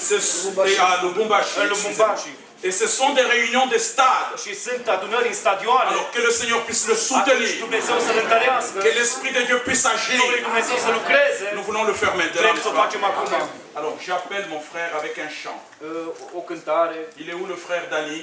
Et à Lubumbashi. În Lubumbashi. Et ce sont des réunions de stade. Și sunt adunări în stadioane. Alors que le Seigneur puisse le Atunci soutenir, Dumnezeu să-L întărească. que l'Esprit de Dieu puisse agir. Duhul lui Dumnezeu să lucreze. Nous voulons le faire maintenant. Vrem să o n'est-ce pas? facem acum. Alors j'appelle mon frère avec un chant. O cântare, Il est où le frère Dani?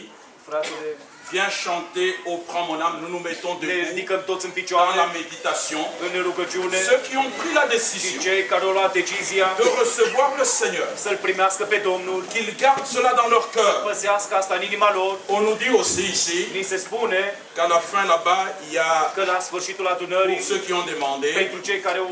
fratele. Viens chanter, ô prends mon âme. Nous nous mettons Ne debout ridicăm toți în dans picioare, la méditation. în rugăciune. Ceux qui ont pris la Și décision cei care au luat decizia de recevoir le Seigneur, să-L primească pe Domnul, qu'ils gardent cela dans leur cœur. păzească asta în inima lor. On nous dit aussi ici Ni se spune qu'à la fin là-bas, il y a, că la sfârșitul pour adunării, ceux qui ont demandé, pentru cei care au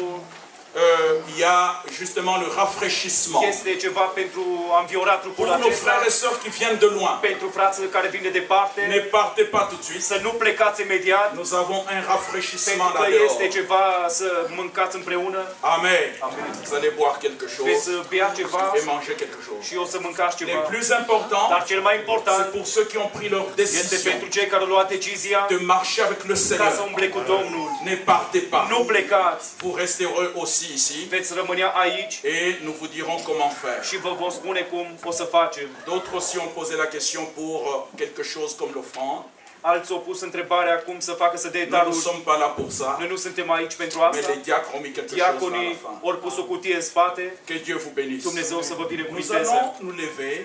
il y a justement le rafraîchissement. este ceva pentru a înviora Pour trupul nos acesta, frères et sœurs qui viennent de loin, pentru frații care vin de ne departe, partez pas tout de suite. să nu plecați imediat, Nous avons un rafraîchissement pentru că là-dehors. este ceva să mâncați împreună, Amen. Amen. Vous allez boire quelque veți chose bea ceva et manger quelque chose. și o să mâncați Les ceva. plus importants, Dar cel mai c'est important pour ceux qui ont pris leur este décision pentru cei care au luat decizia de marcher avec le ca să Seigneur. umble cu Domnul. Ne partez pas. Nu plecați, Vous restez heureux aussi ici veți rămâne aici et nous vous dirons comment faire. și vă vom spune cum o să facem. D'autres aussi ont posé la question pour quelque chose comme l'offrande. Alții au pus întrebarea cum să facă să dea Nous ne darul. sommes pas là pour ça, Noi nu suntem aici pentru mais asta. les diacres ont mis quelque chose à la Diaconii fin. ori pus o cutie în spate. Que Dieu vous bénisse. Dumnezeu să vă Nous binecuvânteze. allons nous lever.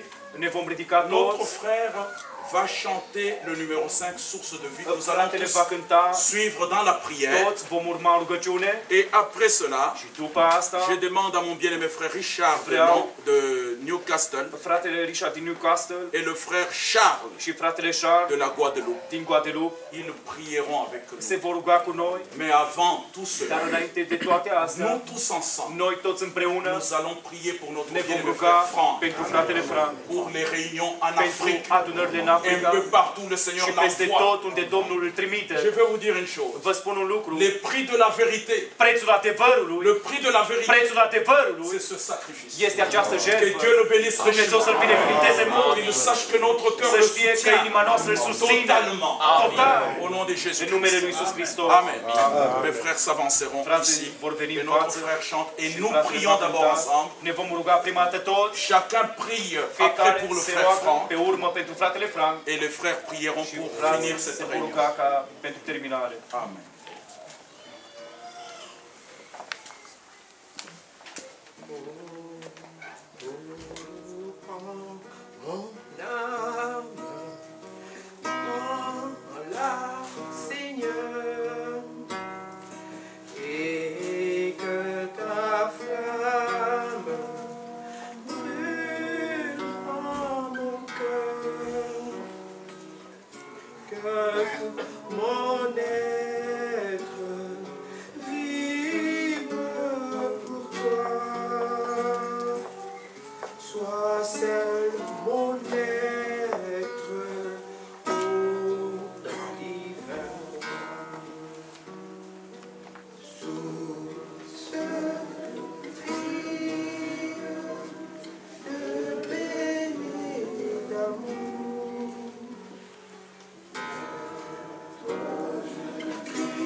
Ne vom ridica Notre toți. frère va chanter le numéro 5, source de vie. Nous allons Fratele va tous cânta. suivre dans la prière. Toți vom urma în rugăciune. Et après cela, Și după asta, je demande à mon bien-aimé frère Richard de Newcastle fratele Richard din Newcastle et le frère Charles și fratele Charles de la Guadeloupe. din Guadeloupe Ils prieront avec se nous. vor ruga cu noi. Mais avant tout Dar cela, înainte de toate astea, nous tous ensemble, noi toți împreună nous allons prier pour notre ne vom bien-aimé ruga frère Franck, pentru fratele Frank, pour les réunions en pentru Afrique. adunările în Un Africa peu partout, le Seigneur și peste l'envoie. tot unde Domnul îl trimite. Je vais vous dire une chose. Vă spun un lucru, Les prix de la vérité, prețul adevărului, le prix de la vérité, prețul adevărului c'est ce sacrifice. este această Que jertfă. Dieu le bénisse Dumnezeu să-L binecuvinteze mult, qu'il sache que notre cœur să le știe că soutient inima noastră îl susține totalement. total Au nom de Jésus. în numele lui Iisus Hristos. Amen. Mes frères s'avanceront Frații ici. vor veni Et în notre față frère chante. Et și nous fratele prions va d'abord cânta. ensemble. Ne vom ruga prima dată toți, Chacun prie après fiecare pour le se frère roagă Franck. pe urmă pentru fratele Frank Et les frères prieront și pour frații finir se cette vor réunion. ruga ca pentru terminare. Amen. Seigneur, et que ta flamme brûle en mon cœur, que mon être vive pour toi, sois seul mon être, ô divin. Source vive de paix et d'amour, toi je crie.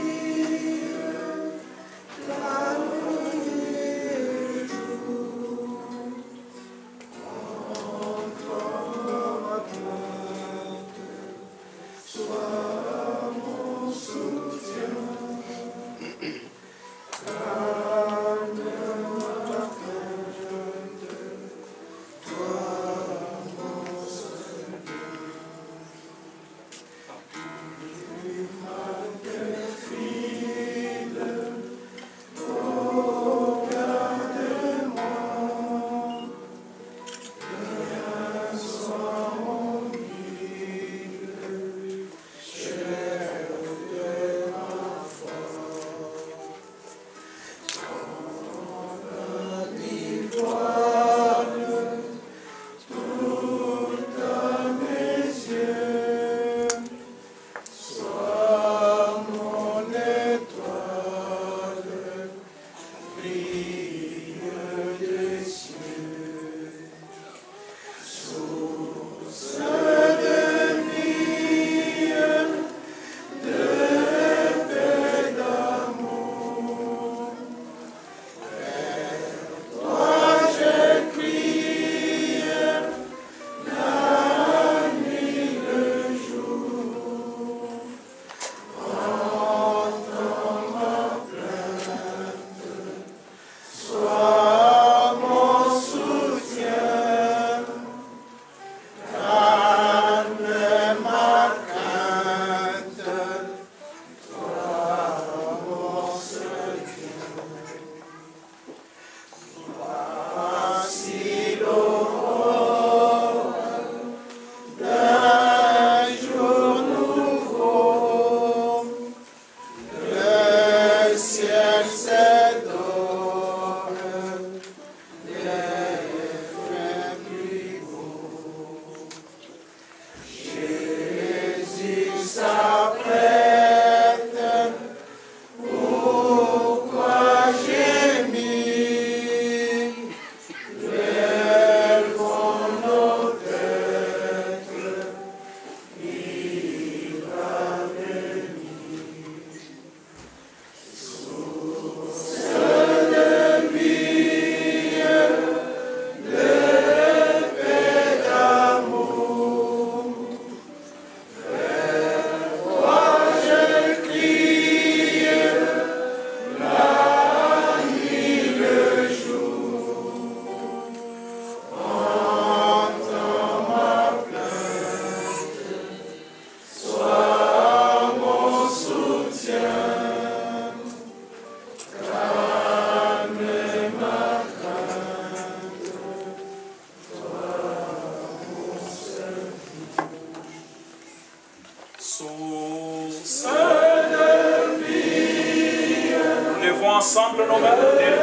source de vie. Nous levons ensemble nos mains.